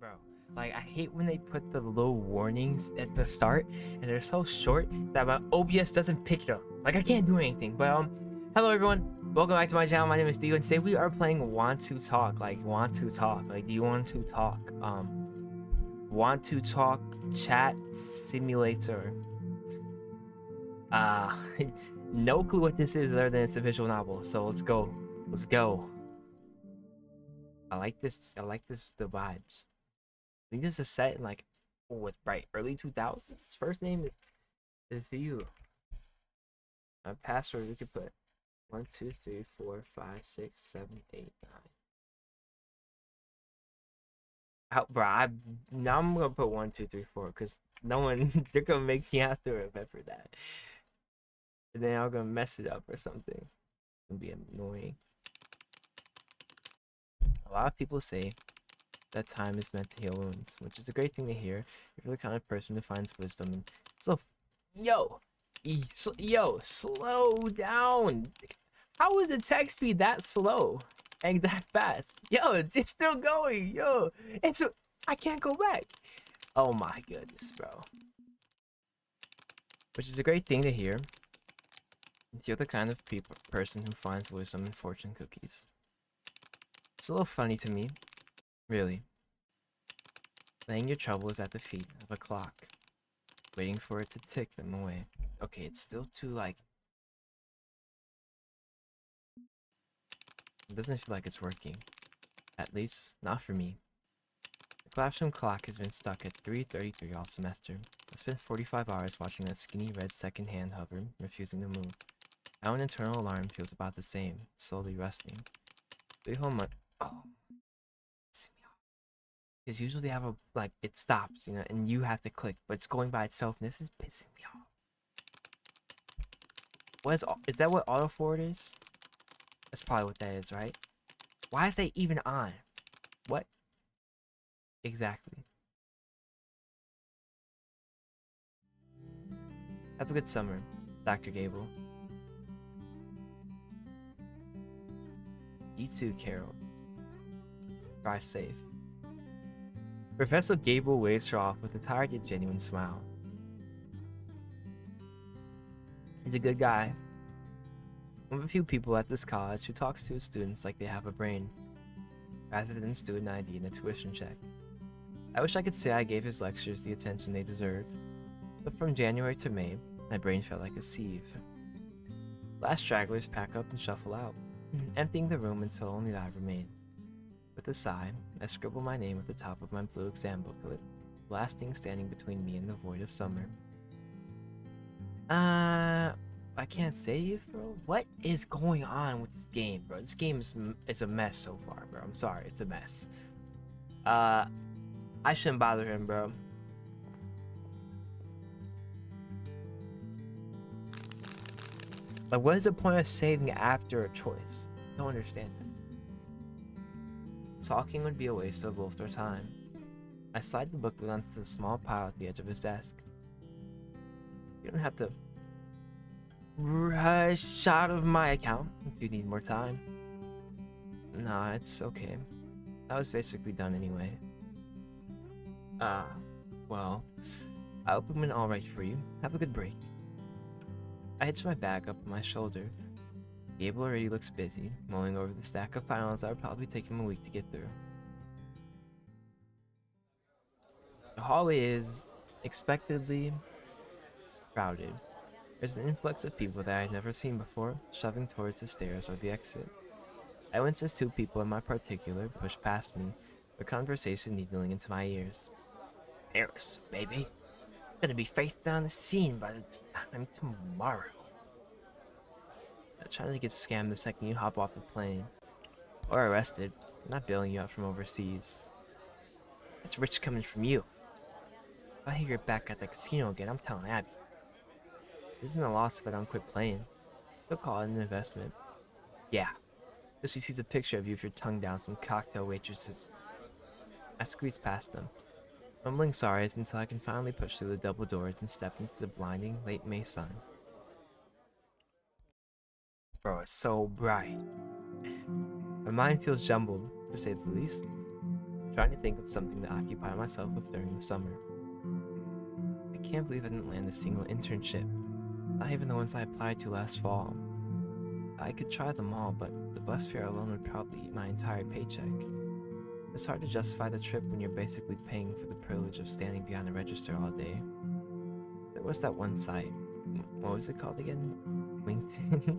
Bro, like I hate when they put the little warnings at the start and they're so short that my OBS doesn't pick it up. Like I can't do anything. But hello everyone, welcome back to my channel. My name is Steve, and today we are playing WAN2TALK. Like WAN2TALK. Like, do you want to talk? WAN2TALK chat simulator. No clue what this is other than it's a visual novel. So let's go. Let's go. I like this. The vibes. I think this is set in like, oh, it's right, early 2000s. First name is you. My password we could put 1 2 3 4 5 6 7 8 9. How, bro? Now I'm gonna put 1 2 3 4 because no one they're gonna make me have to remember that, and then I'm gonna mess it up or something. It's gonna be annoying. A lot of people say that time is meant to heal wounds, which is a great thing to hear if you're the kind of person who finds wisdom in yo, slow down. How is the text speed that slow and that fast? Yo, it's still going. Yo, I can't go back. Oh my goodness, bro. Which is a great thing to hear if you're the kind of person who finds wisdom in fortune cookies. It's a little funny to me, really. Laying your troubles at the feet of a clock, waiting for it to tick them away. Okay, it's still too, like, it doesn't feel like it's working. At least, not for me. The classroom clock has been stuck at 3:33 all semester. I spent 45 hours watching that skinny red second hand hover, refusing to move. My own internal alarm feels about the same, slowly rusting. Oh, because usually they have a, like, it stops, you know, and you have to click, but it's going by itself, and this is pissing me off. Is that what auto forward is? That's probably what that is, right? Why is that even on? What? Exactly. Have a good summer, Dr. Gable. You too, Carol. Drive safe. Professor Gable waves her off with a tired yet genuine smile. He's a good guy. One of a few people at this college who talks to his students like they have a brain, rather than student ID and a tuition check. I wish I could say I gave his lectures the attention they deserved, but from January to May, my brain felt like a sieve. Last stragglers pack up and shuffle out, emptying the room until only I remain. With a sigh, I scribble my name at the top of my blue exam booklet, last thing standing between me and the void of summer. I can't save, bro? What is going on with this game, bro? This game is a mess so far, bro. I'm sorry, it's a mess. I shouldn't bother him, bro. Like, what is the point of saving after a choice? I don't understand that. Talking would be a waste of both our time. I slide the booklet onto the small pile at the edge of his desk. You don't have to rush out of my account if you need more time. Nah, it's okay. I was basically done anyway. Well, I hope it went alright for you. Have a good break. I hitch my bag up on my shoulder. Gable already looks busy, mulling over the stack of files that would probably take him a week to get through. The hallway is expectedly crowded. There's an influx of people that I had never seen before, shoving towards the stairs or the exit. I wince as two people in my particular push past me, their conversation needling into my ears. Paris, baby. Gonna be face down the scene by the time tomorrow. I'm trying to get scammed the second you hop off the plane. Or arrested. I'm not bailing you out from overseas. That's rich coming from you. If I hear you're back at the casino again, I'm telling Abby. It isn't a loss if I don't quit playing. She'll call it an investment. Yeah. Till she sees a picture of you with your tongue down some cocktail waitresses. I squeeze past them, mumbling sorries until I can finally push through the double doors and step into the blinding late May sun. Bro, it's so bright. My mind feels jumbled, to say the least. trying to think of something to occupy myself with during the summer. I can't believe I didn't land a single internship, not even the ones I applied to last fall. I could try them all, but the bus fare alone would probably eat my entire paycheck. It's hard to justify the trip when you're basically paying for the privilege of standing behind a register all day. There was that one site. What was it called again? LinkedIn?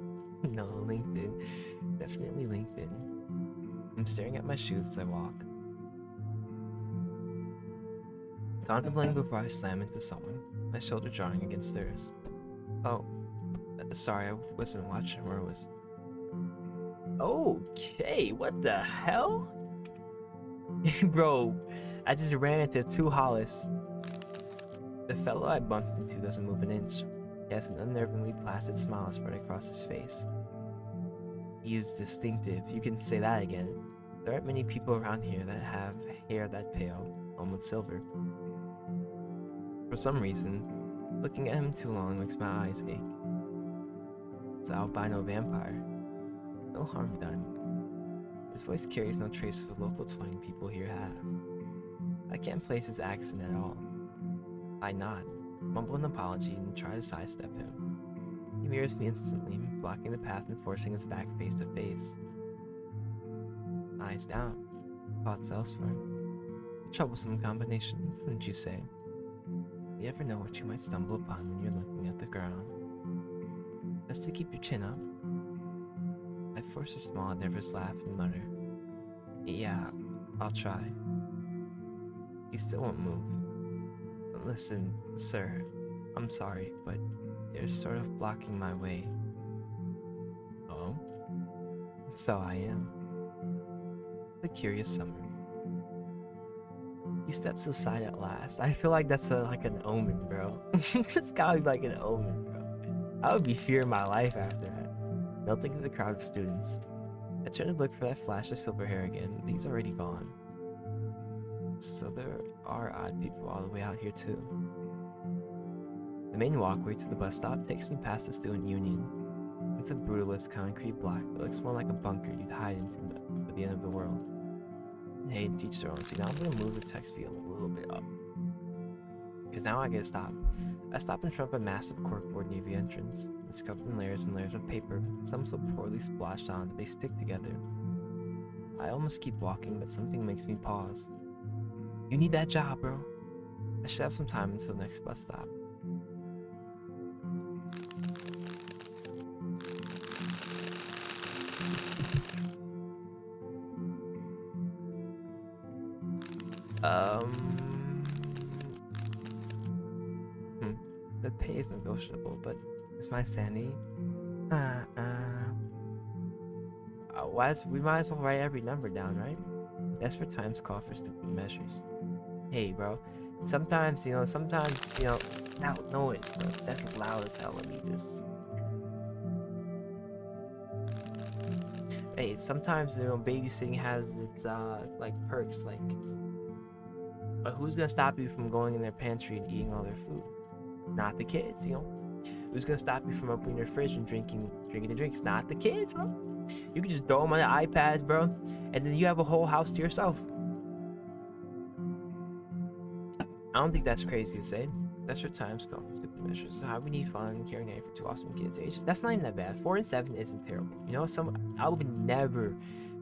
No, LinkedIn. Definitely LinkedIn. I'm staring at my shoes as I walk, contemplating before I slam into someone, my shoulder jarring against theirs. Oh, sorry, I wasn't watching where it was. Okay, what the hell? Bro, I just ran into two Hollis. The fellow I bumped into doesn't move an inch. He has an unnervingly placid smile spread across his face. He is distinctive, you can say that again. There aren't many people around here that have hair that pale, almost silver. For some reason, looking at him too long makes my eyes ache. It's an albino vampire. No harm done. His voice carries no trace of the local twang people here have. I can't place his accent at all. I nod, mumble an apology, and try to sidestep him. He mirrors me instantly, blocking the path and forcing his back face to face. Eyes down, thoughts elsewhere. A troublesome combination, wouldn't you say? You ever know what you might stumble upon when you're looking at the ground? Just to keep your chin up. I force a small, nervous laugh and mutter, "Yeah, I'll try." He still won't move. "Listen, sir, I'm sorry, but you're sort of blocking my way." "Oh?" "So I am." A curious summer. He steps aside at last. I feel like that's like an omen, bro. It's gotta be like an omen, bro. I would be fearing my life after that. Melting into the crowd of students. I turn to look for that flash of silver hair again, but he's already gone. So there are odd people all the way out here too. The main walkway to the bus stop takes me past the student union. It's a brutalist concrete block that looks more like a bunker you'd hide in for the end of the world. Hey, teach their own. See, now I'm gonna move the text speed a little bit up, because now I gotta stop. I stop in front of a massive corkboard near the entrance. It's covered in layers and layers of paper, some so poorly splashed on that they stick together. I almost keep walking, but something makes me pause. You need that job, bro. I should have some time until the next bus stop. The pay is negotiable, but it's my sanity. We might as well write every number down, right? Desperate times call for stupid measures. Hey, bro. Sometimes, loud noise, bro. That's loud as hell. Let me just. Hey, sometimes, babysitting has its, like, perks, like. But who's gonna stop you from going in their pantry and eating all their food? Not the kids, Who's gonna stop you from opening your fridge and drinking the drinks? Not the kids, bro. You can just throw them on the iPads, bro, and then you have a whole house to yourself. I don't think that's crazy to say. Desperate times call for stupid measures. How we need fun, caring for two awesome kids' age. That's not even that bad. 4 and 7 isn't terrible. I would never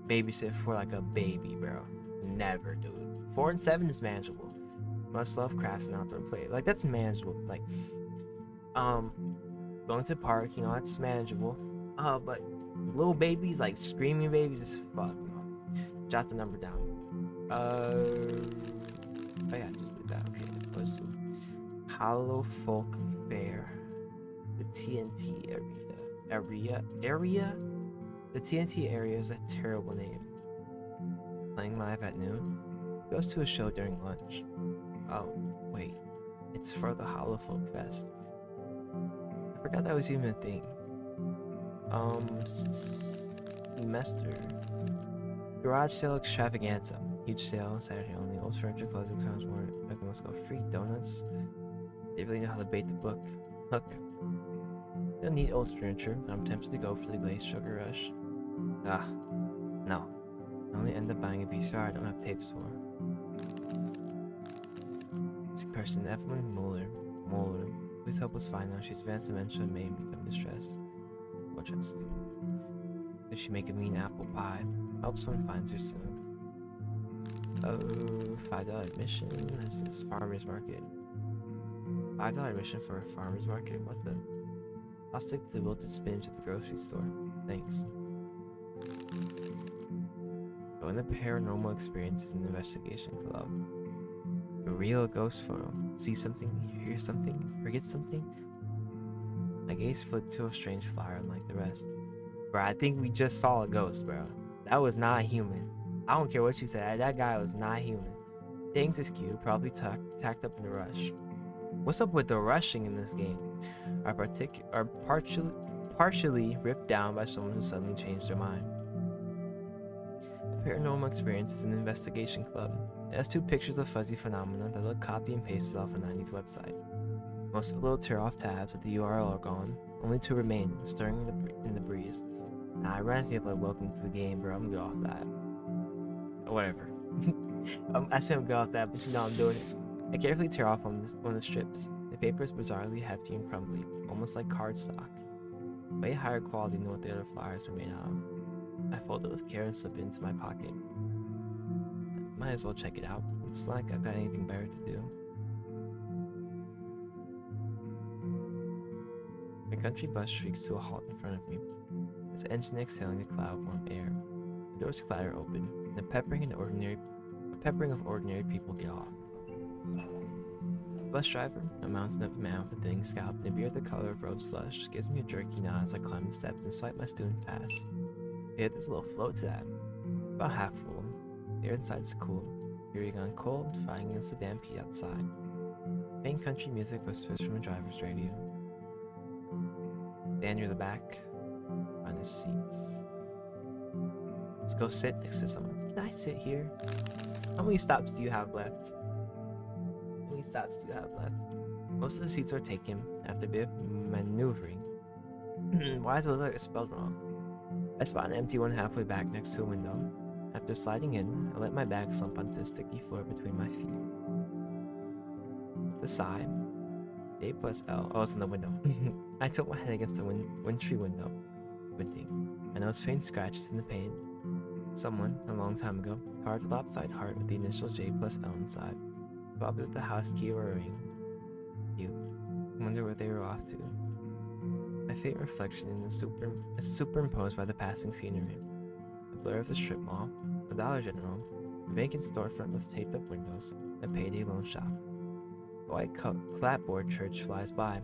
babysit for like a baby, bro. Never, dude. 4 and 7 is manageable. Must love crafts and outdoor play. Like, that's manageable. Like, going to the park, that's manageable. But little babies, like screaming babies, is fuck. Jot the number down. Oh yeah, I just did that. Okay, let's do Hollow Folk Fair. The TNT area? The TNT area is a terrible name. Playing live at noon. Goes to a show during lunch. Oh, wait. It's for the Hollow Folk Fest. I forgot that was even a thing. Semester. Garage sale extravaganza. Huge sale, Saturday only. Old furniture, clothes, times more. Let's go. Free donuts. They really know how to bait the book. Look. Don't need old furniture. I'm tempted to go for the glazed sugar rush. No. I only end up buying a VCR I don't have tapes for. Missing person Evelyn Muller. Please help us find out. She's advanced dementia and may become distressed. Watch us. Does she make a mean apple pie? Hope someone finds her soon. Oh, $5 admission. This is farmer's market. $5 admission for a farmer's market? What the? I'll stick to the wilted spinach at the grocery store. Thanks. Go in the paranormal experiences and investigation club. A real ghost photo. See something, hear something, forget something. My gaze flicked to a strange flower unlike the rest. Bro, I think we just saw a ghost, bro. That was not human. I don't care what you said. That guy was not human. Things is cute, probably tacked up in a rush. What's up with the rushing in this game? Are partially ripped down by someone who suddenly changed their mind. The paranormal experience is an investigation club. It has 2 pictures of fuzzy phenomena that look copy and pasted off a 90s website. Most of the little tear-off tabs with the URL are gone. Only 2 remain, stirring in the breeze. Nah, it reminds me of like Welcome to the Game, bro. I'm gonna go off that. Whatever. I said I'm go off that, but you know I'm doing it. I carefully tear off one of the strips. The paper is bizarrely hefty and crumbly, almost like cardstock. Way higher quality than what the other flyers were made out of. I fold it with care and slip it into my pocket. Might as well check it out. It's like I've got anything better to do. My country bus shrieks to a halt in front of me. Its engine exhaling a cloud of warm air. The doors clatter open, and a peppering of ordinary people get off. The bus driver, a mountain of a man with a thinning scalp and a beard the color of road slush, gives me a jerky nod as I climb the steps and swipe my student pass. Yeah, there's a little float to that. About half full. The air inside is cool. Hearing on cold, fighting against the damp heat outside. Faint country music whispers from a driver's radio. Stand near the back. Find his seats. Let's go sit next to someone. Can I sit here? How many stops do you have left? How many stops do you have left? Most of the seats are taken after a bit of maneuvering. Why does it look like it's spelled wrong? I spot an empty one halfway back next to a window. After sliding in, I let my bag slump onto the sticky floor between my feet. With a sigh, J plus L. Oh, it's in the window. I tilt my head against the wintry window, squinting. I notice faint scratches in the pane. Someone, a long time ago, carved a lopsided heart with the initial J plus L inside. Probably with the house key or a ring. Cute. I wonder where they were off to. My faint reflection is superimposed by the passing scenery. The blur of the strip mall, a Dollar General, a vacant storefront with taped up windows, a payday loan shop. A white clapboard church flies by.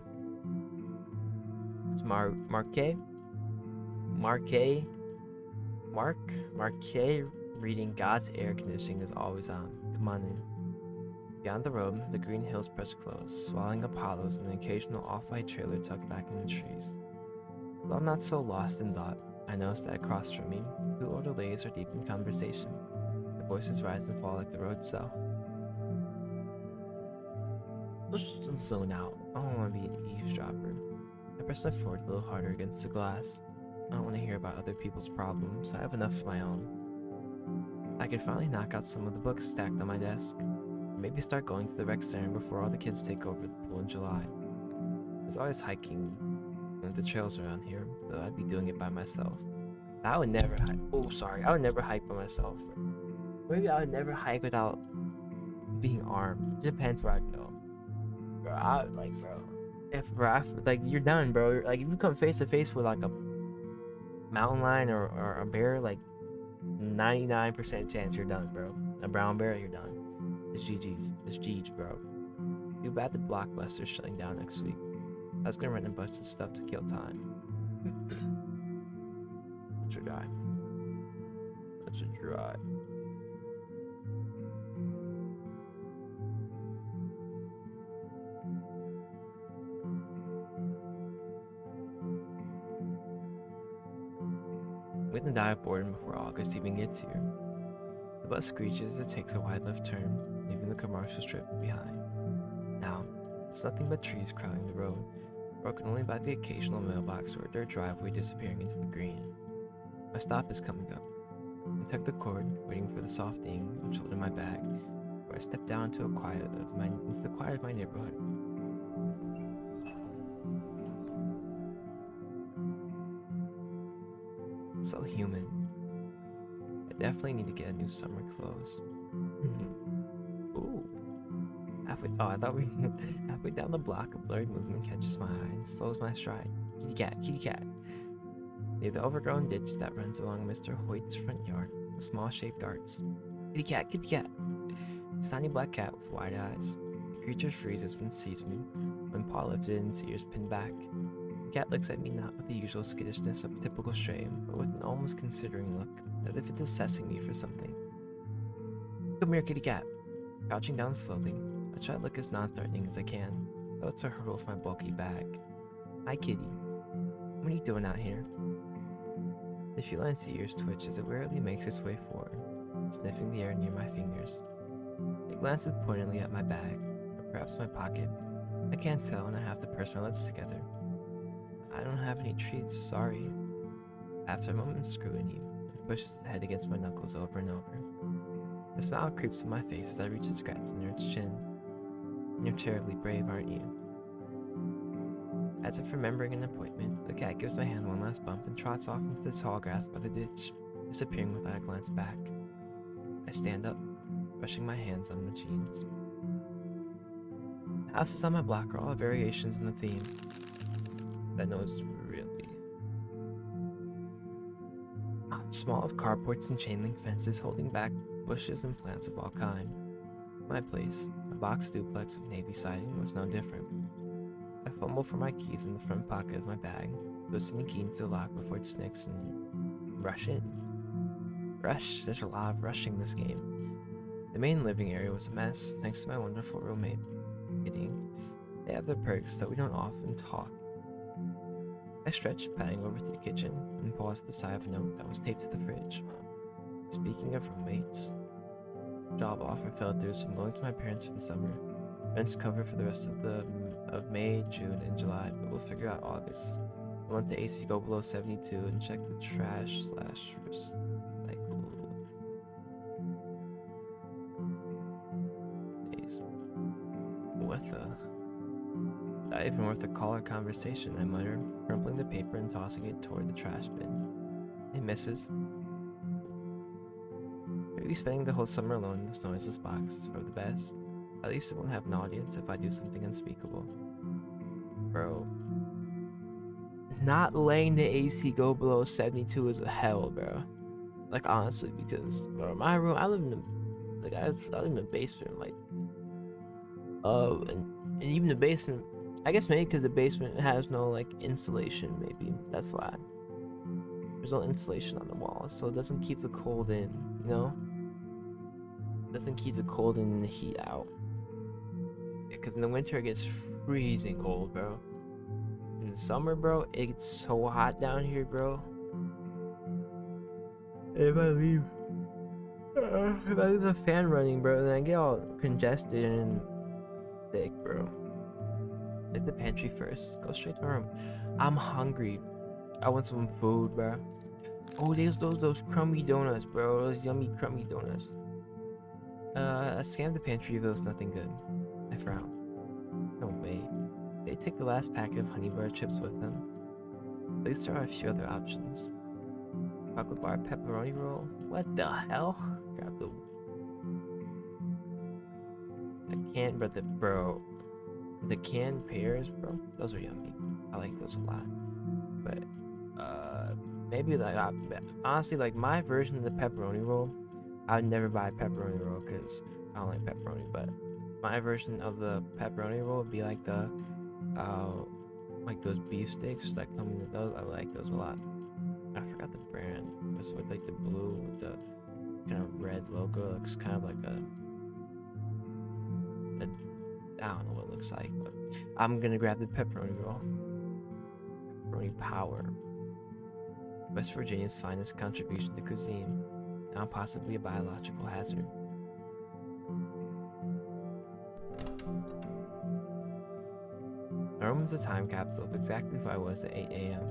It's Marquet reading God's air conditioning is always on. Come on in. Beyond the road, the green hills press close, swallowing up hollows and an occasional off-white trailer tucked back in the trees. Though I'm not so lost in thought, I notice that across from me, 2 older ladies are deep in conversation. Their voices rise and fall like the road itself. Let's just zone out. I don't want to be an eavesdropper. I press my forehead a little harder against the glass. I don't want to hear about other people's problems. I have enough of my own. I could finally knock out some of the books stacked on my desk. Maybe start going to the rec center before all the kids take over the pool in July. There's always hiking the trails around here, though I'd be doing it by myself. I would never hike. Oh, sorry. I would never hike by myself. Maybe I would never hike without being armed. It depends where I go. Bro, you're done, bro. Like, if you come face to face with like a mountain lion or a bear, like 99% chance you're done, bro. A brown bear, you're done. It's GG's. It's GG's, bro. Too bad the Blockbuster's shutting down next week. I was gonna rent a bunch of stuff to kill time. Such a guy. Such a dry. I'm gonna die of boredom before August even gets here. The bus screeches as it takes a wide left turn, leaving the commercial strip behind. Now, it's nothing but trees crowding the road, broken only by the occasional mailbox or a dirt driveway disappearing into the green. My stop is coming up. I tuck the cord, waiting for the soft ding and shoulder my bag, before I stepped down into the quiet of my neighborhood. So human. I definitely need to get a new summer clothes. Ooh. I thought we halfway down the block, a blurred movement catches my eye and slows my stride. Kitty cat, kitty cat. Near the overgrown ditch that runs along Mr. Hoyt's front yard, a small shape darts. Kitty cat, kitty cat. A tiny black cat with wide eyes. The creature freezes when it sees me, when paw lifted and its ears pinned back. The cat looks at me not with the usual skittishness of a typical stray, but with an almost considering look, as if it's assessing me for something. Come here, kitty cat. Crouching down slowly, I try to look as non-threatening as I can, though it's a hurdle with my bulky bag. Hi, kitty. What are you doing out here? The feline's ears twitch as it wearily makes its way forward, sniffing the air near my fingers. It glances pointedly at my bag, or perhaps my pocket. I can't tell, and I have to purse my lips together. I don't have any treats, sorry. After a moment's scrutiny, it pushes its head against my knuckles over and over. The smile creeps to my face as I reach and scratch near its chin. You're terribly brave, aren't you? As if remembering an appointment, the cat gives my hand one last bump and trots off into the tall grass by the ditch, disappearing without a glance back. I stand up, brushing my hands on my jeans. The houses on my block are all variations on the theme. That noise really small, of carports and chain link fences holding back bushes and plants of all kind. My place, a box duplex with navy siding, was no different. I fumble for my keys in the front pocket of my bag, twisting the key into the lock before it snicks, and rush in. Rush, there's a lot of rushing this game. The main living area was a mess, thanks to my wonderful roommate. Kidding. They have their perks, though we don't often talk. I stretch, patting over to the kitchen, and pause at the side of a note that was taped to the fridge. Speaking of roommates, job offer fell through, so I'm going to my parents for the summer. Rent's covered for the rest of May, June, and July, but we'll figure out August. I want the AC to go below 72 and check the trash / recycle days. Not even worth a call or conversation, I mutter, crumpling the paper and tossing it toward the trash bin. It misses. Maybe spending the whole summer alone in this noiseless box is for the best. At least it won't have an audience if I do something unspeakable. Bro. Not letting the AC go below 72 is a hell, bro. Like, honestly, because, bro, my room, I live in the basement, like, and even the basement, I guess maybe because the basement has no, like, insulation, maybe, that's why. There's no insulation on the walls, so it doesn't keep the cold in, you know? It doesn't keep the cold in and the heat out. Because in the winter it gets freezing cold, bro. In the summer, bro, it gets so hot down here, bro. If I leave the fan running, bro, then I get all congested and sick, bro. Hit the pantry first. Go straight to my room. I'm hungry. I want some food, bro. Oh, there's those crummy donuts, bro. Those yummy crummy donuts. I scanned the pantry, reveals nothing good. I frown. No way. They take the last packet of honey bar chips with them. At least there are a few other options. Chocolate bar pepperoni roll. What the hell? Grab the the canned pears, bro. Those are yummy. I like those a lot. But maybe like honestly, like my version of the pepperoni roll, I would never buy a pepperoni roll because I don't like pepperoni. But my version of the pepperoni roll would be like the like those beef sticks that come with those. I like those a lot. I forgot the brand. It's with like the blue with the kind of red logo. It looks kind of like a I don't know what it looks like, but I'm gonna grab the pepperoni roll. Pepperoni power. West Virginia's finest contribution to cuisine. Now possibly a biological hazard. My room is a time capsule of exactly who I was at 8 a.m.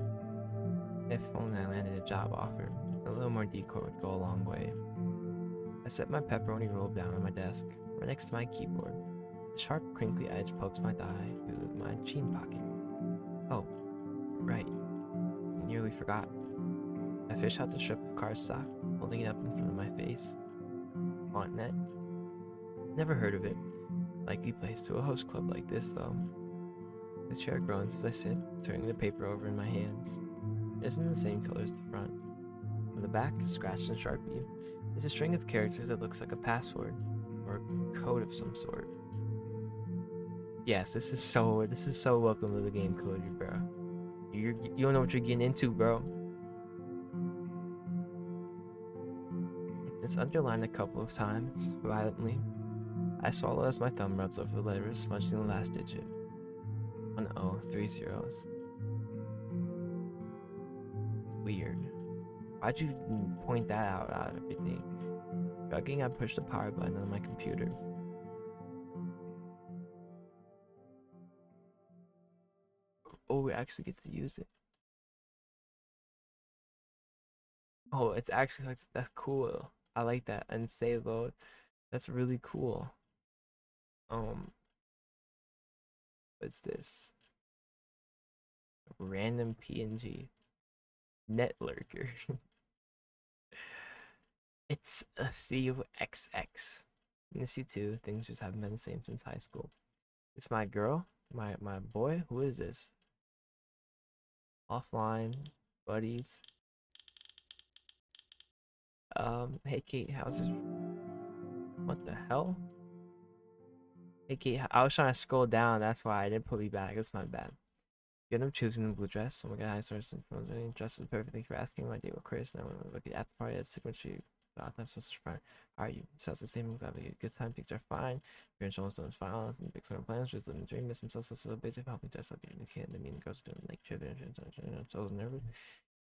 If only I landed a job offer, a little more decor would go a long way. I set my pepperoni roll down on my desk, right next to my keyboard. The sharp, crinkly edge pokes my thigh through my jean pocket. Oh, right. Nearly forgot. I fish out the strip of cardstock, holding it up in front of my face. Net. Never heard of it. Likely place to a host club like this, though. The chair groans as I sit, turning the paper over in my hands. It isn't the same color as the front. On the back, scratched in Sharpie, is a string of characters that looks like a password, or a code of some sort. Yes, this is so welcome to the game, Cody, bro. You don't know what you're getting into, bro. It's underlined a couple of times, violently. I swallow as my thumb rubs over the letters, smudging the last digit. 1 O, 3 zeros. Weird. Why'd you point that out of everything? Shrugging, I push the power button on my computer. Oh, we actually get to use it. Oh, it's actually like that's cool. I like that. And save load. That's really cool. What's this? Random PNG. Netlurker. It's a Theo XX. Miss you too. Things just haven't been the same since high school. It's my girl, my boy. Who is this? Offline buddies. Hey Kate, how's it? What the hell? Hey Kate, I was trying to scroll down. That's why I didn't put me back. It's my bad. Good, I'm choosing the blue dress. Oh my god, I started some phones. Dressed perfectly for asking my date with Chris. And I went to look at after party at signature. I'm such a friend. How are you? So it's the same. I'm glad we had a good time. Things are fine. You're in Showstone is fine. And big summer plans. Just living the dream. Miss him so busy. Helping dress up. You're a new kid. I mean, the girls are doing like trip. So I was nervous.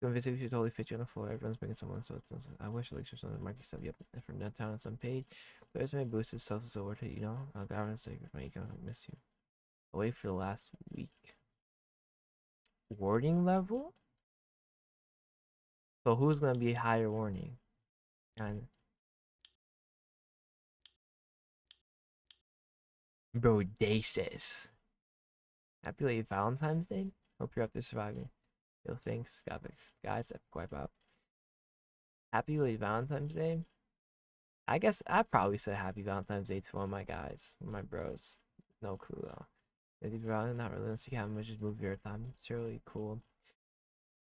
Going to visit, we should totally fit you on the floor. Everyone's bringing someone, so I wish like there's something mark yourself up from downtown on some page. But it's my boosted so worth it, you know. I'll go and say goodbye. I miss you. Away for the last week. Warning level? So who's gonna be higher warning? And bodacious. Happy late Valentine's Day. Hope you're up to surviving. Yo, thanks, guys. Wipe out. Happy late Valentine's Day. I guess I'd probably say happy Valentine's Day to one of my guys, my bros. No clue though. Maybe probably not really unless you can just move your time. It's really cool.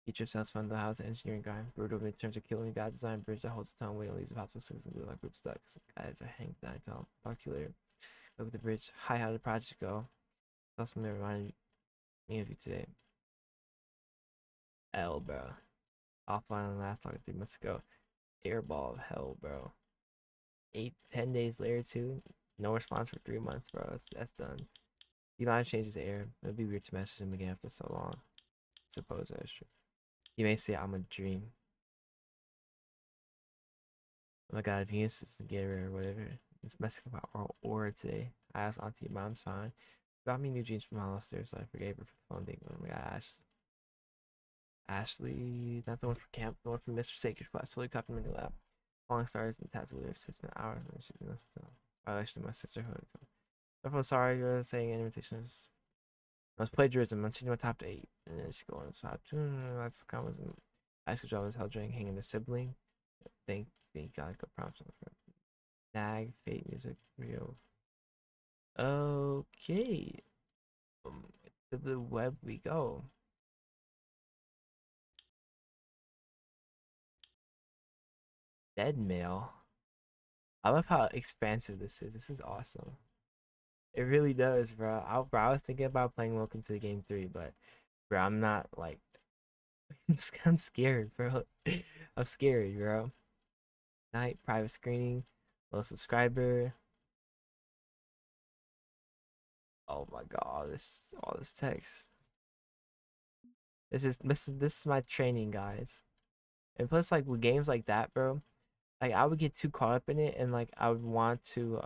Each trip sounds fun. The house engineering guy. Brutal in terms of killing God design bridge that holds the town way and leaves the possible six and like group stuck. So guys are hanging down. Talk to you later. Look at the bridge. Hi, how did the project go? That's something that reminded me of you today. L, bro. Offline on last talk 3 months ago. Airball of hell, bro. 10 days later too. No response for 3 months, bro. That's done. You might change his air. It'd be weird to message him again after so long. Suppose that's true. You may say I'm a dream. Oh my god, Venus is the gator or whatever. It's messing about our aura today. I asked Auntie, your mom's fine. Got me new jeans from Hollister, so I forgave her for the phone thing. Oh my gosh. Ashley, not the one for camp, the one from Mr. Saker's class. Totally copied my new lap. Falling stars and tattoo lyrics. It's been hours and she's been listening to violation of my sisterhood. I'm sorry you're saying invitations. I was plagiarism. I'm changing my top to 8. And then she going top 2. That's comments and high school job is held during hanging a sibling. Think God got prompts on the Nag, Fate Music, Rio. Okay. To the web we go. Dead mail. I love how expansive this is. This is awesome. It really does, bro. I was thinking about playing Welcome to the Game 3, but bro, I'm not like I'm scared, bro. I'm scared, bro. Night private screening, low subscriber. Oh my god, all this text. This is my training, guys. And plus, like with games like that, bro, like I would get too caught up in it, and like I would want to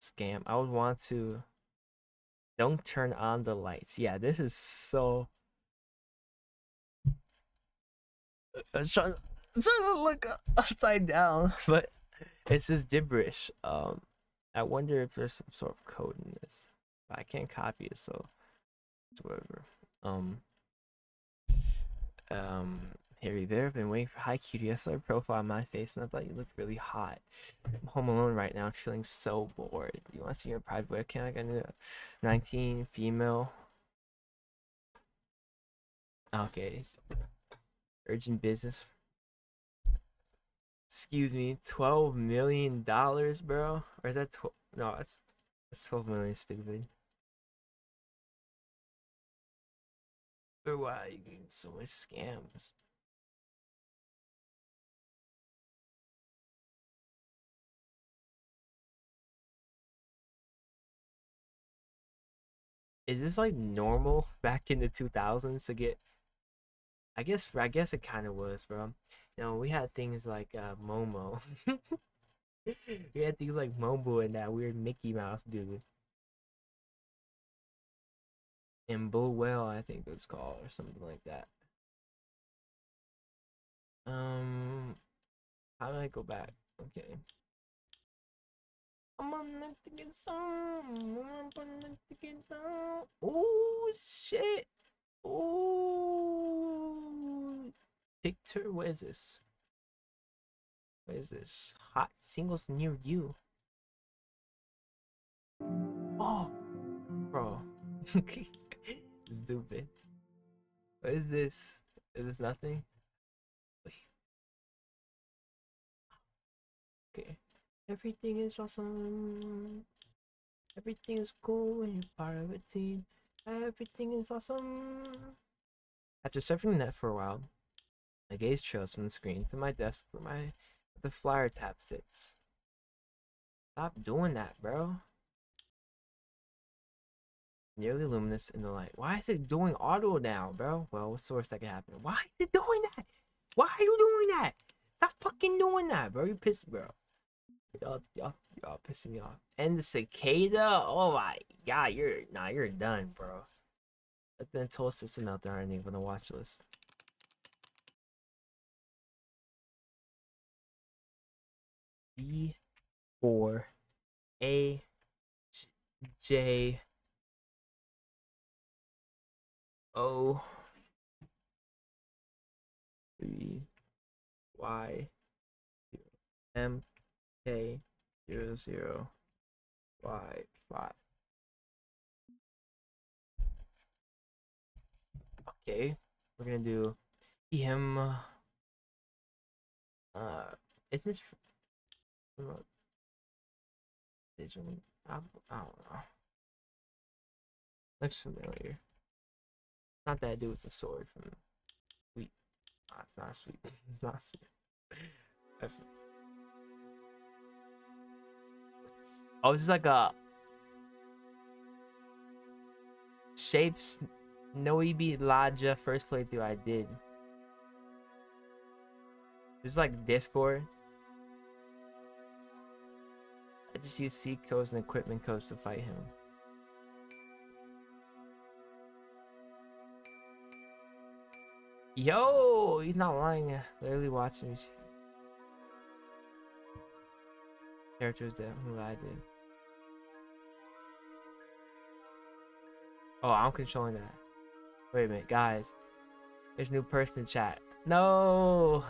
scam. I would want to don't turn on the lights. Yeah, this is so. trying to look upside down, but it's just gibberish. I wonder if there's some sort of code in this. But I can't copy it, so it's whatever. Harry, there have been waiting for hi cutie. I saw your profile on my face and I thought you looked really hot. I'm home alone right now. I'm feeling so bored. You want to see your private webcam? I got a 19 female. Okay. Urgent business. Excuse me, $12 million, bro? Or is that 12? No, that's 12 million, stupid. Or why are you getting so much scams? Is this like normal back in the 2000s to get? I guess it kind of was, bro. You know, we had things like Momo. We had things like Momo and that weird Mickey Mouse dude. And Bull Whale, I think it was called, or something like that. How do I go back? Okay. I'm gonna get some. I'm gonna get down. Oh shit. Oh. Picture. What is this? What is this? Hot singles near you. Oh, bro. Stupid. What is this? Is this nothing? Wait. Okay. Everything is awesome. Everything is cool when you're part of a team. Everything is awesome. After surfing the net for a while, my gaze trails from the screen to my desk where the flyer tab sits. Stop doing that, bro. Nearly luminous in the light. Why is it doing auto now, bro? Well, what's the worst that can happen? Why is it doing that? Why are you doing that? Stop fucking doing that, bro. You pissed, bro. Y'all pissing me off. And the cicada. Oh my god, you're done, bro. Let the toll system out there on the watch list. B4 A J O 3 Y M K 00 Y 5. Okay, we're gonna do him. Isn't this digital? I don't know. Looks familiar. Not that dude with the sword from Sweet. Oh, it's not sweet. It's not sweet. Oh, this is like a Shapes Noibi Laja first playthrough I did. This is like Discord. I just use seed codes and equipment codes to fight him. Yo, he's not lying. Literally watching me. Characters that who I did. Oh, I'm controlling that. Wait a minute, guys. There's a new person in chat. No.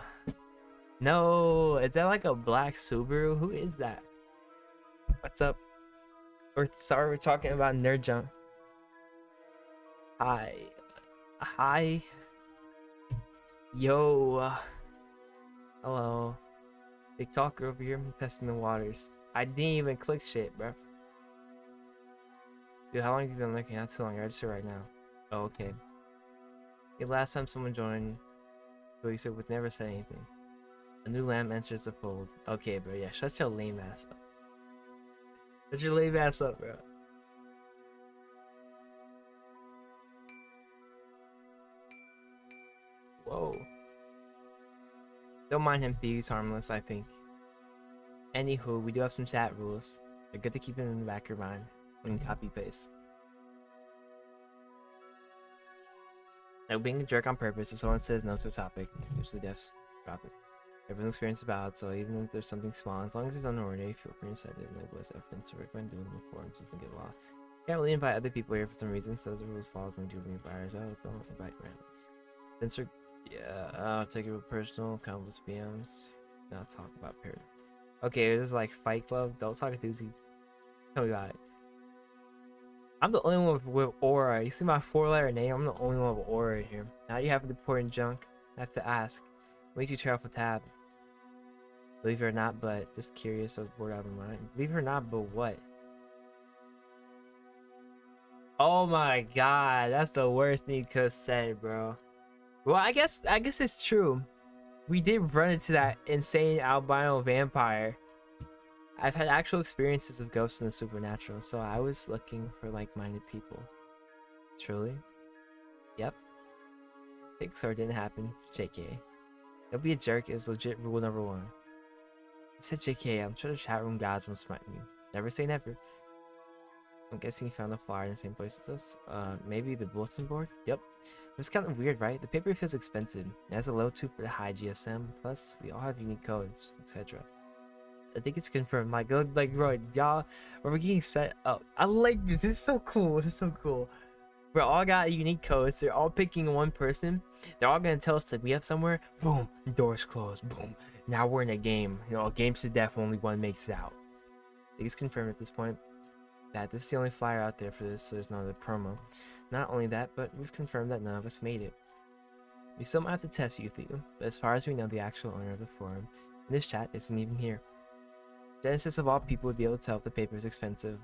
No. Is that like a black Subaru? Who is that? What's up? We're talking about Nerd Jump. Hi. Hi. Yo. Hello. Big talker over here. I'm testing the waters. I didn't even click shit, bro. Dude, how long have you been looking? Not too long. I register right now. Oh, okay. The last time someone joined, so would never say anything. A new lamb enters the fold. Okay, bro. Yeah, shut your lame ass up. Shut your lame ass up, bro. Whoa. Don't mind him, he's harmless, I think. Anywho, we do have some chat rules. They're good to keep in the back of your mind when you copy paste. Now, being a jerk on purpose, if someone says no to a topic, usually devs drop it. Everyone's experience is valid, so even if there's something small, as long as it's unordinary, feel free to set it and it was evidence to recommend doing the forums doesn't get lost. Can't really invite other people here for some reason, so the rules follows when doing buyers. Oh, don't invite randoms. Censor, yeah, I'll take it with personal, countless BMs. Now talk about period. Okay, this is like Fight Club. Don't talk to Doozy. Tell me about it. I'm the only one with aura. You see my 4-letter name? I'm the only one with aura here. Now you have important junk. I have to ask. Wait you tear off a tab. Believe it or not, but just curious. I was bored out of my mind. Believe it or not, but what? Oh my god, that's the worst thing you could have said, bro. Well, I guess it's true. We did run into that insane albino vampire. I've had actual experiences of ghosts and the supernatural, so I was looking for like-minded people. Truly? Yep. Pixar didn't happen. JK. Don't be a jerk is legit rule number 1. I said JK, I'm sure the chat room guys will smite me. Never say never. I'm guessing you found the flyer in the same place as us. Maybe the bulletin board? Yep. It's kind of weird, right? The paper feels expensive. It has a low too for the high GSM. Plus, we all have unique codes, etc. I think it's confirmed. Like bro, y'all, we're getting set up. I like this. This is so cool. This is so cool. We're all got unique codes. They're all picking one person. They're all gonna tell us that we have somewhere. Boom, doors closed. Boom. Now we're in a game. You know, a game to death. Only one makes it out. I think it's confirmed at this point that this is the only flyer out there for this, so there's no other promo. Not only that, but we've confirmed that none of us made it. We still might have to test you, but as far as we know, the actual owner of the forum in this chat isn't even here. Genesis of all people would be able to tell if the paper is expensive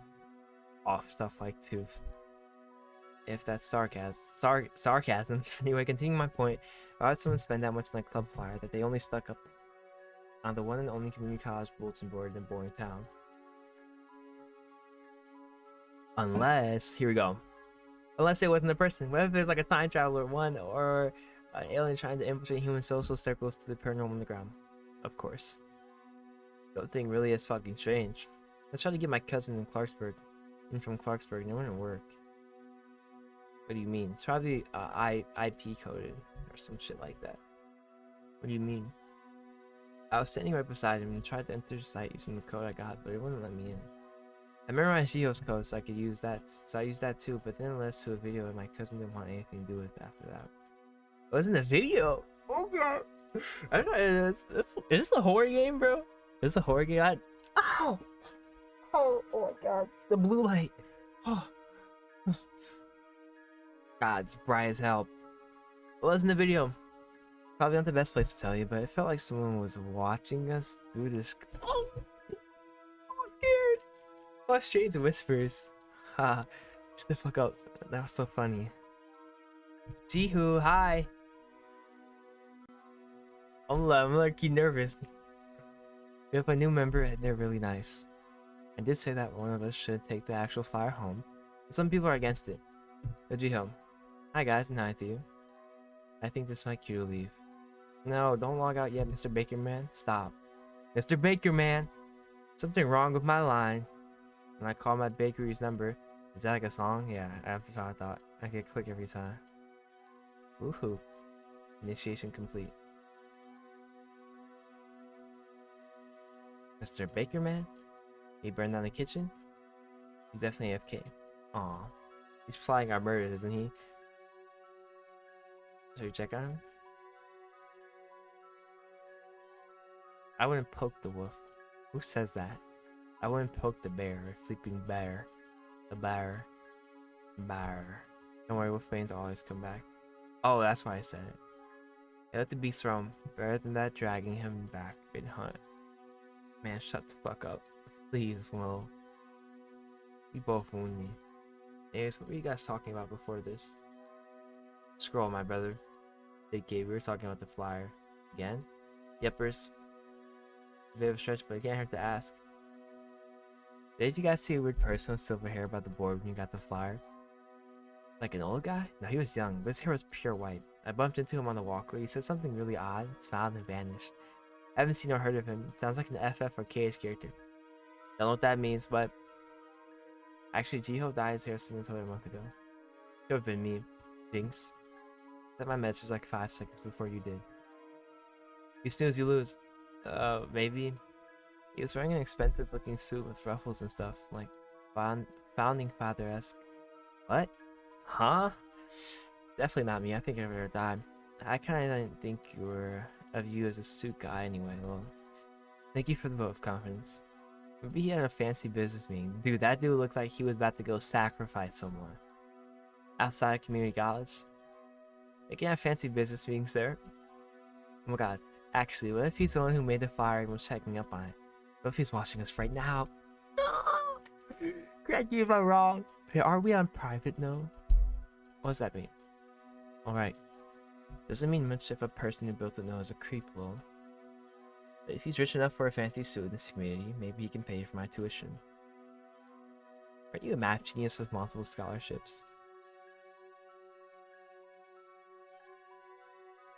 off stuff like tooth. If that's sarcasm. Anyway, continuing my point, why would someone spend that much on a club flyer that they only stuck up on the one and only community college bulletin board in a boring town? Unless, here we go. Unless it wasn't a person. What if there's like a time traveler one or an alien trying to infiltrate human social circles to the paranormal underground? Of course. The thing really is fucking strange. Let's try to get my cousin in Clarksburg. From Clarksburg, and it wouldn't work. What do you mean? It's probably IP coded or some shit like that. What do you mean? I was standing right beside him and tried to enter the site using the code I got, but it wouldn't let me in. I memorized Geo's code so I could use that, so I used that too, but then it led to a video and my cousin didn't want anything to do with it after that. It wasn't a video! Oh god! I don't know, is this a horror game, bro? Is this a horror game? Ow! Oh my god. The blue light! Oh. God, it's bright as hell. It wasn't a video. Probably not the best place to tell you, but it felt like someone was watching us through this. Oh! I'm scared! Oh, Shades Whispers. Ha. Shut the fuck up. That was so funny. Jihu, hi! I'm lucky nervous. We have a new member and they're really nice. I did say that one of us should take the actual flyer home, but some people are against it. So Jiho. Hi guys, and hi to you. I think this might cue to leave. No, don't log out yet, Mr. Baker Man. Stop. Mr. Baker Man! Something wrong with my line. When I call my bakery's number, is that like a song? Yeah, that's what I thought. I get click every time. Woohoo. Initiation complete. Mr. Baker Man? He burned down the kitchen? He's definitely AFK. Aw. He's flying our murders, isn't he? Should we check on him? I wouldn't poke the wolf. Who says that? I wouldn't poke the bear, a sleeping bear. The bear. Bear. Don't worry, Wolfbane's always come back. Oh, that's why I said it. Yeah, let the beast roam. Better than that, dragging him back mid-hunt. Man, shut the fuck up. Please, Lil. You both wound me. Anyways, what were you guys talking about before this? Scroll, my brother. Big Gabe, we were talking about the flyer. Again? Yepers. A bit of a stretch, but it can't hurt to ask. Did you guys see a weird person with silver hair by the board when you got the flyer? Like an old guy? No, he was young, but his hair was pure white. I bumped into him on the walkway. He said something really odd, smiled, and vanished. I haven't seen or heard of him. It sounds like an FF or KH character. Don't know what that means, but... Actually, Jiho dyed his hair similar to a month ago. Could have been me. Jinx. Sent my message like 5 seconds before you did. You snooze, you lose. Maybe. He was wearing an expensive looking suit with ruffles and stuff, like founding father-esque. What? Huh? Definitely not me. I think I would have died. I kinda didn't think of you as a suit guy anyway. Well, thank you for the vote of confidence. Maybe he had a fancy business meeting. Dude, that dude looked like he was about to go sacrifice someone. Outside of community college. They can have fancy business meetings there. Oh my god. Actually, what if he's the one who made the fire and was checking up on it? What if he's watching us right now? No! Correct me if I'm wrong. Hey, are we on private no? What does that mean? Alright. Doesn't mean much if a person who built it knows a creep will. But if he's rich enough for a fancy suit in this community, maybe he can pay for my tuition. Aren't you a math genius with multiple scholarships?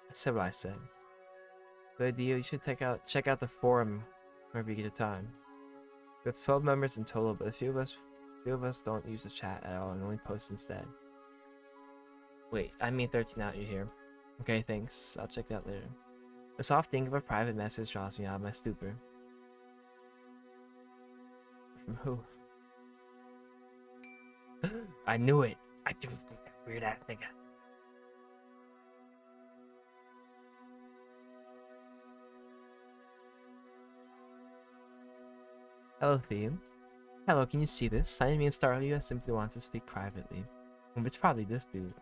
I said what I said. Good idea, you should check out the forum whenever you get a time. We have 12 members in total, but a few of us don't use the chat at all and only post instead. Wait, I mean 13 out you here. Okay, thanks. I'll check that later. The soft thing of a private message draws me out of my stupor. From who? I knew it! I knew it was that weird ass nigga. Hello, Theme. Hello, can you see this? I didn't mean to startle you, I simply want to speak privately. It's probably this dude.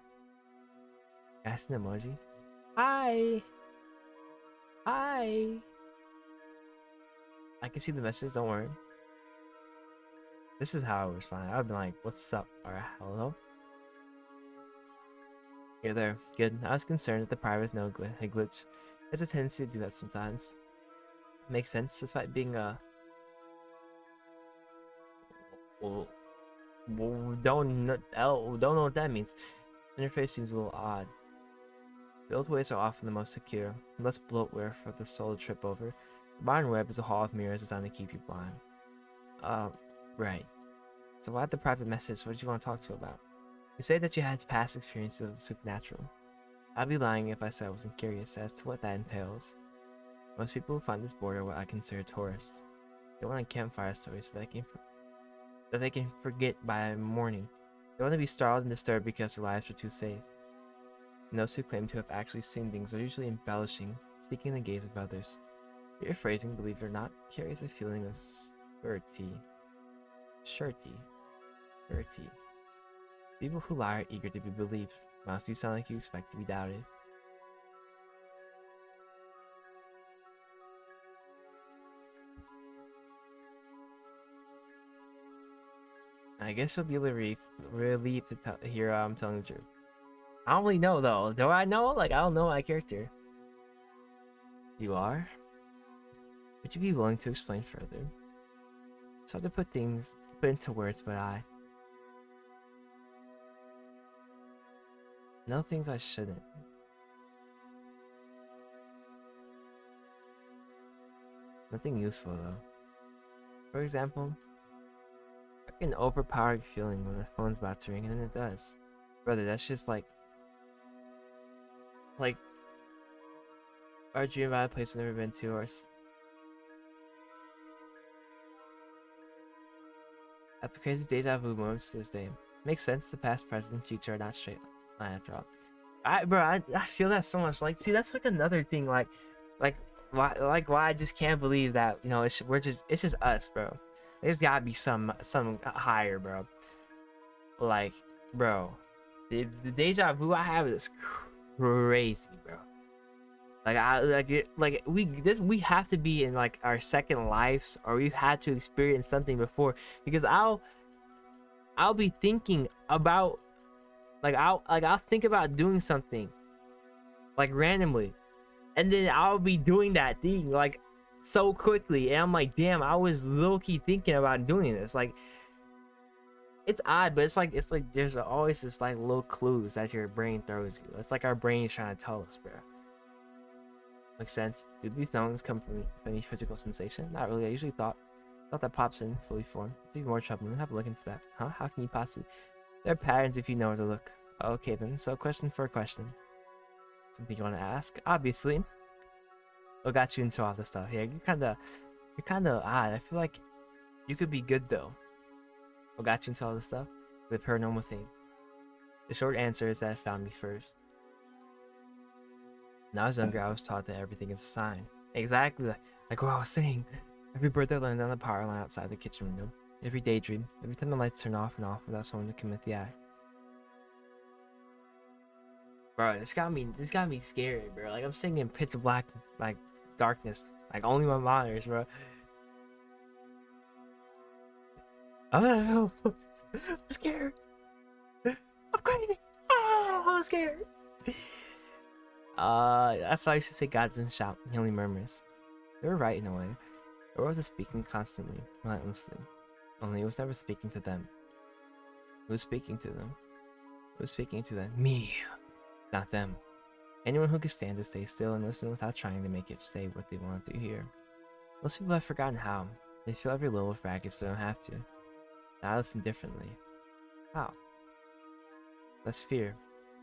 That's an emoji. Hi! Hi! I can see the message, don't worry. This is how I would respond. I would be like, what's up? Or hello? You're there. Good. I was concerned that the private is no glitch. There's a tendency to do that sometimes. Makes sense, despite being a... Well, don't know what that means. Interface seems a little odd. Build ways are often the most secure, less bloatware for the soul to trip over. The modern web is a hall of mirrors designed to keep you blind. Right. So why'd the private message? What did you want to talk to about? You say that you had past experiences of the supernatural. I'd be lying if I said I wasn't curious as to what that entails. Most people who find this border what I consider tourists. They want a campfire story so they can forget by morning. They want to be startled and disturbed because their lives are too safe. And those who claim to have actually seen things are usually embellishing, seeking the gaze of others. Your phrasing, believe it or not, carries a feeling of surety. People who lie are eager to be believed. Mouse, you sound like you expect to be doubted. I guess you'll be relieved to hear I'm telling the truth. I don't really know though. Do I know? Like, I don't know my character. You are? Would you be willing to explain further? It's hard to put into words, but I know things I shouldn't. Nothing useful though. For example, I get an overpowering feeling when the phone's about to ring, and then it does. Brother, that's just like our dream about a place we've never been to, or at the crazy deja vu moments to this day. Makes sense. The past, present, and future are not straight line after all. I feel that so much. Like, see, that's like another thing. Like why I just can't believe that, you know, it's just us, bro. There's gotta be some higher, bro. Like, bro, the deja vu I have is crazy, bro. Like we have to be in like our second lives, or we've had to experience something before, because I'll be thinking about I'll think about doing something like randomly, and then I'll be doing that thing like so quickly, and I'm like, damn, I was low-key thinking about doing this. Like, it's odd, but it's like there's always just like little clues that your brain throws you. It's like our brain is trying to tell us, bro. Makes sense. Do these knowings come from any physical sensation? Not really. I usually thought that pops in fully formed. It's even more troubling. Have a look into that. Huh? How can you possibly? There are patterns if you know where to look. Okay then. So question for a question. Something you want to ask? Obviously. What got you into all this stuff? Yeah, you're kind of odd. I feel like you could be good though. What got you into all this stuff? The paranormal thing. The short answer is that it found me first. When I was younger, I was taught that everything is a sign. Exactly like what I was saying. Every bird that landed on the power line outside the kitchen window. Every daydream. Every time the lights turn off and off without someone to commit the act. Bro, this got me scary, bro. Like I'm sitting in pitch black, like darkness, like only my monitors, bro. Oh, I'm scared. I'm crazy. Oh, I'm scared. I thought I used to say God doesn't shout, he only murmurs. They were right in a way. The world was speaking constantly, relentlessly. Only it was never speaking to them. Who was speaking to them? Who was speaking to them? Me, not them. Anyone who could stand to stay still and listen without trying to make it say what they wanted to hear. Most people have forgotten how. They feel every little fracas so they don't have to. Now listen differently. How? Less fear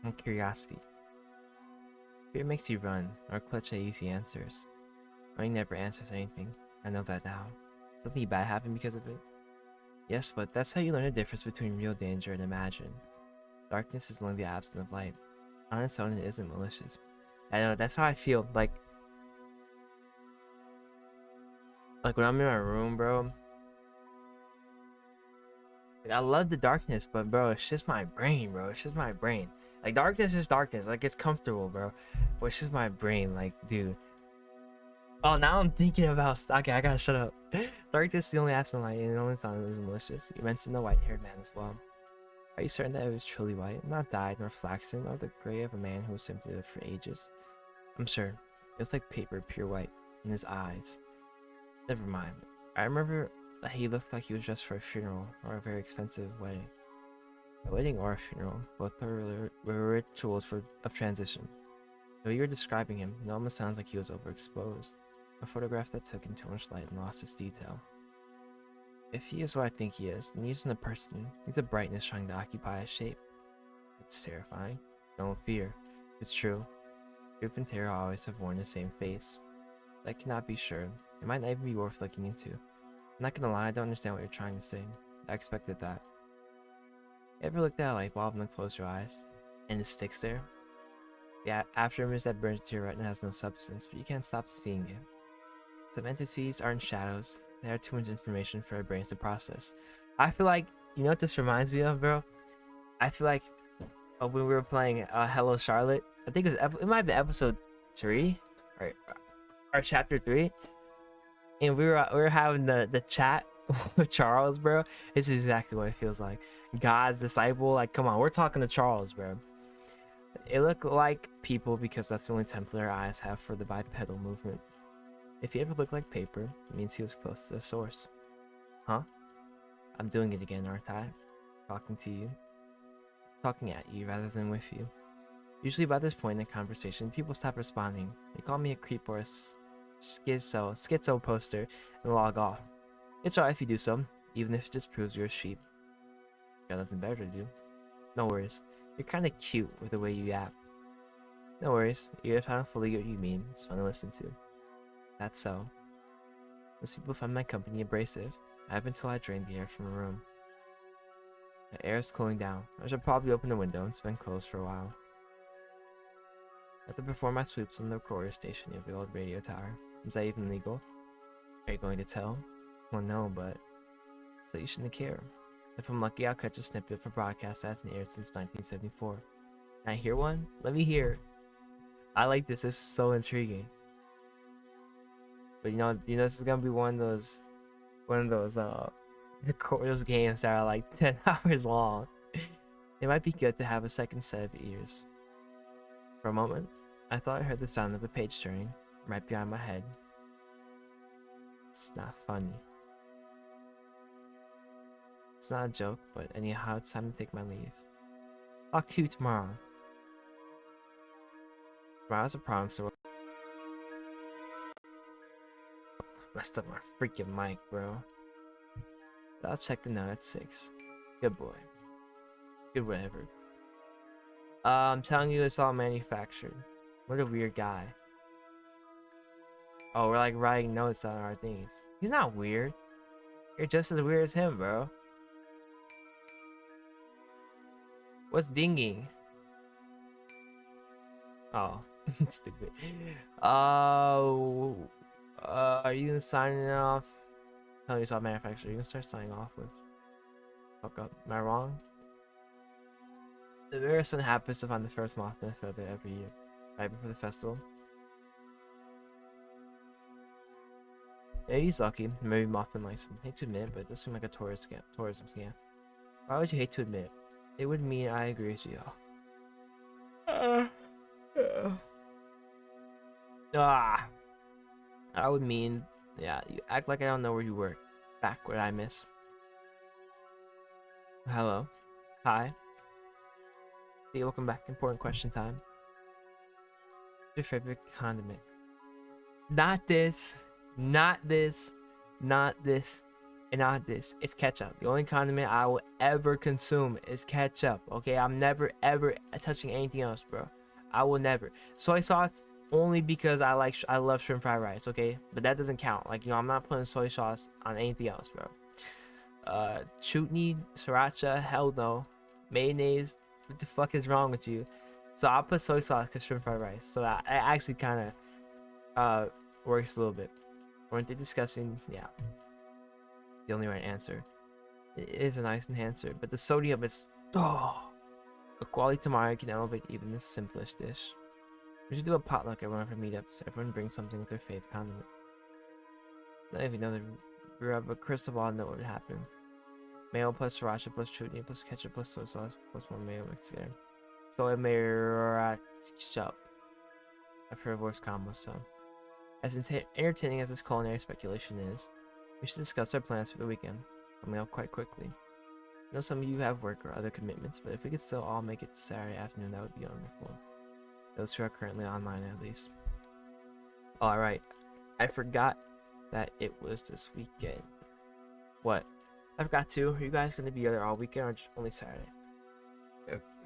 and curiosity. Fear makes you run or clutch at easy answers. Running never answers anything. I know that now. Something bad happened because of it? Yes, but that's how you learn the difference between real danger and imagined. Darkness is only the absence of light. On its own, it isn't malicious. I know, that's how I feel. Like when I'm in my room, bro. Like, I love the darkness, but bro, it's just my brain, bro. It's just my brain. Like darkness is darkness. Like it's comfortable, bro. But it's just my brain. Like, dude. Oh, now I'm thinking about. Okay, I gotta shut up. Darkness is the only absent light, and the only thought it was malicious. You mentioned the white-haired man as well. Are you certain that it was truly white, not dyed nor flaxen, or the gray of a man who was simply lived for ages? I'm sure. It was like paper, pure white, in his eyes. Never mind. I remember that he looked like he was dressed for a funeral or a very expensive wedding. A wedding or a funeral, both were rituals of transition. Though you were describing him, it almost sounds like he was overexposed. A photograph that took in too much light and lost its detail. If he is what I think he is, then he isn't a person. He's a brightness trying to occupy a shape. It's terrifying. Don't fear. It's true. Truth and terror always have worn the same face. I cannot be sure. It might not even be worth looking into. I'm not gonna lie, I don't understand what you're trying to say. I expected that. You ever looked at a light bulb and then close your eyes, and it sticks there? The afterimage that burns to your retina has no substance, but you can't stop seeing it. Some entities aren't shadows. They are too much information for our brains to process. I feel like, you know what this reminds me of, bro? I feel like when we were playing Hello Charlotte, I think it might be episode 3 or chapter 3, and we were having the chat with Charles, bro. This is exactly what it feels like. God's disciple, like, come on, we're talking to Charles, bro. It looked like people because that's the only template our eyes have for the bipedal movement. If he ever looked like paper, it means he was close to the source. Huh? I'm doing it again, aren't I? Talking to you. Talking at you rather than with you. Usually by this point in the conversation, people stop responding. They call me a creep or a schizo poster and log off. It's alright if you do so, even if it just proves you're a sheep. Got nothing better to do. No worries. You're kinda cute with the way you yap. No worries. Even if I don't fully get what you mean, it's fun to listen to. That's so. Most people find my company abrasive. I have until I drain the air from a room. The air is cooling down. I should probably open the window and spend closed for a while. I have to perform my sweeps on the recorder station near the old radio tower. Is that even legal? Are you going to tell? Well, no, but... So you shouldn't care. If I'm lucky, I'll catch a snippet for broadcast that hasn't aired since 1974. Can I hear one? Let me hear. I like this. This is so intriguing. But you know, this is gonna be one of those those games that are like 10 hours long. It might be good to have a second set of ears. For a moment, I thought I heard the sound of a page turning right behind my head. It's not funny. It's not a joke, but anyhow, it's time to take my leave. Talk to you tomorrow. Tomorrow's a promise, so messed up my freaking mic, bro. I'll check the note at 6. Good boy. Good whatever. I'm telling you, it's all manufactured. What a weird guy. Oh, we're like writing notes on our things. He's not weird. You're just as weird as him, bro. What's dinging? Oh, stupid. Are you gonna sign off? Tell yourself manufacturer. You gonna start signing off with. Fuck up. Am I wrong? The Marathon happens to find the first Mothman feather every year, right before the festival. Maybe he's lucky. Maybe Mothman likes him. Hate to admit, but it does seem like a tourism scam. Why would you hate to admit? It would mean I agree with you. I would mean, yeah, you act like I don't know where you work. Back what I miss. Hello. Hi. Hey, welcome back. Important question time. What's your favorite condiment? Not this. Not this. Not this. And not this. It's ketchup. The only condiment I will ever consume is ketchup. Okay, I'm never ever touching anything else, bro. I will never. Soy sauce only because I love shrimp fried rice. Okay, but that doesn't count. Like, you know, I'm not putting soy sauce on anything else, bro. Chutney, sriracha, hell no. Mayonnaise, what the fuck is wrong with you? So I'll put soy sauce because shrimp fried rice. So that actually kind of works a little bit. Weren't they discussing? Yeah. The only right answer. It is a nice enhancer, but the sodium is a quality tomorrow can elevate even the simplest dish. We should do a potluck at one of our meetups. Everyone brings something with their fave condiment. Not even know they grew up a crystal ball and know what would happen. Mayo plus sriracha plus chutney plus ketchup plus soy sauce plus more mayo mixed together. Soy mayo ketchup. I've heard worse combos, so. As entertaining as this culinary speculation is, we should discuss our plans for the weekend, coming up quite quickly. I know some of you have work or other commitments, but if we could still all make it Saturday afternoon, that would be wonderful. Those who are currently online, at least. Alright, I forgot that it was this weekend. What? I forgot to. Are you guys going to be there all weekend or just only Saturday?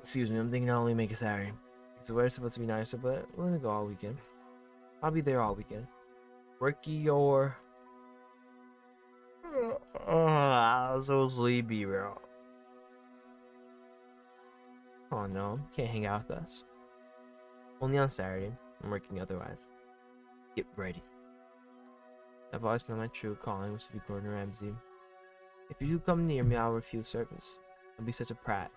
Excuse me, I'm thinking I'll only make it Saturday. It's the weather's supposed to be nicer, but we're going to go all weekend. I'll be there all weekend. Worky or... I'm so sleepy, bro. Oh no, can't hang out with us. Only on Saturday. I'm working otherwise. Get ready. I've always known my true calling was to be Gordon Ramsay. If you do come near me, I'll refuse service. I'll be such a prat.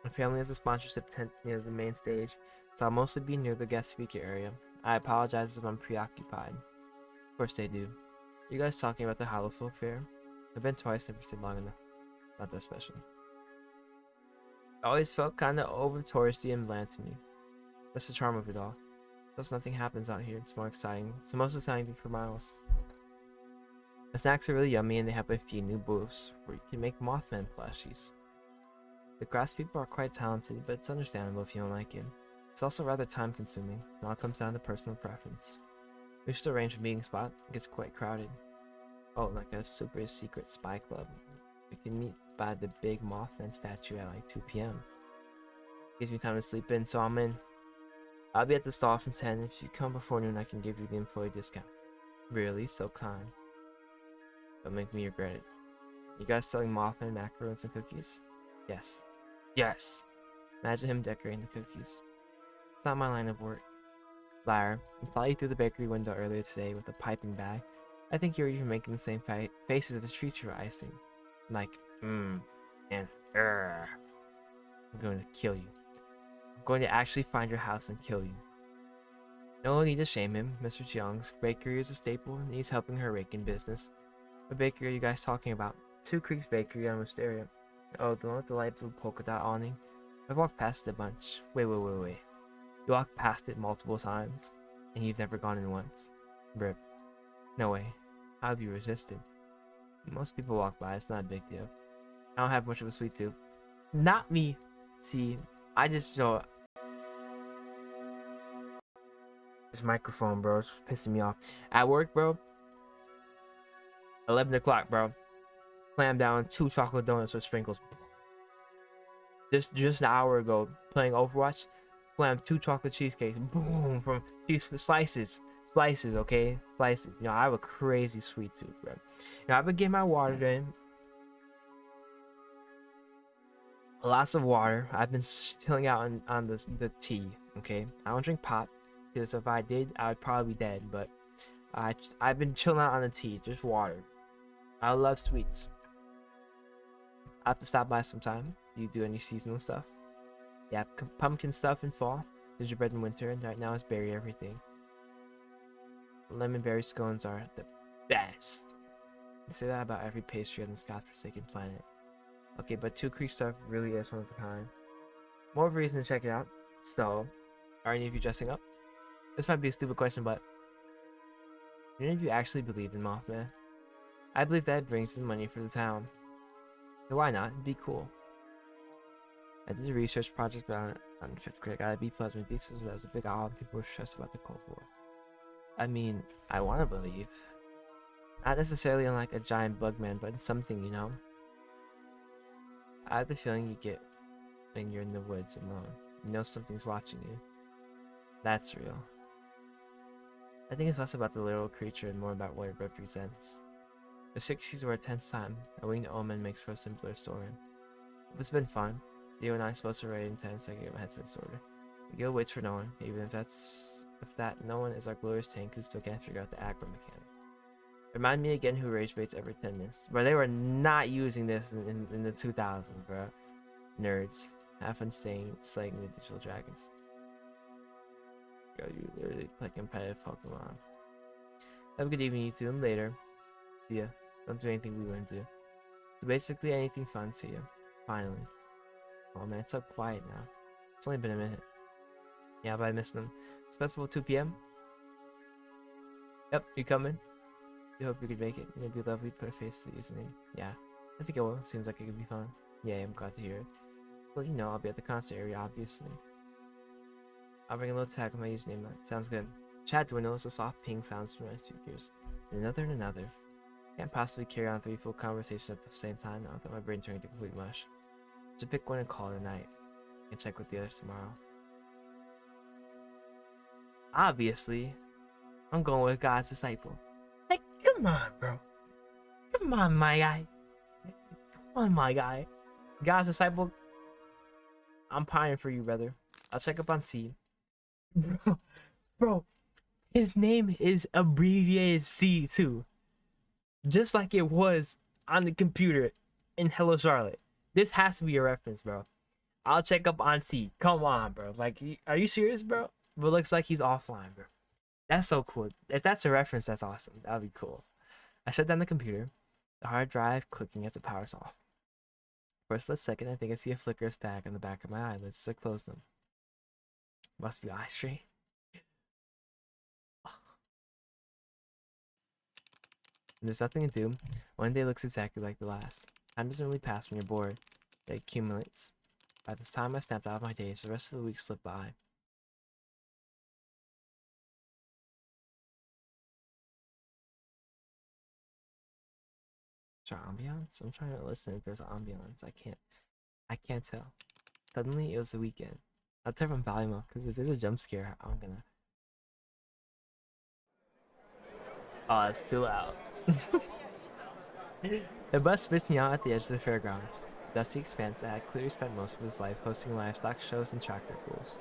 My family has a sponsorship tent near the main stage, so I'll mostly be near the guest speaker area. I apologize if I'm preoccupied. Of course they do. Are you guys talking about the Hollow Folk Fair? I've been twice, never stayed long enough. Not that special. It always felt kinda over touristy and bland to me. That's the charm of it all. Plus nothing happens out here. It's more exciting. It's the most exciting thing for miles. The snacks are really yummy and they have a few new booths where you can make Mothman plushies. The crafts people are quite talented, but it's understandable if you don't like it. It's also rather time consuming. It all comes down to personal preference. We should arrange a meeting spot. It gets quite crowded. Oh, like a super secret spy club. We can meet by the big Mothman statue at like 2 p.m. Gives me time to sleep in, so I'm in. I'll be at the stall from 10. If you come before noon, I can give you the employee discount. Really? So kind. Don't make me regret it. You guys selling Mothman macarons and cookies? Yes. Yes! Imagine him decorating the cookies. It's not my line of work. Liar. I saw you through the bakery window earlier today with a piping bag. I think you were even making the same faces as the treats you were icing. Like, and I'm going to kill you. I'm going to actually find your house and kill you. No need to shame him. Mr. Cheong's bakery is a staple and he's helping her rake in business. What bakery are you guys talking about? Two Creeks Bakery on Wisteria. Oh, the one with the light blue polka dot awning? I've walked past it a bunch. Wait. You walked past it multiple times, and you've never gone in once. Rip. No way. How have you resisted? Most people walk by, it's not a big deal. I don't have much of a sweet tooth. Not me! See, I just, you know... This microphone, bro, it's pissing me off. At work, bro, 11 o'clock, bro. Slam down 2 chocolate donuts with sprinkles. Just an hour ago, playing Overwatch, slammed 2 chocolate cheesecakes. Boom! From cheese slices. Slices, okay? Slices. You know, I have a crazy sweet tooth, bro. You know, I've been getting my water in. Lots of water. I've been chilling out on the tea, okay? I don't drink pop, because if I did, I would probably be dead, but I've been chilling out on the tea, just water. I love sweets. I have to stop by sometime. Do you do any seasonal stuff? Yeah, pumpkin stuff in fall, gingerbread in winter, and right now it's berry everything. Lemon berry scones are the best. I say that about every pastry on this godforsaken planet. Okay, but Two Creek stuff really is one of a kind. More of a reason to check it out. So, are any of you dressing up? This might be a stupid question, but do any of you actually believe in Mothman? I believe that brings in money for the town. So why not? It'd be cool. I did a research project on 5th grade. I got a B+ with thesis. That was a big odd. People were stressed about the Cold War. I mean, I want to believe. Not necessarily in like a giant bug man, but in something, you know? I have the feeling you get when you're in the woods alone. You know something's watching you. That's real. I think it's less about the literal creature and more about what it represents. The 60s were a tense time. A winged omen makes for a simpler story. It's been fun. Theo and I are supposed to ride intense, so I get my headset sorted. Miguel waits for no one, even if that no one is our glorious tank who still can't figure out the aggro mechanic. Remind me again who rage baits every 10 minutes. But they were not using this in the 2000s, bro. Nerds. Have fun slaying the digital dragons. Yo, you literally play competitive Pokemon. Have a good evening, you two, and later. Yeah, don't do anything we wouldn't do. So basically anything fun to you. Finally. Oh man, it's so quiet now. It's only been a minute. Yeah, but I missed them. It's festival 2 p.m. Yep, you coming? I hope you could make it. It'd be lovely to put a face to the username. Yeah, I think it will. Seems like it could be fun. Yeah, I'm glad to hear it. Well, you know, I'll be at the concert area, obviously. I'll bring a little tag with my username. Sounds good. Chat dwindles, a soft ping sounds from my speakers. And another. Can't possibly carry on 3 full conversations at the same time now that my brain turning to complete mush. Just pick one and call it a night. And check with the others tomorrow. Obviously, I'm going with God's disciple. Like, come on, bro. Come on, my guy. Come on, my guy. God's disciple, I'm pining for you, brother. I'll check up on C. Bro, his name is abbreviated C too. Just like it was on the computer in Hello Charlotte. This has to be a reference, bro. I'll check up on C. Come on, bro. Like, are you serious, bro? But it looks like he's offline, bro. That's so cool. If that's a reference, that's awesome. That would be cool. I shut down the computer. The hard drive clicking as it powers off. For a split second, I think I see a flicker of stag on the back of my eyelids as I close them. Must be eye strain. When there's nothing to do, one day looks exactly like the last. Time doesn't really pass when you're bored. It accumulates. By the time I snapped out of my days, the rest of the week slipped by. Is there ambiance? I'm trying to listen if there's ambiance. I can't tell. Suddenly, it was the weekend. I'll turn from volume up, because if there's a jump scare, I'm gonna... Oh, it's too loud. The bus spits me out at the edge of the fairgrounds. A dusty expanse that had clearly spent most of his life hosting livestock shows and tractor pools.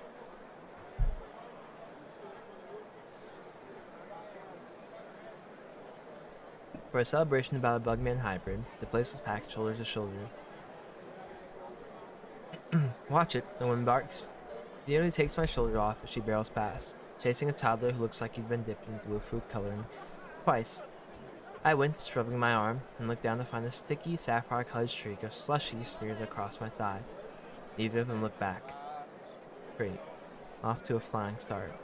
For a celebration about a Bugman hybrid, the place was packed shoulder to shoulder. Watch it, the woman barks. She nearly takes my shoulder off as she barrels past, chasing a toddler who looks like he'd been dipped in blue food coloring. Twice. I winced, rubbing my arm, and looked down to find a sticky, sapphire-colored streak of slushy smeared across my thigh. Neither of them looked back. Great. Off to a flying start.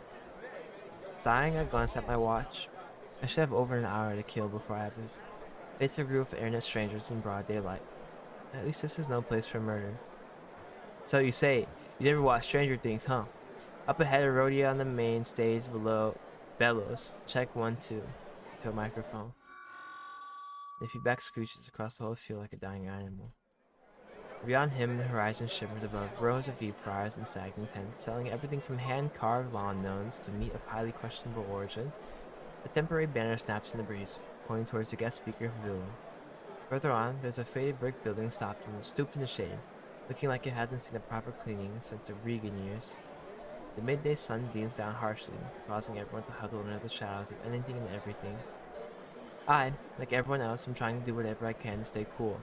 Sighing, I glanced at my watch. I should have over an hour to kill before I have this. Face a group of internet strangers in broad daylight. At least this is no place for murder. So you say, you never watched Stranger Things, huh? Up ahead, a rodeo on the main stage below bellows. Check 1, 2. To a microphone. The feedback screeches across the whole field like a dying animal. Beyond him, the horizon shimmered above rows of deep fryers and sagging tents, selling everything from hand-carved lawn gnomes to meat of highly questionable origin, A temporary banner snaps in the breeze, pointing towards the guest speaker pavilion. Further on, there's a faded brick building stooped in the shade, looking like it hasn't seen a proper cleaning since the Reagan years. The midday sun beams down harshly, causing everyone to huddle under the shadows of anything and everything. I, like everyone else, am trying to do whatever I can to stay cool.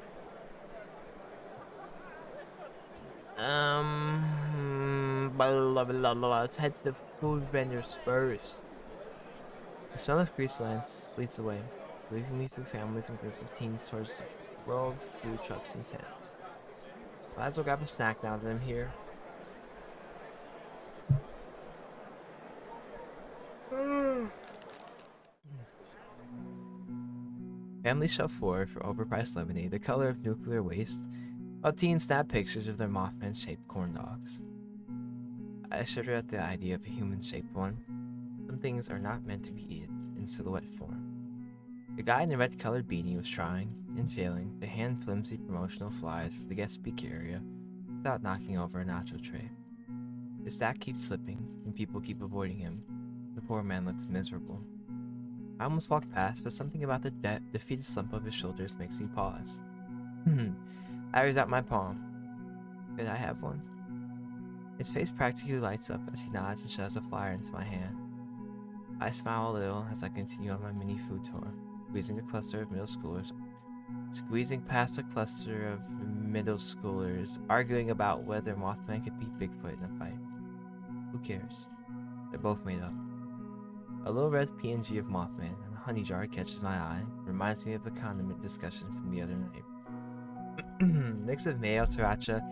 Blah, blah, blah, blah. Let's head to the food vendors first. The smell of grease leads the way, leading me through families and groups of teens towards the row of food trucks and tents. Might as well grab a snack now that I'm here. Families shove forward for overpriced lemonade, the color of nuclear waste, while teens snap pictures of their Mothman-shaped corn dogs. I shudder at the idea of a human-shaped one. Some things are not meant to be eaten in silhouette form. The guy in the red-colored beanie was trying, and failing, to hand flimsy promotional flyers for the guest speaker area without knocking over a nacho tray. His stack keeps slipping, and people keep avoiding him. The poor man looks miserable. I almost walked past, but something about the defeated slump of his shoulders makes me pause. I raise out my palm. Could I have one? His face practically lights up as he nods and shoves a flyer into my hand. I smile a little as I continue on my mini food tour, squeezing past a cluster of middle schoolers, arguing about whether Mothman could beat Bigfoot in a fight. Who cares? They're both made up. A low res PNG of Mothman and a honey jar catches my eye, reminds me of the condiment discussion from the other night. Mix of mayo, sriracha.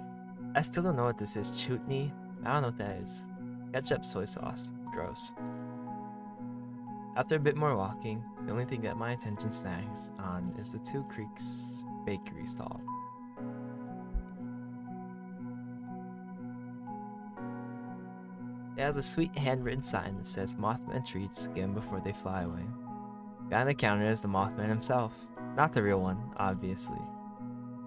I still don't know what this is. Chutney? I don't know what that is. Ketchup, soy sauce. Gross. After a bit more walking, the only thing that my attention snags on is the Two Creeks bakery stall. It has a sweet handwritten sign that says Mothman treats skim before they fly away. Behind the counter is the Mothman himself. Not the real one, obviously.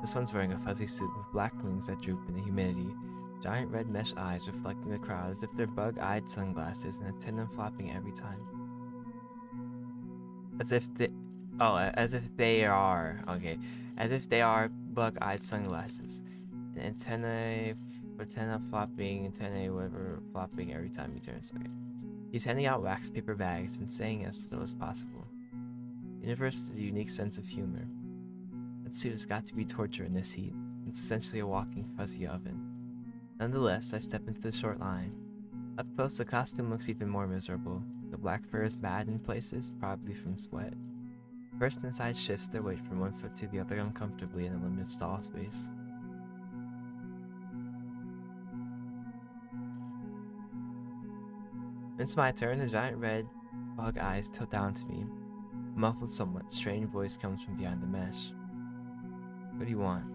This one's wearing a fuzzy suit with black wings that droop in the humidity, giant red mesh eyes reflecting the crowd as if they're bug-eyed sunglasses and a tendon flopping every time. As if they are bug-eyed sunglasses. An antennae flopping, antennae whatever flopping every time he turns. Okay. He's handing out wax paper bags and saying as little as possible. Universe is a unique sense of humor. That suit has got to be torture in this heat. It's essentially a walking fuzzy oven. Nonetheless, I step into the short line. Up close, the costume looks even more miserable. The black fur is bad in places, probably from sweat. The person inside shifts their weight from one foot to the other uncomfortably in a limited stall space. When it's my turn, the giant red bug eyes tilt down to me. A muffled, somewhat strange voice comes from behind the mesh. What do you want?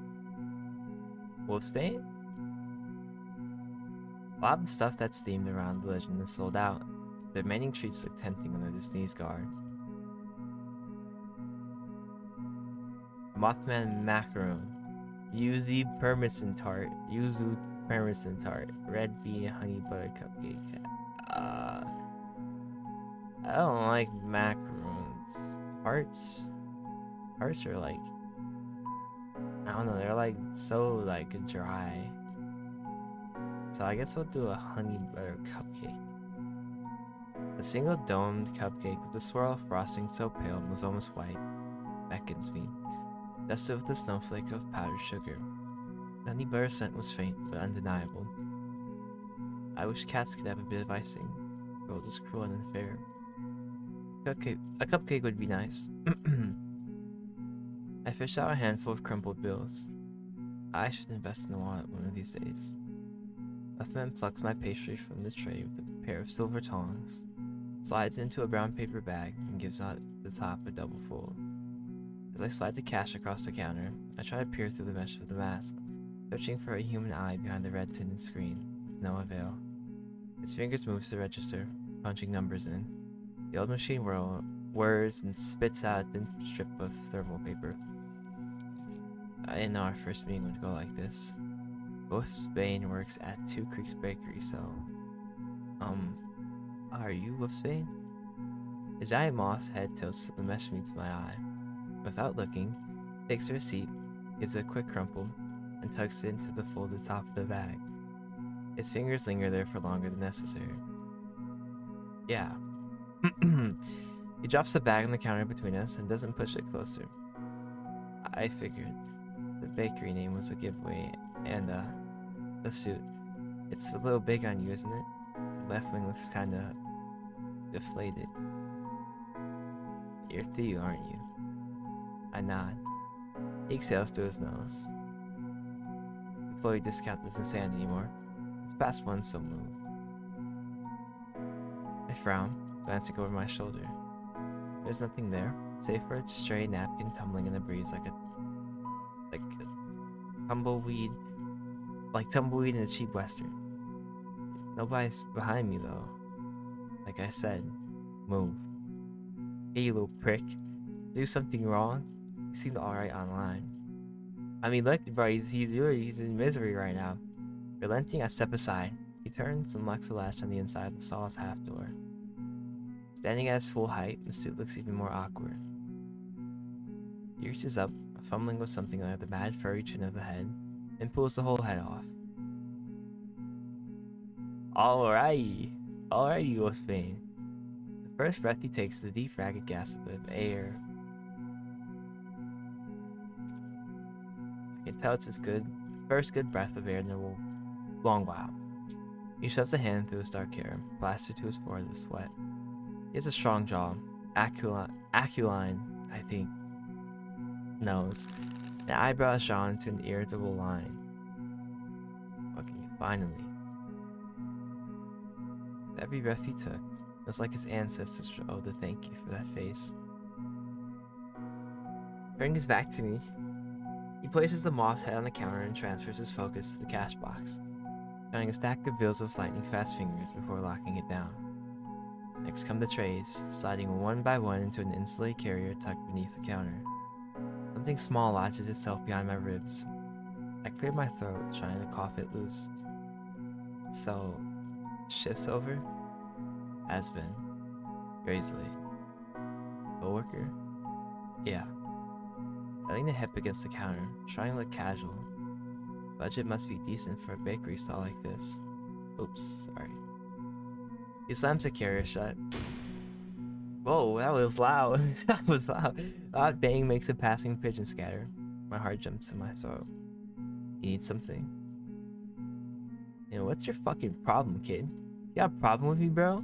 Wolfsbane? A lot of the stuff that's themed around the legend is sold out. The remaining treats look tempting under the sneeze guard. Mothman macaroon. Yuzu parmesan tart. Red bean honey butter cupcake. I don't like macaroons. Tarts are like, I don't know, they're like so like dry. So I guess we'll do a honey butter cupcake. A single domed cupcake with a swirl of frosting so pale it was almost white beckons me, dusted with a snowflake of powdered sugar. The honey butter scent was faint but undeniable. I wish cats could have a bit of icing. The world is cruel and unfair. A cupcake would be nice. I fish out a handful of crumpled bills. I should invest in a wallet one of these days. Mothman plucks my pastry from the tray with a pair of silver tongs, slides into a brown paper bag, and gives out the top a double fold. As I slide the cash across the counter, I try to peer through the mesh of the mask, searching for a human eye behind the red tinted screen, with no avail. His fingers move to the register, punching numbers in. The old machine whirs and spits out a thin strip of thermal paper. I didn't know our first meeting would go like this. Wolfsbane works at Two Creeks Bakery, so... Are you Wolfsbane? The giant moth's head tilts so the mesh meets my eye. Without looking, takes her seat, gives it a quick crumple, and tucks it into the folded top of the bag. His fingers linger there for longer than necessary. Yeah. He drops the bag on the counter between us and doesn't push it closer. I figured. The bakery name was a giveaway, and, the suit. It's a little big on you, isn't it? Your left wing looks kinda deflated. You're Theo, aren't you? I nod. He exhales through his nose. Employee discount doesn't stand anymore. It's past one, so move. I frown, glancing over my shoulder. There's nothing there, save for a stray napkin tumbling in the breeze like tumbleweed in a cheap western. Nobody's behind me though. Like I said, move. Hey, you little prick. Do something wrong? He seemed alright online. I mean, look, bro, he's in misery right now. Relenting, I step aside. He turns and locks the latch on the inside of the stall's half door. Standing at his full height, the suit looks even more awkward. He reaches up, fumbling with something like the mad furry chin of the head, and pulls the whole head off. Alrighty, Wolfsbane. The first breath he takes is a deep, ragged gasp of air. I can tell it's his first good breath of air in a long while. He shoves a hand through his dark hair, plastered to his forehead with sweat. He has a strong jaw, aquiline, I think, nose, and eyebrows drawn to an irritable line. Fucking finally. With every breath he took, it was like his ancestors owed the thank you for that face. Turning his back to me, he places the moth head on the counter and transfers his focus to the cash box, counting a stack of bills with lightning-fast fingers before locking it down. Next come the trays, sliding one by one into an insulated carrier tucked beneath the counter. Something small latches itself behind my ribs. I clear my throat, trying to cough it loose. So, shifts over? Has been. Crazily. Coworker? Yeah. I lean a hip against the counter, trying to look casual. Budget must be decent for a bakery stall like this. Oops, sorry. He slams the carrier shut. Whoa, that was loud. That was loud. That bang makes a passing pigeon scatter. My heart jumps in my throat. You need something? You know, what's your fucking problem, kid? You got a problem with me, bro?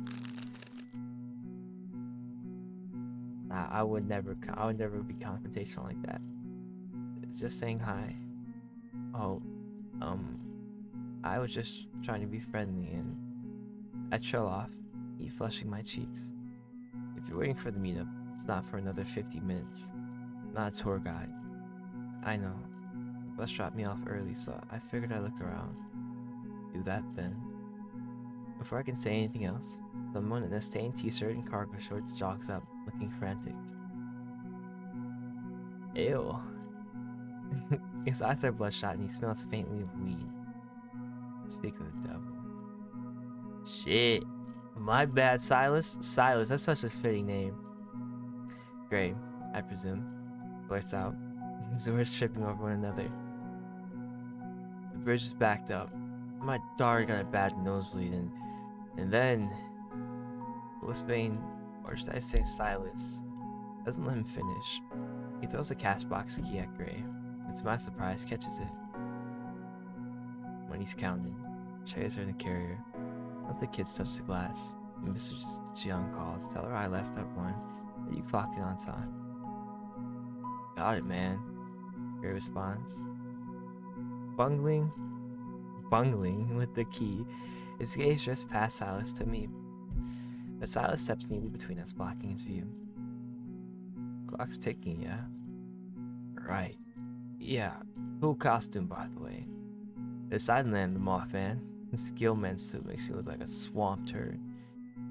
Nah, I would never be confrontational like that. Just saying hi. Oh, I was just trying to be friendly, and I trail off, heat flushing my cheeks. If you're waiting for the meetup, it's not for another 50 minutes. I'm not a tour guide. I know. The bus dropped me off early, so I figured I'd look around. Do that then. Before I can say anything else, someone in a stained t-shirt and cargo shorts jogs up, looking frantic. Ew. His eyes are bloodshot and he smells faintly of weed. Speak of the devil. Shit. My bad, Silas. Silas, that's such a fitting name. Great, I presume. Blurts out. We're tripping over one another. The bridge is backed up. My daughter got a bad nosebleed, and then Wolfsbane, or should I say Silas, doesn't let him finish. He throws a cash box key at Gray, and to my surprise catches it. When he's counted, trays are in the carrier. Let the kids touch the glass. And Mr. Jiang calls. Tell her I left at 1, that you clocked in on time. Got it, man. Gray responds. Bungling with the key, his gaze just past Silas to me. But Silas steps neatly between us, blocking his view. Clock's ticking, yeah? Right. Yeah, cool costume, by the way. The Sideland, the Mothman. The Skillman suit makes you look like a swamp turd.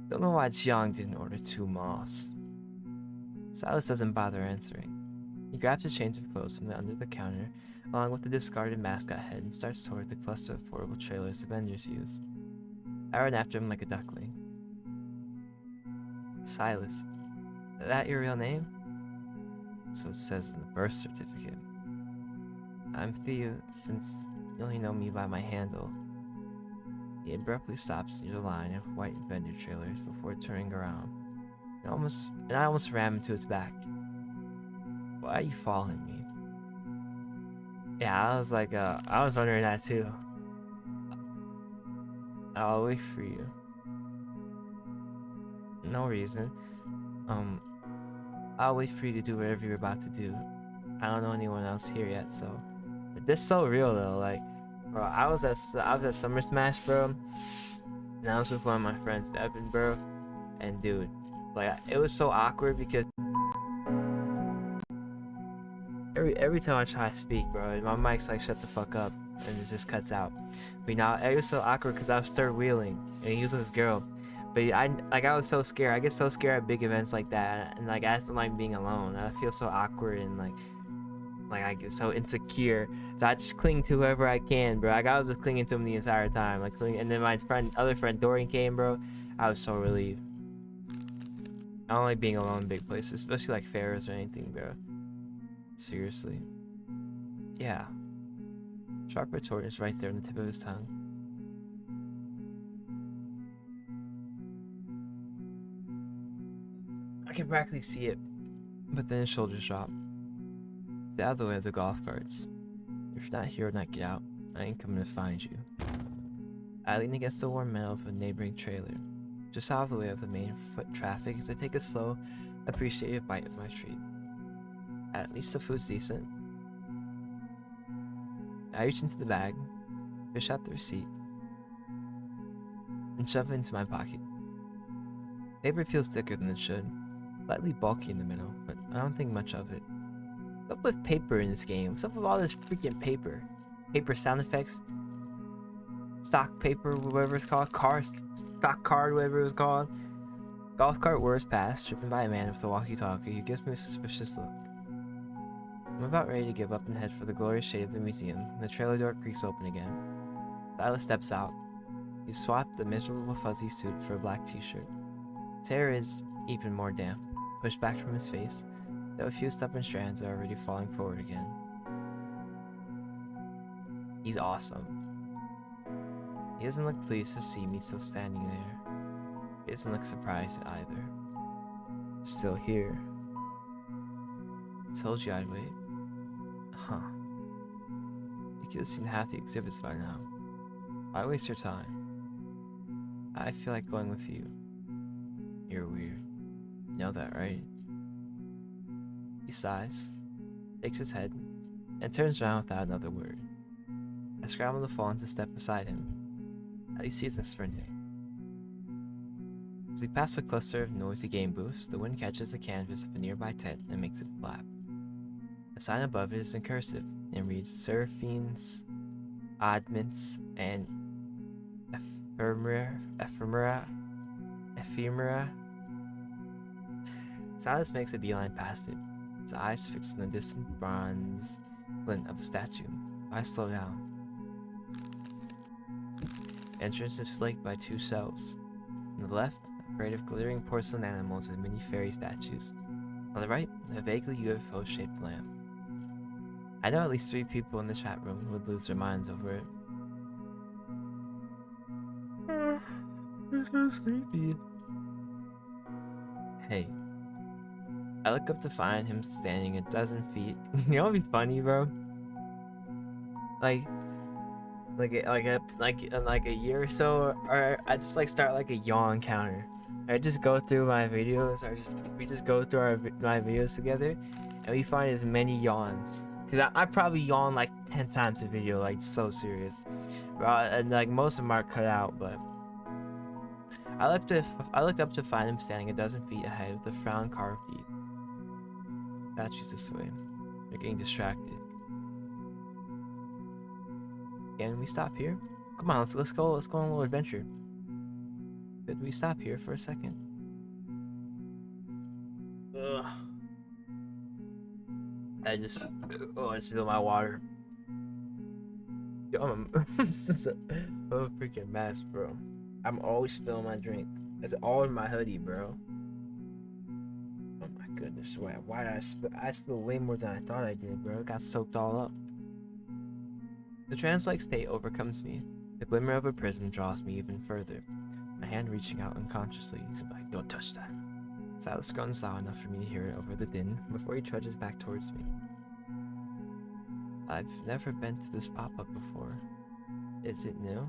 Don't know why Jiang didn't order 2 moths. Silas doesn't bother answering. He grabs a change of clothes from under the counter, along with the discarded mascot head, and starts toward the cluster of portable trailers the vendors use. I run after him like a duckling. Silas, That your real name? That's what it says in the birth certificate. I'm Theo, since you only know me by my handle. He abruptly stops near the line of white vendor trailers before turning around. And I almost ran into his back. Why are you following me? Yeah, I was like, I was wondering that too. I'll wait for you. No reason. I'll wait for you to do whatever you're about to do. I don't know anyone else here yet, so. This is so real though, like, bro, I was at Summer Smash, bro, and I was with one of my friends, Evan, bro, and dude, like, it was so awkward because every time I try to speak, bro, my mic's like, shut the fuck up, and it just cuts out. But now it was so awkward because I was third wheeling, and he was with his girl. But I was so scared. I get so scared at big events like that, and like I just don't like being alone. I feel so awkward and like I get so insecure. So I just cling to whoever I can, bro. Like I was just clinging to him the entire time, like and then my other friend Dorian came, bro. I was so relieved. I don't like being alone in big places, especially like fairs or anything, bro. Seriously. Yeah. Sharp retort is right there on the tip of his tongue. I can practically see it, but then his shoulders drop. Stay out of the way of the golf carts. If you're not here or not, get out. I ain't coming to find you. I lean against the warm metal of a neighboring trailer, just out of the way of the main foot traffic as I take a slow, appreciative bite of my treat. At least the food's decent. I reach into the bag, fish out the receipt, and shove it into my pocket. Paper feels thicker than it should, slightly bulky in the middle, but I don't think much of it. What's up with paper in this game? What's up with all this freaking paper? Paper sound effects? Stock paper, whatever it's called. Stock card, whatever it was called. Golf cart whirs past, driven by a man with a walkie-talkie who gives me a suspicious look. I'm about ready to give up and head for the glorious shade of the museum when the trailer door creaks open again. Silas steps out. He's swapped the miserable fuzzy suit for a black t-shirt. His hair is even more damp, pushed back from his face, though a few stubborn strands are already falling forward again. He's awesome. He doesn't look pleased to see me still standing there. He doesn't look surprised either. Still here. I told you I'd wait. Huh. You could have seen half the exhibits by now. Why waste your time? I feel like going with you. You're weird. You know that, right? He sighs, shakes his head, and turns around without another word. I scramble to fall into step beside him. At least he isn't sprinting. As we pass a cluster of noisy game booths, the wind catches the canvas of a nearby tent and makes it flap. A sign above it is in cursive and reads Seraphines, Oddments, and Ephemera. Silas makes a beeline past it, his eyes fixed on the distant bronze glint of the statue. I slow down. The entrance is flanked by two shelves. On the left, a parade of glittering porcelain animals and mini fairy statues. On the right, a vaguely UFO-shaped lamp. I know at least 3 people in the chat room who would lose their minds over it. I'm so sleepy. Hey. I look up to find him standing a dozen feet. You know what'd be funny, bro? Like a year or so, or I just like start like a yawn counter. I just go through my videos, we just go through my videos together, and we find as many yawns. Cause I probably yawn like 10 times a video, like so serious. And like most of them are cut out, but I look up to find him standing a dozen feet ahead with a frown carved deep. Statues this way. They're getting distracted. Can we stop here? Come on, let's go on a little adventure. Could we stop here for a second? Ugh. I just spilled my water. Yo, I'm a freaking mess, bro. I'm always spilling my drink. It's all in my hoodie, bro. Oh my goodness, why did I spill way more than I thought I did, bro. It got soaked all up. The trance-like state overcomes me. The glimmer of a prism draws me even further. My hand reaching out unconsciously. He's like, don't touch that. Silas grunts loud enough for me to hear it over the din before he trudges back towards me. I've never been to this pop-up before. Is it new?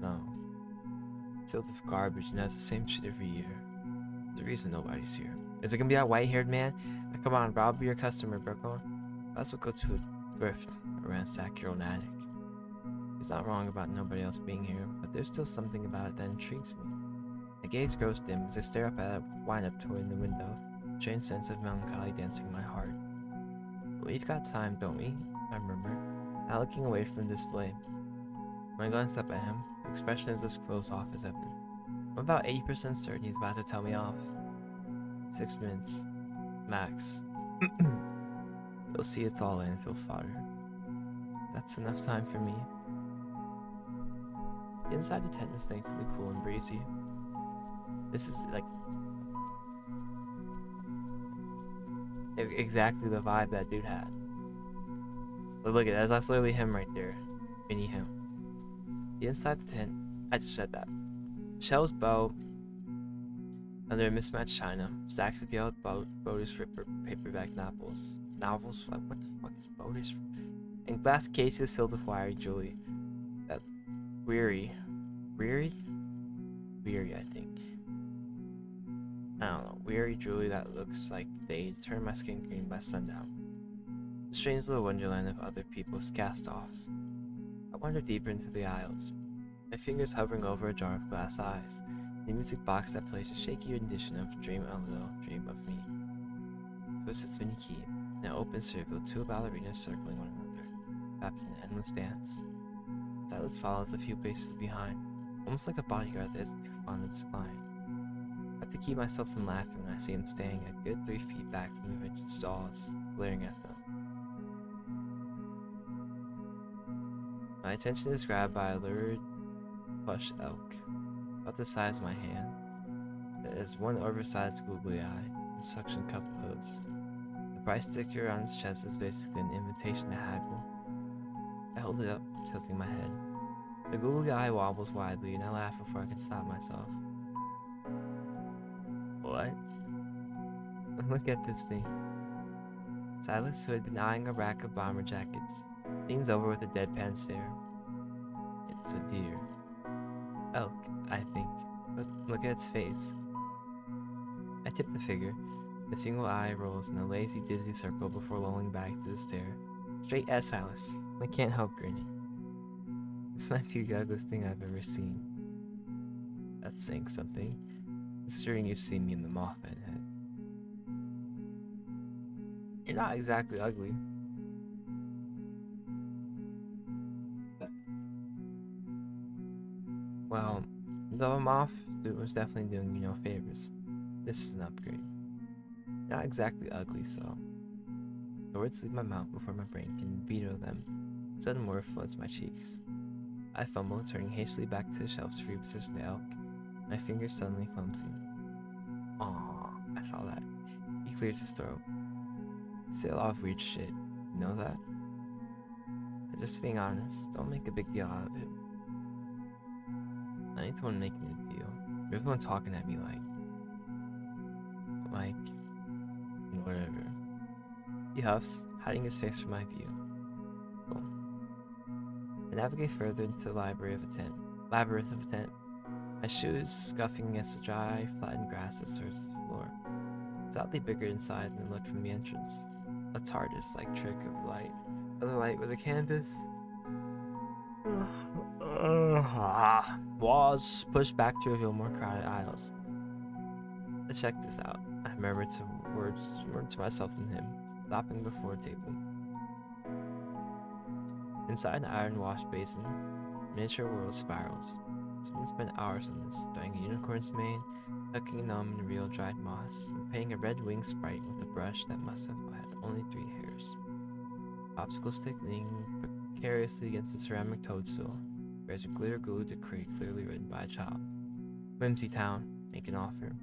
No. It's filled with garbage and has the same shit every year. There's a reason nobody's here. Is it gonna be that white-haired man? Come on, bro, I'll be your customer, bro. Let's go to a thrift or ransack your own attic. He's not wrong about nobody else being here, but there's still something about it that intrigues me. My gaze grows dim as I stare up at a wind-up toy in the window, a strange sense of melancholy dancing in my heart. We've got time, don't we? I murmur, not looking away from the display. When I glance up at him, his expression is as closed off as ever. I'm about 80% certain he's about to tell me off. 6 minutes. Max. You'll see it's all landfill fodder. That's enough time for me. The inside the tent is thankfully cool and breezy. This is like exactly the vibe that dude had. But look at that, that's literally him right there. Mini him. The inside the tent, I just said that. Shell's bow under a mismatched china, stacks of yellowed bogus paperback novels. Novels? Like, what the fuck is bogus? And glass cases filled with wiry jewelry. That weary, I think. I don't know, weary jewelry that looks like they turn my skin green by sundown. A strange little wonderland of other people's cast-offs. I wander deeper into the aisles, my fingers hovering over a jar of glass eyes, the music box that plays a shaky rendition of Dream a Little Dream of Me. Twist its mini key, and an open circle, two ballerinas circling one another, wrapped in an endless dance. Silas follows a few paces behind, almost like a bodyguard that isn't too fond of decline. I have to keep myself from laughing when I see him standing a good 3 feet back from the rigid stalls, glaring at them. My attention is grabbed by a lurid plush elk, about the size of my hand. It has one oversized googly eye and suction cup hooves. The price sticker on its chest is basically an invitation to haggle. I hold it up, tilting my head. The googly eye wobbles widely, and I laugh before I can stop myself. What? Look at this thing. Silas, who had been eyeing a rack of bomber jackets, leans over with a deadpan stare. It's a deer. Elk, I think, but look at its face. I tip the figure. The single eye rolls in a lazy, dizzy circle before lolling back to the stare. Straight at Silas. I can't help grinning. This might be the ugliest thing I've ever seen. That's saying something, considering you've seen me in the Mothman head. You're not exactly ugly. Well, the moth suit was definitely doing you no favors. This is an upgrade. Not exactly ugly, so. The words leave my mouth before my brain can veto them. Sudden word floods my cheeks. I fumble, turning hastily back to the shelf to reposition the elk. My fingers suddenly clumsy. Aww, I saw that. He clears his throat. Say a lot of weird shit. You know that? Just being honest, don't make a big deal out of it. I ain't the one making a deal. You're the one talking at me like, whatever. He huffs, hiding his face from my view. Cool. I navigate further into the labyrinth of a tent. My shoes scuffing against the dry, flattened grass that skirts the floor. It's oddly bigger inside than it looked from the entrance. A TARDIS-like trick of light. Other light with a canvas. Walls pushed back to reveal more crowded aisles. I check this out. I murmur words to myself and him, stopping before a table. Inside an iron wash basin, miniature world spirals. Someone spent hours on this, dyeing a unicorn's mane, tucking a gnome in real dried moss, and painting a red-winged sprite with a brush that must have had only 3 hairs. Popsicle stick leaning precariously against a ceramic toadstool, bears a glitter glued decree clearly written by a child. Whimsy Town, make an offer.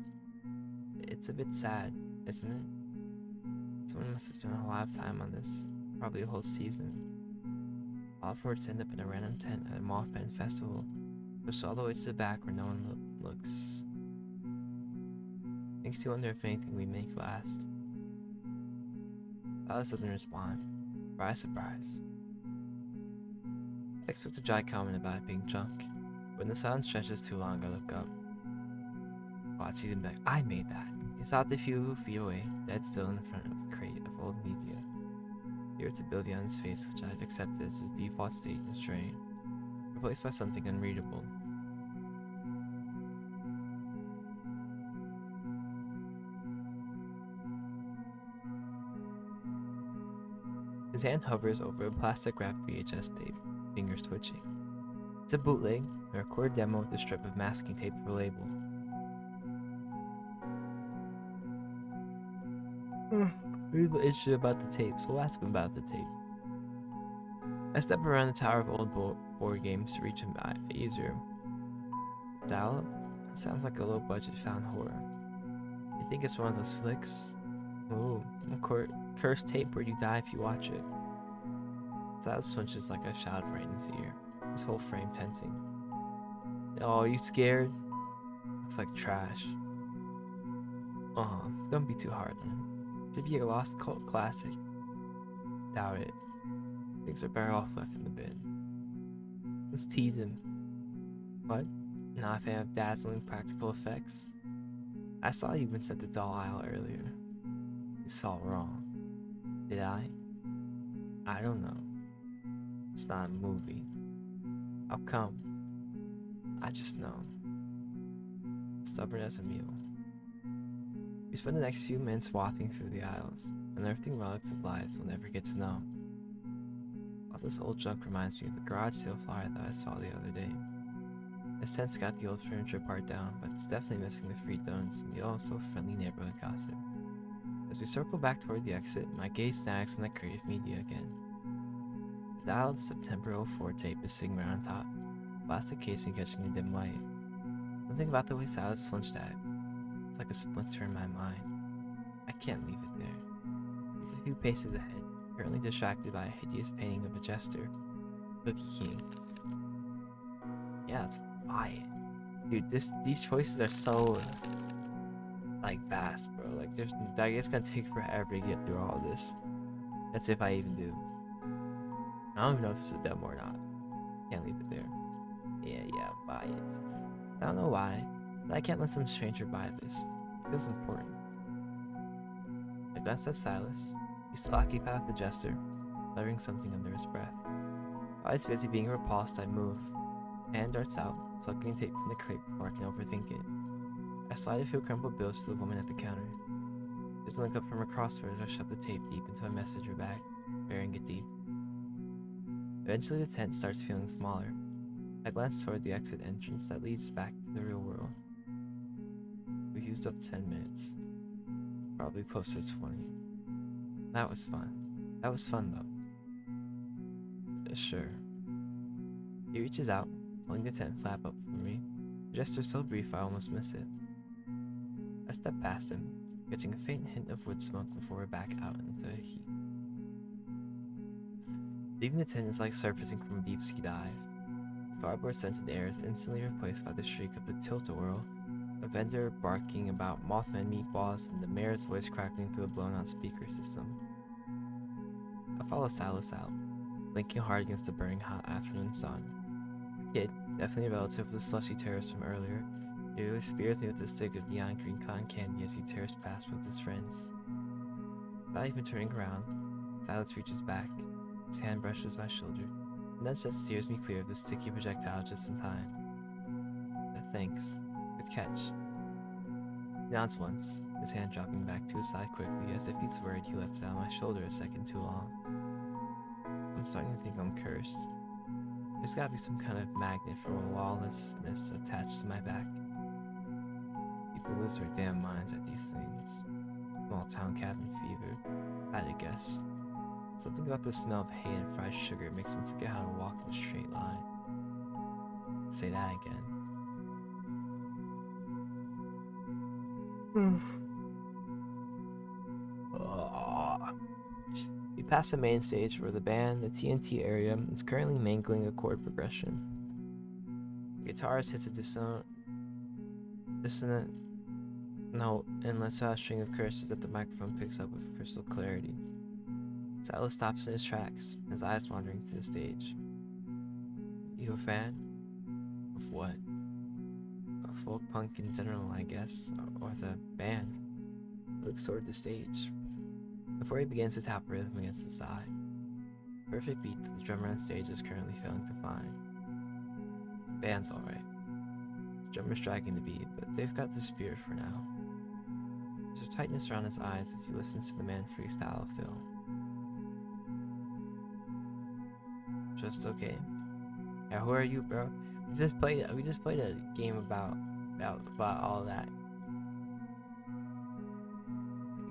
It's a bit sad. isn't it? Someone must have spent a whole lot of time on this, probably a whole season. All for it to end up in a random tent at a Mothman festival, pushed all the way to the back where no one looks. Makes you wonder if anything we make last. Alice doesn't respond. Surprise, surprise. I expect a dry comment about it being junk. When the silence stretches too long, I look up. Watch, he's in back. I made that. It's out a few feet away, dead still in front of the crate of old media. Irritability on his face, which I've accepted as his default state and strain, replaced by something unreadable. His hand hovers over a plastic-wrapped VHS tape, fingers twitching. It's a bootleg, a recorded demo with a strip of masking tape for a label. He's interested about the tape, so we'll ask him about the tape. I step around the tower of old board games to reach him easier. Dial-up? Sounds like a low-budget found horror. You think it's one of those flicks? Ooh, cursed tape where you die if you watch it. Silas flinches like I shouted right in his ear, his whole frame tensing. Oh, you scared? Looks like trash. Don't be too hard, man. Could be a lost cult classic. Doubt it. Things are better off left in the bin. Let's tease him. What? Not a fan of dazzling practical effects? I saw you wince at the doll aisle earlier. You saw wrong. Did I? I don't know. It's not a movie. How come? I just know. Stubborn as a mule. We spend the next few minutes walking through the aisles, unearthing relics of lives we'll never get to know. All this old junk reminds me of the garage sale flyer that I saw the other day. I since got the old furniture part down, but it's definitely missing the free donuts and the oh-so-friendly neighborhood gossip. As we circle back toward the exit, my gaze snags on the creative media again. The dialed September '04 tape is sitting right on top, plastic casing catching the dim light. Something about the way Silas flinched at it. It's like a splinter in my mind. I can't leave it there. He's a few paces ahead, currently distracted by a hideous painting of a jester, Cookie King. Yeah, let's buy it. Dude, these choices are so, like, vast, bro. Like, it's gonna take forever to get through all this. That's if I even do. I don't even know if it's a demo or not. Can't leave it there. Yeah, buy it. I don't know why, but I can't let some stranger buy this. It feels important. I glance at Silas. He's still occupied with the jester, uttering something under his breath. While he's busy being repulsed, I move. Hand darts out, plucking tape from the crate before I can overthink it. I slide a few crumpled bills to the woman at the counter. She doesn't look up from her crossword as I shove the tape deep into my messenger bag, burying it deep. Eventually the tent starts feeling smaller. I glance toward the exit entrance that leads back to the real world. We've used up 10 minutes. Probably closer to 20. That was fun. That was fun, though. Sure. He reaches out, pulling the tent flap up for me. The gesture so brief I almost miss it. I step past him, catching a faint hint of wood smoke before we're back out into the heat. Leaving the tent is like surfacing from a deep sea dive. Cardboard scented air is instantly replaced by the shriek of the tilt-a-whirl, a vendor barking about Mothman meatballs, and the mayor's voice crackling through a blown-out speaker system. I follow Silas out, blinking hard against the burning hot afternoon sun. The kid, definitely a relative of the slushy terrorist from earlier, nearly spears me with a stick of neon green cotton candy as he tears past with his friends. Without even turning around, Silas reaches back. His hand brushes my shoulder, a nudge that steers me clear of the sticky projectile just in time. Thanks. Good catch. He nods once, his hand dropping back to his side quickly as if he's worried he left it on my shoulder a second too long. I'm starting to think I'm cursed. There's gotta be some kind of magnet for lawlessness attached to my back. People lose their damn minds at these things. Small town cabin fever, I'd have guessed. Something about the smell of hay and fried sugar makes me forget how to walk in a straight line. Say that again. We pass the main stage where the band, the TNT area, is currently mangling a chord progression. The guitarist hits a dissonant note and lets out a string of curses that the microphone picks up with crystal clarity. Silas stops in his tracks, his eyes wandering to the stage. You a fan? Of what? Of folk punk in general, I guess, or the band. He looks toward the stage. Before he begins to tap rhythm against the side. Perfect beat that the drummer on stage is currently failing to find. The band's alright. The drummer's striking the beat, but they've got the spirit for now. There's a tightness around his eyes as he listens to the man freestyle a fill. Just okay. Yeah, who are you, bro? We just played a game about all that.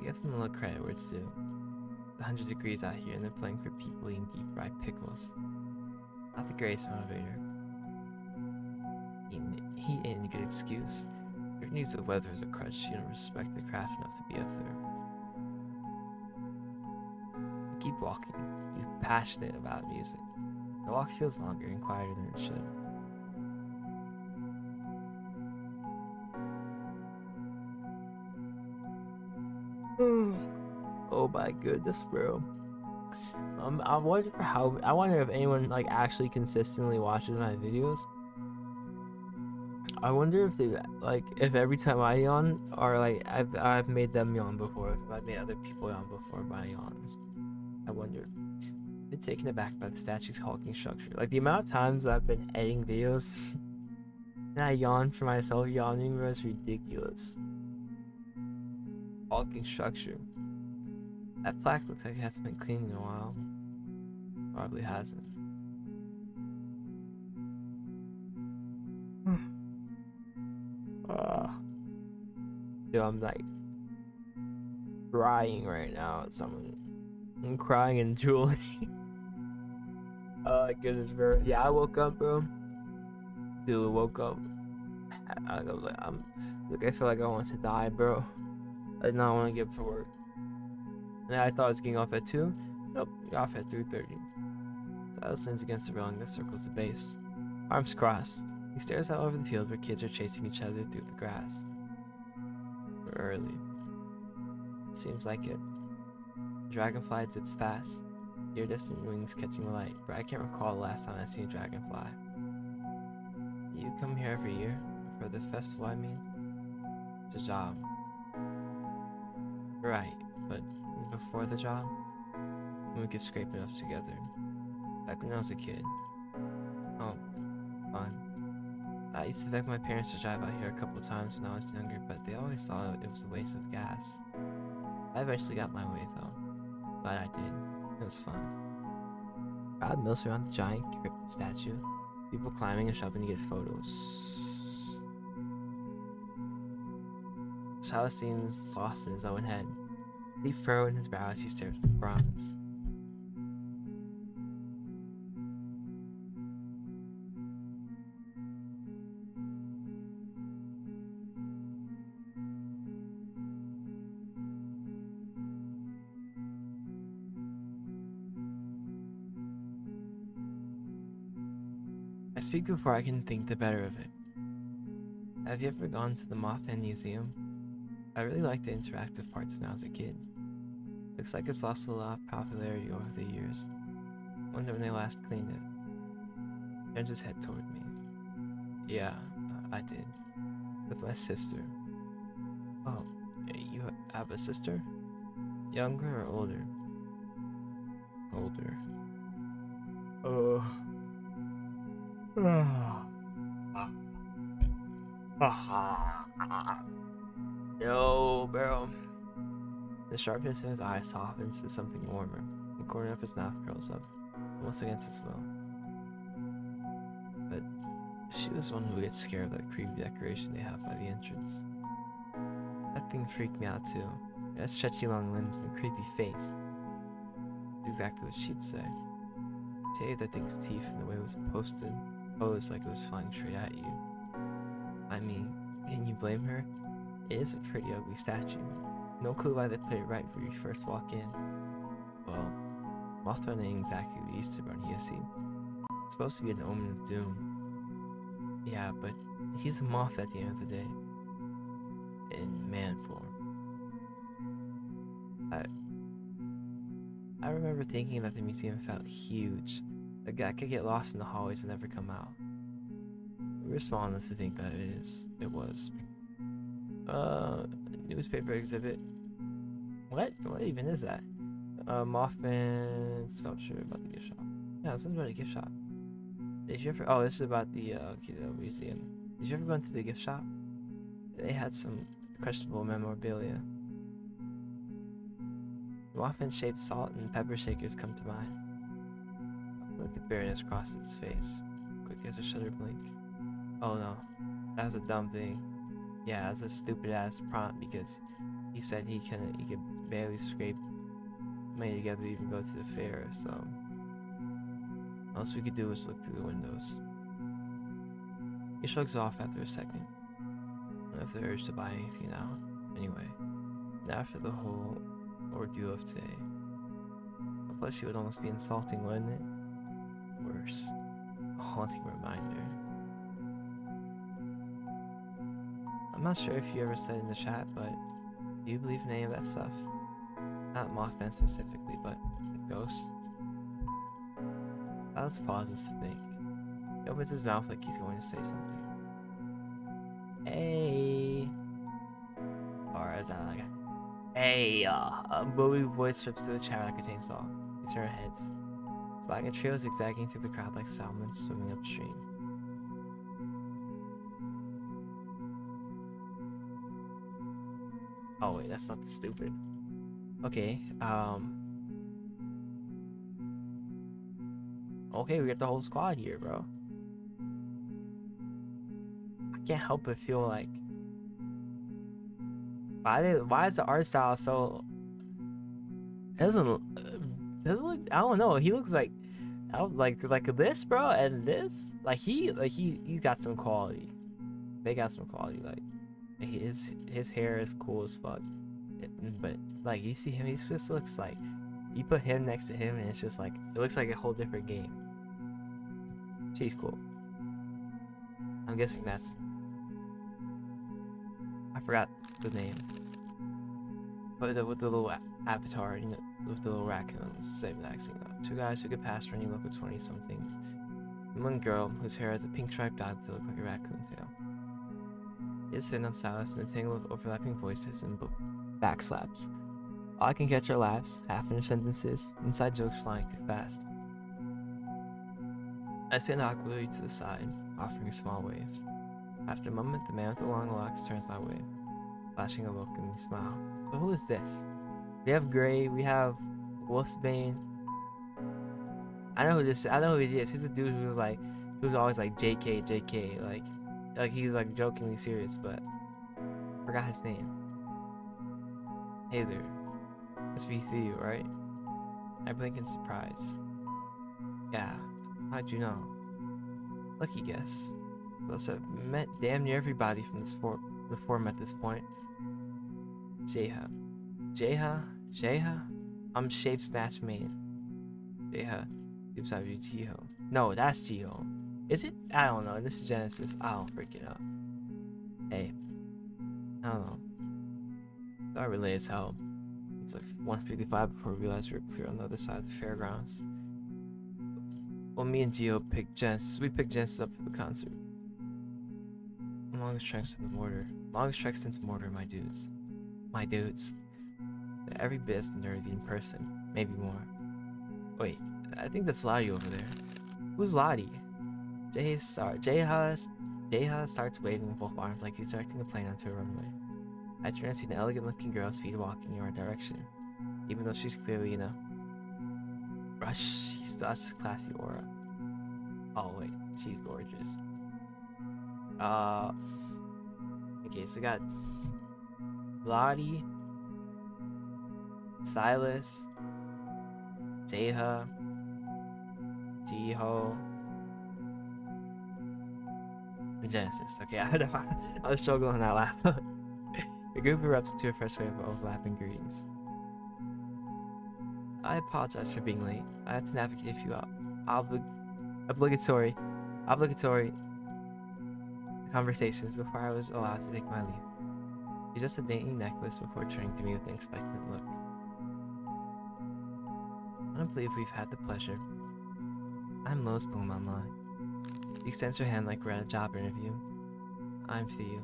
Give them a little credit where it's due. It's 100 degrees out here and they're playing for people eating deep fried pickles. Not the greatest motivator. He ain't a good excuse. If you use the weather as a crutch, you don't respect the craft enough to be up there. We keep walking. He's passionate about music. The walk feels longer and quieter than it should. Oh my goodness, bro. I wonder if anyone like actually consistently watches my videos. I wonder if they if every time I yawn, or like I've made them yawn before, if I've made other people yawn before by yawns. I wonder. I've been taken aback by the statue's hulking structure. Like the amount of times I've been editing videos and I yawn for myself, yawning was ridiculous. Hulking structure. That plaque looks like it hasn't been cleaned in a while. Probably hasn't. Dude, I'm like crying right now at someone. I'm crying and drooling. Oh my goodness, bro. Yeah, I woke up, bro. Dude, I woke up. I was like, I feel like I want to die, bro. I did not want to get up for work. And I thought I was getting off at 2. Nope, got off at 3:30. Silas leans against the railing that circles the base. Arms crossed. He stares out over the field where kids are chasing each other through the grass. We're early. Seems like it. The dragonfly zips past, iridescent wings catching the light, but I can't recall the last time I seen a dragonfly. You come here every year? For the festival, I mean? It's a job. Right, but before the job, when we could scrape enough together. Back when I was a kid. Oh, fun. I used to beg my parents to drive out here a couple times when I was younger, but they always thought it was a waste of gas. I eventually got my way though. Glad I did. It was fun. Crowd mills around the giant crypt statue. People climbing and shoving to get photos. Silas seems lost in his own head. Deep furrow in his brow as he stares at the bronze. I speak before I can think the better of it. Have you ever gone to the Mothman Museum? I really liked the interactive parts when I was a kid. Looks like it's lost a lot of popularity over the years. Wonder when they last cleaned it. Turns his head toward me. Yeah, I did. With my sister. Oh, you have a sister? Younger or older? Older. Yo, bro. The sharpness in his eye softens to something warmer. The corner of his mouth curls up, almost against his will. But she was one who gets scared of that creepy decoration they have by the entrance. That thing freaked me out too. It had stretchy long limbs and a creepy face. Exactly what she'd say. She hated that thing's teeth and the way it was posed like it was flying straight at you. I mean, can you blame her? It is a pretty ugly statue. No clue why they play it right when you first walk in. Well, Mothman ain't exactly the Easter Bunny, is he? It's supposed to be an omen of doom. Yeah, but he's a moth at the end of the day. In man form. I remember thinking that the museum felt huge. Like I could get lost in the hallways and never come out. We were small enough to think that it was. Newspaper exhibit. What even is that? Mothman sculpture about the gift shop. Yeah, it's something about a gift shop. Did you ever? Oh, this is about the museum. Did you ever go into the gift shop? They had some questionable memorabilia. Mothman-shaped salt and pepper shakers come to mind. Look at bitterness crosses his face. Quick as a shutter blink. Oh no, that was a dumb thing. Yeah, that was a stupid ass prompt because he said he could barely scrape money together to even go to the fair, so all we could do was look through the windows. He shrugs off after a second. I don't have the urge to buy anything now. Anyway, now after the whole ordeal of today, a plushie would almost be insulting, wouldn't it? Worse, a haunting reminder. I'm not sure if you ever said in the chat, but do you believe in any of that stuff? Not Mothman specifically, but ghosts? Let's pause this to think. He opens his mouth like he's going to say something. Hey! Or is that like a hey? A buoy voice strips to the chat like a chainsaw. He turns heads. Spotting a trail zigzagging through the crowd like salmon swimming upstream. Oh wait, that's not stupid. Okay, okay, we got the whole squad here, bro. I can't help but feel like why is the art style so it doesn't look I don't know, he looks like this, bro, and this he's got some quality. They got some quality, like his hair is cool as fuck, but like you see him, he just looks like you put him next to him and it's just like it looks like a whole different game. She's cool. I'm guessing that's I forgot the name, but with the little avatar, you know, with the little raccoons, same exact thing. Two guys who could pass for any local 20-somethings. And one girl whose hair has a pink striped dot to look like a raccoon tail. Is sitting on silence in a tangle of overlapping voices and backslaps. All I can catch are laughs, half-finished sentences, inside jokes flying too fast. I stand awkwardly to the side, offering a small wave. After a moment, the man with the long locks turns my way, flashing a look and a smile. So who is this? We have Gray, we have Wolfsbane. I know who he is. He's a dude who's always like JK, like he was like jokingly serious, but I forgot his name. Hey there. Must be Theo, right? I blink in surprise. Yeah, how'd you know? Lucky guess. Plus I've met damn near everybody from the forum at this point. Jeha? I'm Shape Snatch Main. Jeha. Oops, I view Jiho. No, that's Jiho. Is it? I don't know. This is Genesis. I don't freaking know. Hey. I don't know. Got relay as hell. It's like 1:55 before we realized we were clear on the other side of the fairgrounds. Well, me and Gio picked Genesis. We picked Genesis up for the concert. Longest trek since Mortar. Longest trek since Mortar, my dudes. My dudes. They're every bit as nerdy in person. Maybe more. Wait, I think that's Lottie over there. Who's Lottie? Jeha starts waving with both arms like he's directing the plane onto a runway. I turn and see an elegant-looking girl's feet walking in our direction. Even though she's clearly in a rush, she still has a classy aura. Oh wait, she's gorgeous. Okay, so we got Lottie, Silas, Jeha, Jiho, and Genesis. Okay, I was struggling on that last one. The group erupts into a fresh wave of overlapping greetings. I apologize for being late. I had to navigate a few obligatory conversations before I was allowed to take my leave. She just a dainty necklace before turning to me with an expectant look. I don't believe we've had the pleasure. I'm Lois Bloom online. She extends her hand like we're at a job interview. I'm Theo,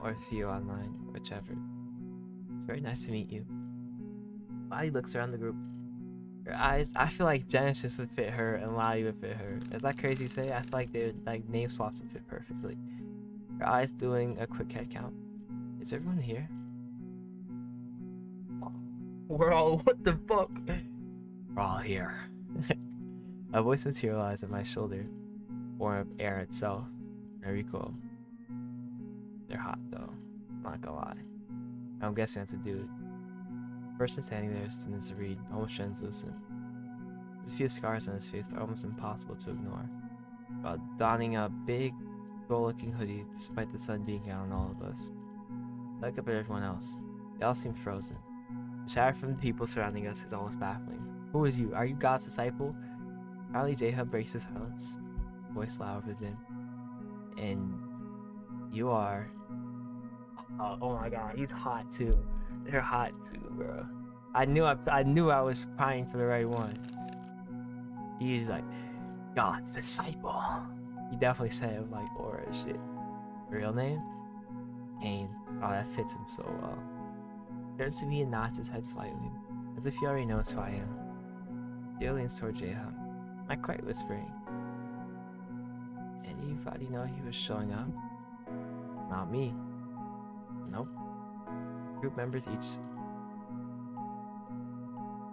or Theo online, whichever. It's very nice to meet you. Lottie looks around the group. Her eyes, I feel like Genesis would fit her and Lottie would fit her. Is that crazy to say? I feel like they would, like, name swaps would fit perfectly. Her eyes doing a quick head count. Is everyone here? We're all, what the fuck? We're all here. A voice materialized at my shoulder, born of air itself. Very cool. They're hot though, I'm not gonna lie. I'm guessing that's a dude. The person standing there is thin as a reed, almost translucent. There's a few scars on his face that are almost impossible to ignore. While donning a big, dull-looking hoodie despite the sun being out on all of us. I look up at everyone else. They all seem frozen. The chatter from the people surrounding us is almost baffling. Who is you? Are you God's disciple? Finally, J-Hub breaks his silence, voice loud over the din. And you are... Oh my god, he's hot too. They're hot too, bro. I knew I was prying for the right one. He's like, God's disciple. He definitely said it with like aura and shit. Real name? Kane. Oh, that fits him so well. Turns to me and nods his head slightly, as if he already knows who I am. He leans toward J-Hub, not quite whispering. Anybody know he was showing up? Not me. Nope. Group members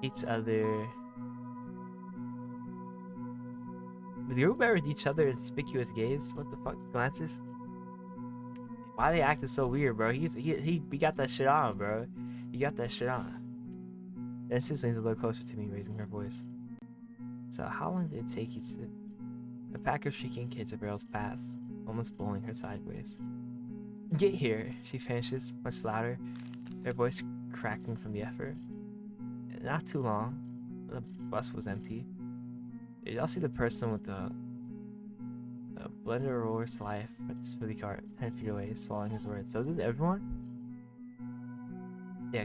each other. The group members each other conspicuous gaze. What the fuck? Glances. Why they acting so weird, bro? He got that shit on, bro. You got that shit on. Then she leans a little closer to me, raising her voice. So how long did it take you to... A pack of shrieking kids barrels past, almost bowling her sideways. Get here, she finishes, much louder, her voice cracking from the effort. Not too long. The bus was empty. Did y'all see the person with the blender roars life at the smoothie cart 10 feet away, swallowing his words? So is this everyone? Yeah.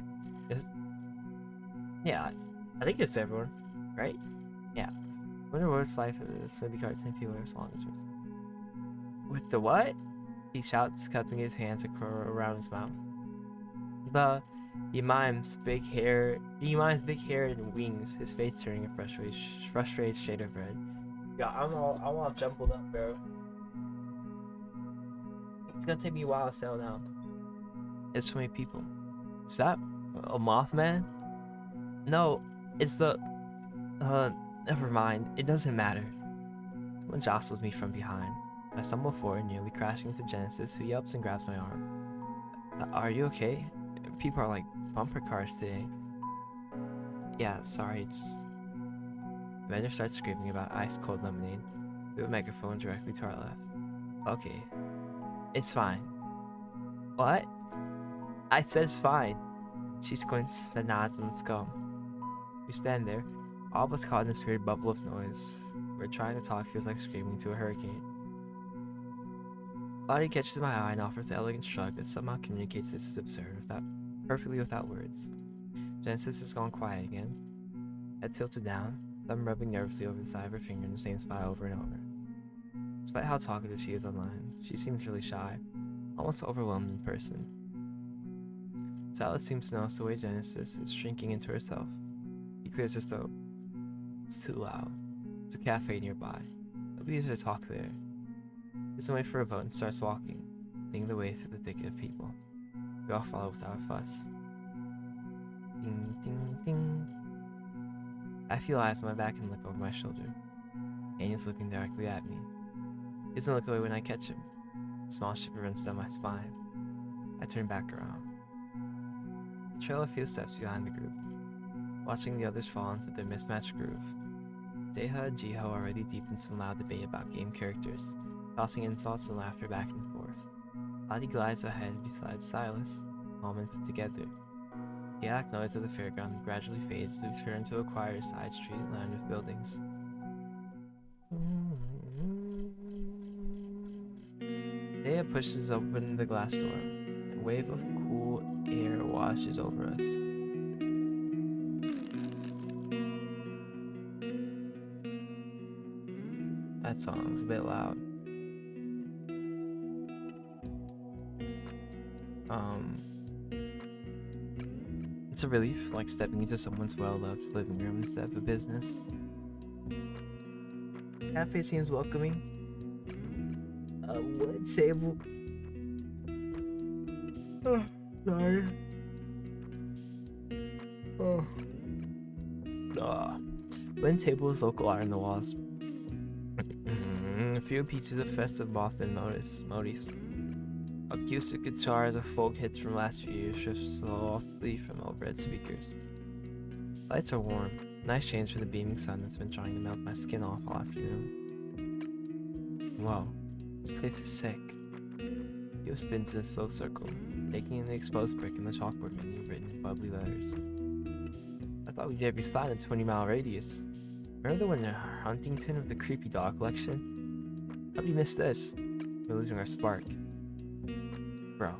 Yeah, I think it's everyone, right? Yeah. Blender roars life at the smoothie cart 10 feet away, swallowing his words. With the what? He shouts, cupping his hands around his mouth. He mimes big hair and wings, his face turning a frustrated shade of red. Yeah, I'm all jumbled up, bro. It's gonna take me a while to settle down. There's so many people. Is that a Mothman? No, it's the... never mind. It doesn't matter. Someone jostles me from behind. I stumble forward, nearly crashing into Genesis, who yelps and grabs my arm. Are you okay? People are like bumper cars today. Yeah, sorry, it's... The vendor starts screaming about ice-cold lemonade with a megaphone directly to our left. Okay. It's fine. What? I said it's fine. She squints, then nods, and let's go. We stand there, all of us caught in this weird bubble of noise, where trying to talk feels like screaming to a hurricane. Lottie catches my eye and offers the elegant shrug that somehow communicates this is absurd perfectly without words. Genesis has gone quiet again, head tilted down, thumb rubbing nervously over the side of her finger in the same spot over and over. Despite how talkative she is online, she seems really shy, almost overwhelmed in person. Silas seems to notice the way Genesis is shrinking into herself. He clears his throat. It's too loud. There's a cafe nearby. It'll be easier to talk there. He doesn't wait for a vote and starts walking, leading the way through the thicket of people. We all follow without a fuss. Ding, ding, ding. I feel eyes on my back and look over my shoulder. Anya's looking directly at me. He doesn't look away when I catch him. A small shiver runs down my spine. I turn back around. I trail a few steps behind the group, watching the others fall into their mismatched groove. Jeha and Jiho are already deep in some loud debate about game characters, tossing insults and laughter back and forth. Lottie glides ahead beside Silas, calm and put together. The chaotic noise of the fairground gradually fades to turn to a quieter side street lined with buildings. Dea pushes open the glass door. A wave of cool air washes over us. That song's a bit loud. It's a relief, like stepping into someone's well-loved living room instead of a business. Cafe seems welcoming. Wood table. Oh, sorry. Oh. Wooden tables, local art on the walls. A few pieces of festive moth and motifs. Acoustic guitars of folk hits from last few years shift softly from overhead speakers. Lights are warm. Nice change for the beaming sun that's been trying to melt my skin off all afternoon. Whoa, this place is sick. Yo spins in a slow circle, taking in the exposed brick and the chalkboard menu written in bubbly letters. I thought we'd every spot in a 20-mile radius. Remember the one in Huntington with the creepy dog collection? How'd we miss this? We're losing our spark. Bro,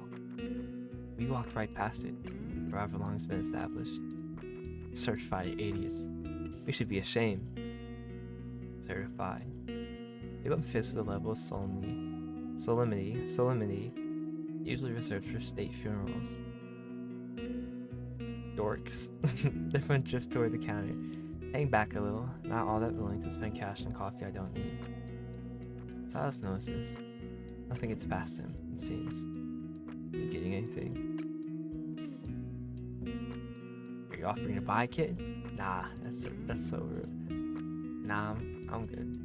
we walked right past it, for however long it's been established. Certified idiots. We should be ashamed. Certified. Give up fist with a level of solemnity, usually reserved for state funerals. Dorks. Everyone drifts toward the counter. Hang back a little, not all that willing to spend cash on coffee I don't need. Silas notices. Nothing gets past him, it seems. Are you getting anything? Are you offering to buy, kid? Nah, that's so rude. Nah, I'm good.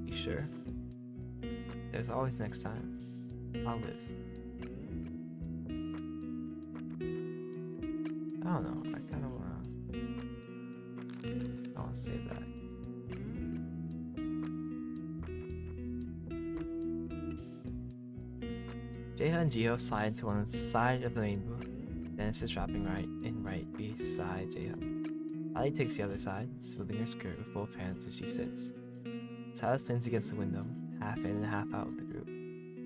You sure? There's always next time. I'll live. I don't know, I kinda wanna save that. Jeha and Jiho slide to one side of the main booth. Dennis is dropping right beside Jeha. Ali takes the other side, smoothing her skirt with both hands as she sits. Silas leans against the window, half in and half out of the group,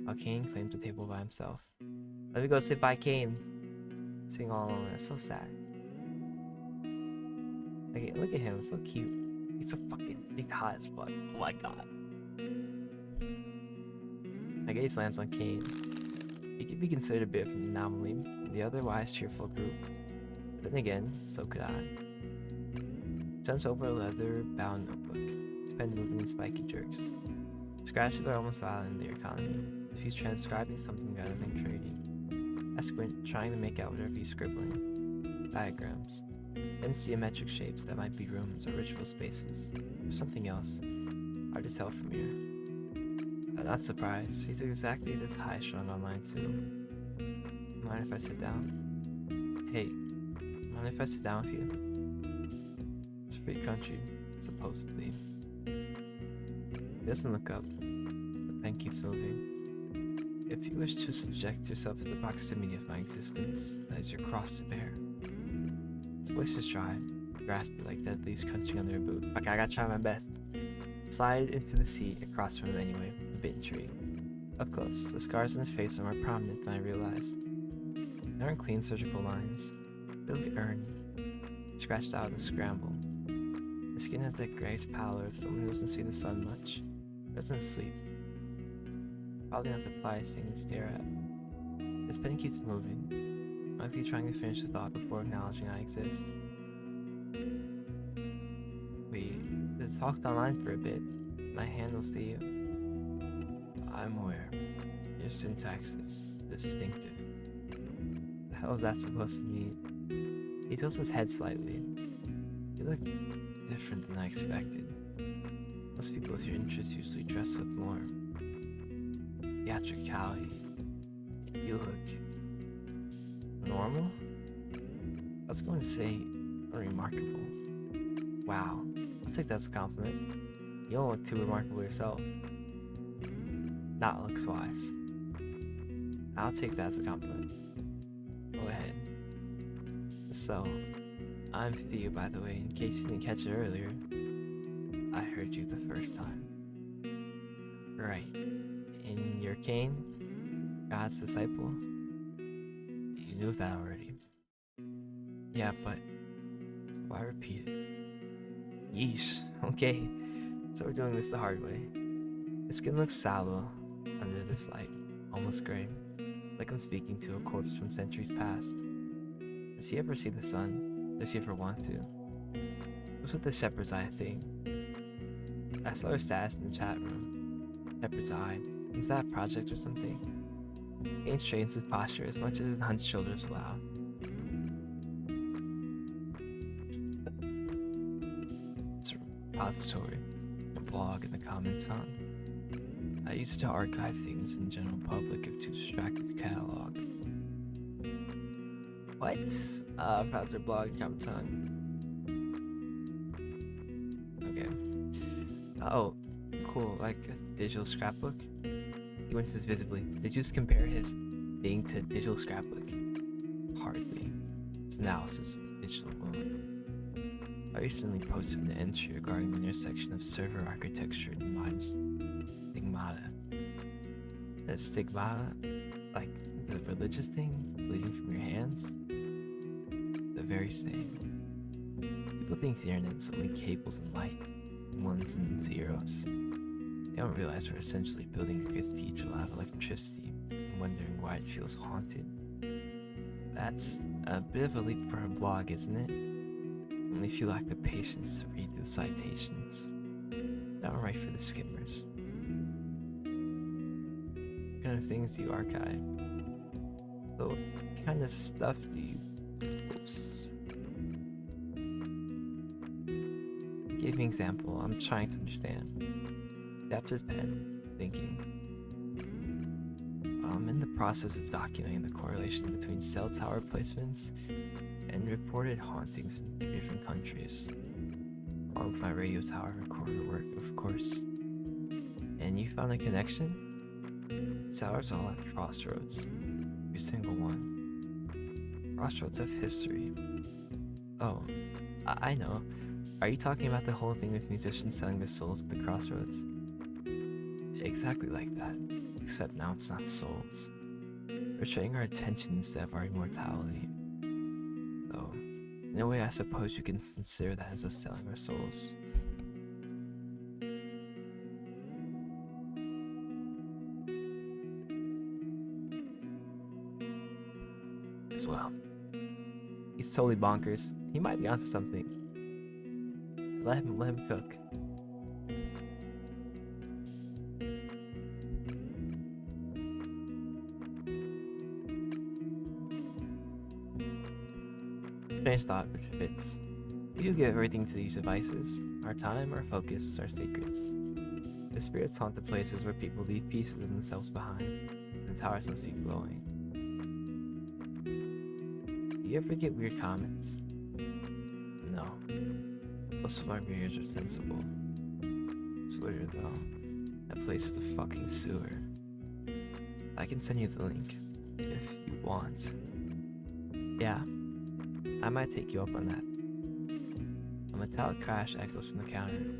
while Kane claims the table by himself. Let me go sit by Kane. Sitting all alone, it's so sad. Look at him, so cute. He's hot as fuck. Oh my god. My gaze lands on Kane. He could be considered a bit of an anomaly in the otherwise cheerful group. But then again, so could I. He turns over a leather-bound notebook, his pen moving in spiky jerks. Scratches are almost violent in the economy, if he's transcribing something rather than trading. I squint, trying to make out whatever he's scribbling. Diagrams. Dense geometric shapes that might be rooms or ritual spaces, or something else. Hard to tell from here. I'm not surprised. He's exactly this high strung online too. Mind if I sit down? Hey, mind if I sit down with you? It's a free country, supposedly. He doesn't look up. The pen keeps moving. If you wish to subject yourself to the proximity of my existence, that is your cross to bear. His voice is dry, raspy like dead leaves crunching on their boot. Okay, I gotta try my best. Slide into the seat across from him anyway, a bit intrigued. Up close, the scars on his face are more prominent than I realized. They aren't clean surgical lines. They look earned, scratched out and scrambled. His skin has that grayish pallor of someone who doesn't see the sun much, doesn't sleep. Probably not the politest thing to stare at. His pen keeps moving, like he's trying to finish the thought before acknowledging I exist. We talked online for a bit. My handles the... I'm aware. Your syntax is distinctive. The hell is that supposed to mean? He tilts his head slightly. You look different than I expected. Most people with your interests usually dress with more theatricality. You look normal? I was going to say unremarkable. Wow, I'll take that as a compliment. You don't look too remarkable yourself. Not looks wise. I'll take that as a compliment. Go ahead. So, I'm Theo, by the way, in case you didn't catch it earlier. I heard you the first time. Right. In your Cain, God's disciple? You knew that already. Yeah, but why repeat it? Yeesh. Okay. So we're doing this the hard way. His skin looks sallow under this light, almost gray, like I'm speaking to a corpse from centuries past. Does he ever see the sun? Does he ever want to? What's with the shepherd's eye thing? I saw her status in the chat room. Shepherd's eye. Is that a project or something? Cain straightens his posture as much as his hunched shoulders allow. It's a repository, a blog in the common tongue. I use it to archive things in general public if too distracted to catalog. What? Browser blog, common tongue. Okay. Oh, cool, like a digital scrapbook? He winces visibly. Did you just compare his thing to digital scrapbook? Hardly. It's analysis of a digital wound. I recently posted an entry regarding the intersection of server architecture and modern stigmata. That stigmata, like the religious thing, bleeding from your hands, the very same. People think the internet is only cables and light, ones and zeros. They don't realize we're essentially building a cathedral out of electricity and wondering why it feels haunted. That's a bit of a leap for a blog, isn't it? Only if you lack the patience to read the citations. Downright for the skimmers. What kind of things do you archive? So what kind of stuff do you post? Give me an example. I'm trying to understand. Taps his pen, thinking. I'm in the process of documenting the correlation between cell tower placements and reported hauntings in 3 different countries, along with my radio tower recorder work, of course. And you found a connection? Towers all at crossroads, every single one. Crossroads have history. Oh, I know. Are you talking about the whole thing with musicians selling their souls at the crossroads? Exactly like that, except now it's not souls. We're trading our attention instead of our immortality. So, in a way, I suppose you can consider that as us selling our souls. As well. He's totally bonkers. He might be onto something. Let him cook. Strange thought, which fits. We do give everything to these devices. Our time, our focus, our secrets. The spirits haunt the places where people leave pieces of themselves behind. The towers must be glowing. Do you ever get weird comments? No. Most of our mirrors are sensible. Twitter, though. That place is a fucking sewer. I can send you the link, if you want. Yeah. I might take you up on that. A metallic crash echoes from the counter.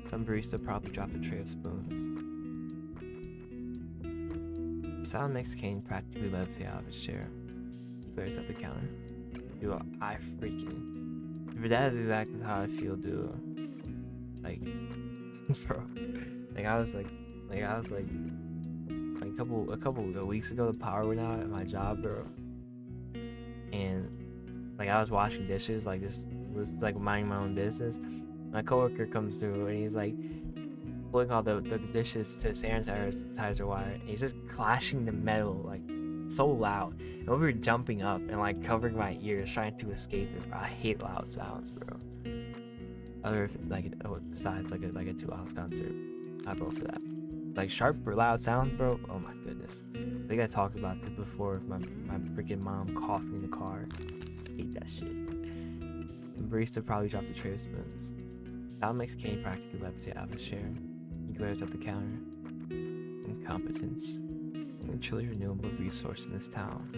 Some barista probably dropped a tray of spoons. The sound makes Cain practically levitate out of his chair. He glares at the counter. Dude, I freaking... But that is exactly how I feel, dude. Like, bro. A couple of weeks ago, the power went out at my job, bro. And like I was washing dishes, like just was like minding my own business. My coworker comes through and he's like pulling all the dishes to sanitizer wire. And he's just clashing the metal like so loud. And we were jumping up and like covering my ears trying to escape it. Bro. I hate loud sounds, bro. Besides like a 2-hour concert, I'd go for that. Like sharp or loud sounds, bro. Oh my goodness. I think I talked about this before with my freaking mom coughing in the car. Hate that shit. The barista probably dropped a tray of spoons. Sound makes Cain practically levitate out of his chair. He glares at the counter. Incompetence. Only truly renewable resource in this town.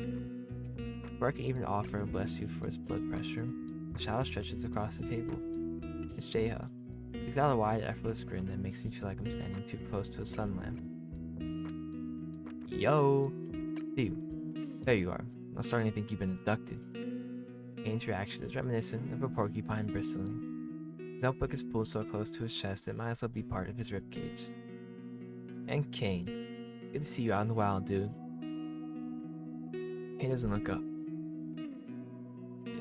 Before I can even offer a bless you for his blood pressure, the shadow stretches across the table. It's Jeha. He's got a wide, effortless grin that makes me feel like I'm standing too close to a sun lamp. Yo! You. There you are. I'm starting to think you've been abducted. Kane's reaction is reminiscent of a porcupine bristling. His notebook is pulled so close to his chest it might as well be part of his ribcage. And Kane. Good to see you out in the wild, dude. Kane doesn't look up.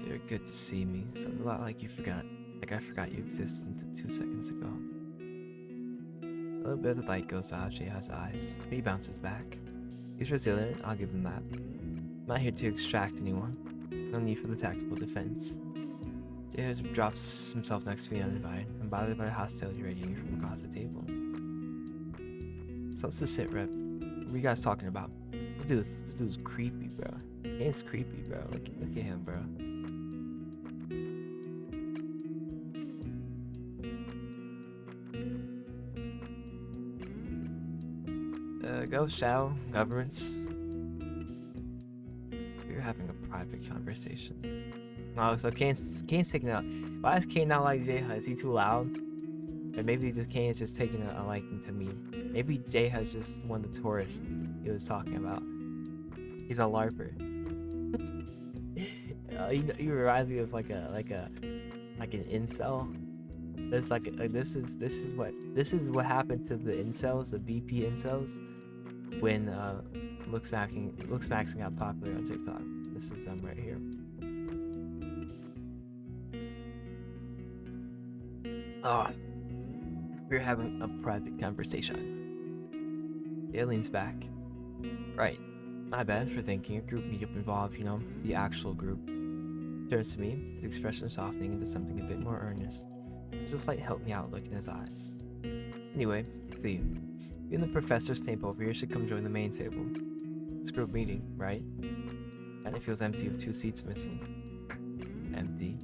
You're good to see me. Sounds a lot like you forgot. Like I forgot you existed 2 seconds ago. A little bit of the light goes out of Jeha's eyes, but he bounces back. He's resilient, I'll give him that. I'm not here to extract anyone. No need for the tactical defense. Jeha drops himself next to me uninvited, unbothered by the hostility radiating from across the table. So it's the sit rep. What are you guys talking about? This dude's creepy, bro. Kane's creepy, bro. Look at him, bro. Go Shao, governments. We're having a private conversation. Oh, so Kane's taking out. Why is Kane not like Jeha? Is he too loud? Or maybe Kane is just taking a liking to me. Maybe Jeha is just one of the tourists he was talking about. He's a LARPer. He reminds me of like an incel. There's this is what happened to the incels, the BP incels, when looks maxing got popular on TikTok. This is them right here. Oh, we're having a private conversation. It leans back. Right. My bad for thinking a group meetup involved, the actual group. Turns to me, his expression softening into something a bit more earnest. There's a slight help me out look in his eyes. Anyway, you and the professor Snape over here should come join the main table. It's a group meeting, right? And it feels empty with 2 seats missing. Empty.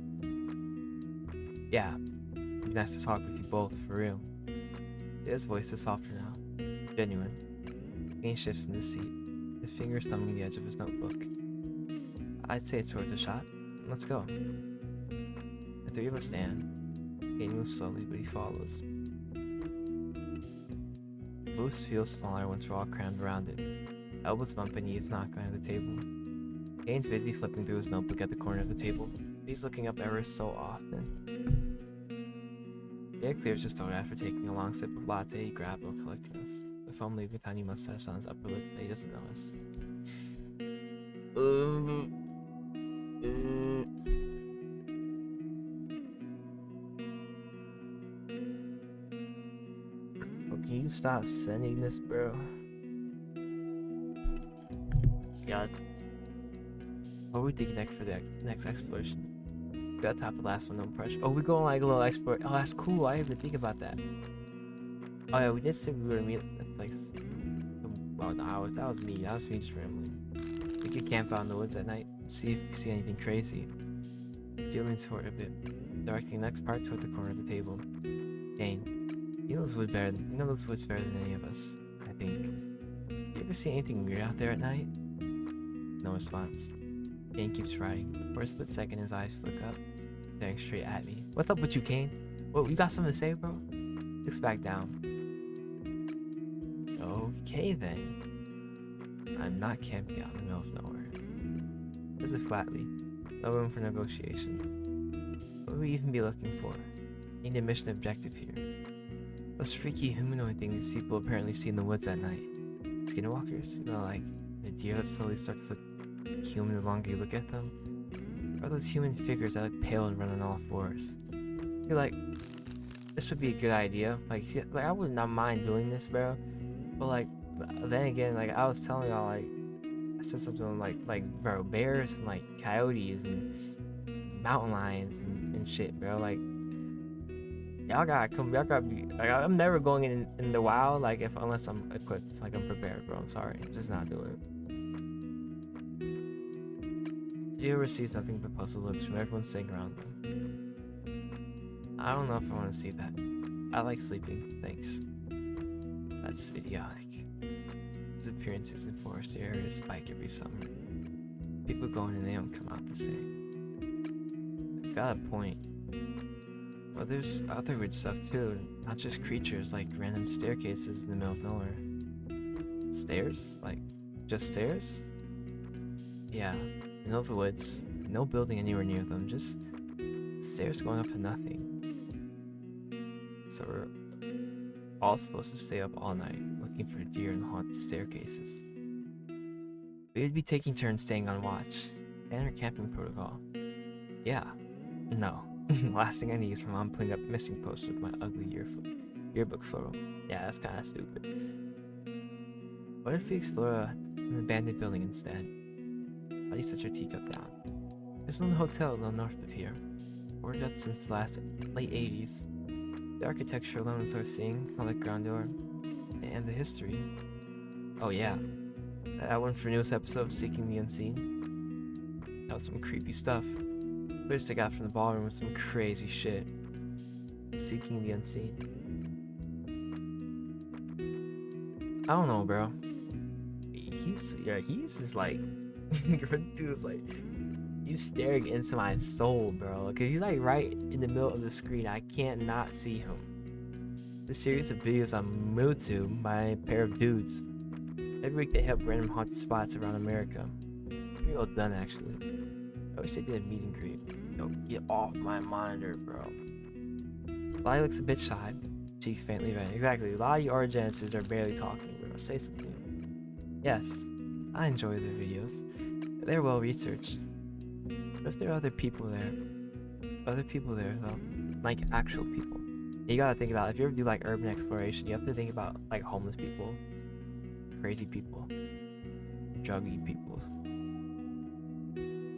Yeah. It'd be nice to talk with you both, for real. His voice is softer now. Genuine. Kane shifts in his seat, his fingers thumbing the edge of his notebook. I'd say it's worth a shot. Let's go. The 3 of us stand. Kane moves slowly, but he follows. The booth feels smaller once we're all crammed around it. Elbows bump and knees knock under the table. Kane's busy flipping through his notebook at the corner of the table. He's looking up ever so often. It clears his throat after taking a long sip of latte he grabbed while collecting us. The foam leaving a tiny mustache on his upper lip that he doesn't notice. Can you stop sending this, bro? God. What are we thinking next for the next exploration? We gotta top the last one, no pressure. Oh, we're going like a little export. Oh, that's cool. I didn't even think about that. Oh yeah, we did say we were gonna meet like that was me. That was me just rambling. We could camp out in the woods at night, see if we see anything crazy. Jill leans forward a bit, directing the next part toward the corner of the table. Dane, you know this woods better than any of us, I think. You ever see anything weird out there at night? No response. Kane keeps writing. For a split second, his eyes flick up, staring straight at me. What's up with you, Kane? What, you got something to say, bro? Looks back down. Okay, then. I'm not camping out in the middle of nowhere. Says it flatly. No room for negotiation. What would we even be looking for? Need a mission objective here. Those freaky humanoid things people apparently see in the woods at night. Skinwalkers? Like the deer that slowly starts to look human the longer you look at them? Or those human figures that look pale and run on all fours? You're like, this would be a good idea. Like I would not mind doing this, bro. But then again, I was telling y'all, I said something like bro, bears and coyotes and mountain lions and shit, bro. Y'all gotta be I'm never going in the wild unless I'm equipped, I'm prepared, bro. I'm sorry, I'm just not doing it. You receive nothing but puzzled looks from everyone sitting around them. I don't know if I want to see that. I like sleeping, thanks. That's idiotic. His appearances in forest areas spike every summer. People go in and they don't come out the same. I've got a point. Well, there's other weird stuff too, not just creatures like random staircases in the middle of nowhere. Stairs? Like, just stairs? Yeah, middle of the woods, no building anywhere near them, just stairs going up to nothing. So we're all supposed to stay up all night looking for deer and haunted staircases. We would be taking turns staying on watch. Standard camping protocol. Yeah. No. Last thing I need is my mom putting up missing posters with my ugly yearbook photo. Yeah, that's kind of stupid. What if we explore an abandoned building instead? Buddy sets her teacup down. There's no hotel a little north of here. Boarded up since the late 80s. The architecture alone is worth seeing, all the grandeur, and the history. Oh yeah, that one for newest episode of Seeking the Unseen. That was some creepy stuff. Footage they got from the ballroom was some crazy shit. Seeking the Unseen. I don't know, bro. He's just like, dude was like, he's staring into my soul, bro. Cause he's like right in the middle of the screen. I can't not see him. The series of videos I'm moved to by a pair of dudes. Every week they help random haunted spots around America. Pretty well done, actually. I wish they did a meet and greet. Yo, get off my monitor, bro. Lottie looks a bit shy. Cheeks faintly red. Exactly. Lottie or Genesis are barely talking, bro. Say something. Yes, I enjoy their videos. They're well researched. But if there are other people there though, like actual people, you gotta think about, if you ever do like urban exploration, you have to think about like homeless people, crazy people, druggy people.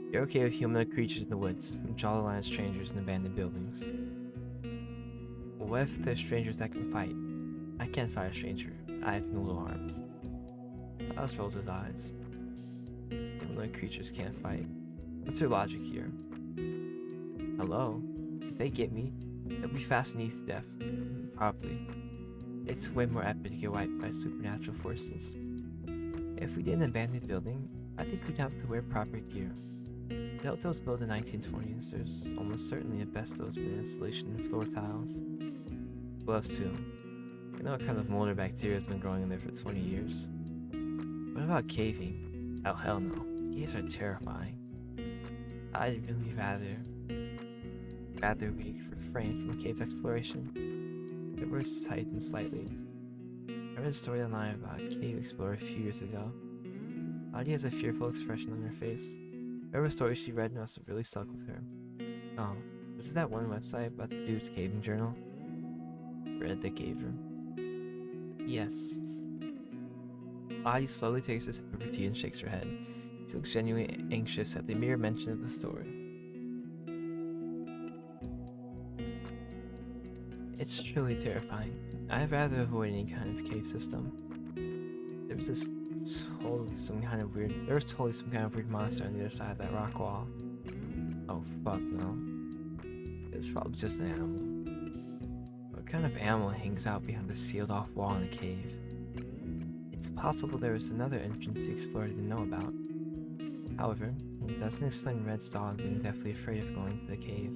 You're okay with humanoid creatures in the woods, jolly-lined strangers in abandoned buildings. What if there's strangers that can fight? I can't fight a stranger. I have noodle arms. Silas rolls his eyes. Humanoid creatures can't fight. What's your logic here? Hello? If they get me, they'll be fast and easy to death. Probably. It's way more epic to get wiped by supernatural forces. If we did an abandoned building, I think we'd have to wear proper gear. The hotel's built in the 1920s. There's almost certainly asbestos in the insulation and floor tiles. Gloves too. You know what kind of mold or bacteria has been growing in there for 20 years. What about caving? Oh hell no. Caves are terrifying. I'd really rather we refrain from cave exploration. It was tightened slightly. I read a story online about a cave explorer a few years ago. Audie has a fearful expression on her face. Whatever story she read must have really stuck with her. Oh, this is that one website about the dude's caving journal? Read the caver. Yes. Audie slowly takes a sip of her tea and shakes her head. She looks genuinely anxious at the mere mention of the story. It's truly terrifying. I'd rather avoid any kind of cave system. There was totally some kind of weird monster on the other side of that rock wall. Oh fuck no. It's probably just an animal. What kind of animal hangs out behind the sealed off wall in a cave? It's possible there was another entrance the explorer didn't know about. However, it doesn't explain Red's dog being deathly afraid of going to the cave.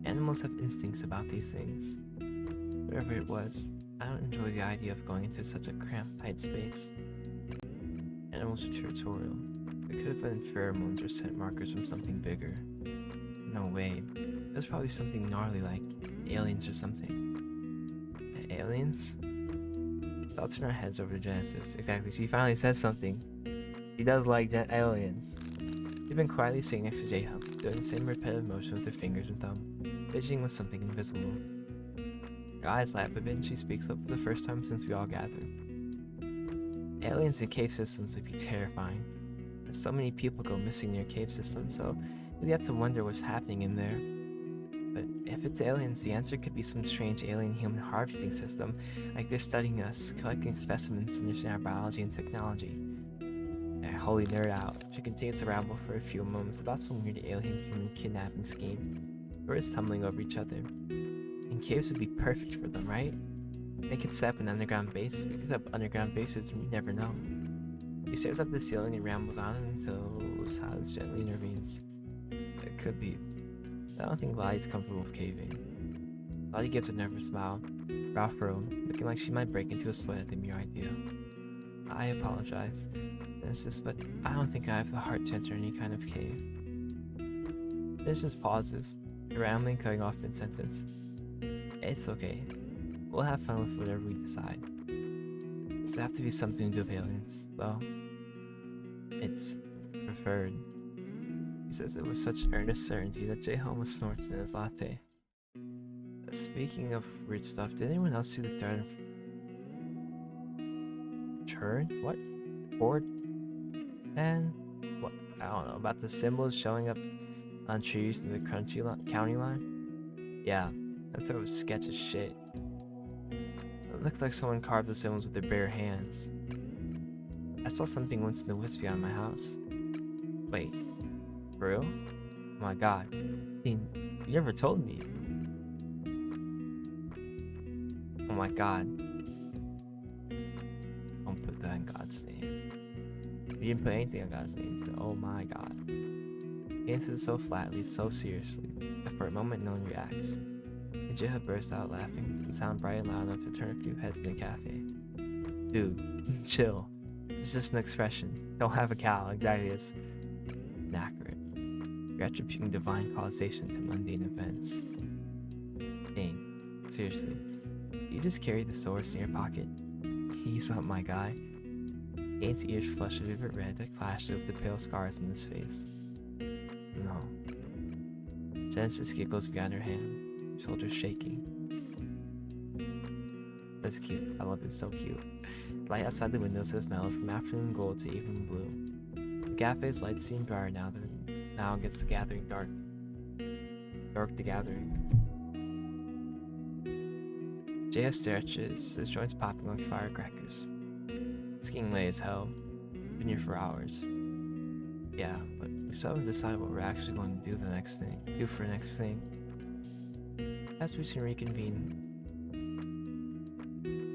Animals have instincts about these things. Whatever it was, I don't enjoy the idea of going into such a cramped, tight space. Animals are territorial. They could have been pheromones or scent markers from something bigger. No way. It was probably something gnarly like aliens or something. Aliens? Thoughts turn our heads over to Genesis. Exactly, she finally said something. She does like aliens. She'd been quietly sitting next to J-Hub, doing the same repetitive motion with her fingers and thumb, fidgeting with something invisible. Her eyes light up a bit and she speaks up for the first time since we all gathered. Aliens in cave systems would be terrifying. And so many people go missing near cave systems, so we'd have to wonder what's happening in there. But if it's aliens, the answer could be some strange alien human harvesting system, like they're studying us, collecting specimens to understand our biology and technology. Holy nerd out. She continues to ramble for a few moments about some weird alien human kidnapping scheme. Birds tumbling over each other. And caves would be perfect for them, right? They could set up an underground base. We could set up underground bases and we never know. He stares up at the ceiling and rambles on until silence gently intervenes. It could be. I don't think Lottie's comfortable with caving. Lottie gives a nervous smile, brow furrowed, looking like she might break into a sweat at the mere idea. I apologize. It's just, but I don't think I have the heart to enter any kind of cave. There's just pauses, rambling cutting off mid-sentence. It's okay. We'll have fun with whatever we decide. Does it have to be something to do with aliens, though? It's preferred. He says it with such earnest certainty that Jay almost snorts in his latte. Speaking of weird stuff, did anyone else see the thread turn? What? Board? And what? I don't know, about the symbols showing up on trees in the county line? Yeah, that thread was sketch as shit. It looked like someone carved the symbols with their bare hands. I saw something once in the woods behind my house. Wait, for real? Oh my god. I mean, you never told me. Oh my god. Don't put that in God's name. You didn't put anything in God's name, so oh my god. He answers so flatly, so seriously, that for a moment no one reacts. And Jiha bursts out laughing, and sound bright and loud enough to turn a few heads in the cafe. Dude, chill. It's just an expression. Don't have a cow, exactly as inaccurate. You're attributing divine causation to mundane events. Dang, seriously. You just carry the source in your pocket. Ease up, my guy. Kane's ears flushed a vivid red that clashed with the pale scars in his face. No. Genesis giggles behind her hand, shoulders shaking. That's cute. I love it. It's so cute. The light outside the window says mellow from afternoon gold to evening blue. The cafe's lights seem brighter now against the gathering dark. Dark the gathering. JS stretches, his joints popping like firecrackers. It's getting late as hell. Been here for hours. Yeah, but we still haven't decided what we're actually going to do for the next thing. As we can reconvene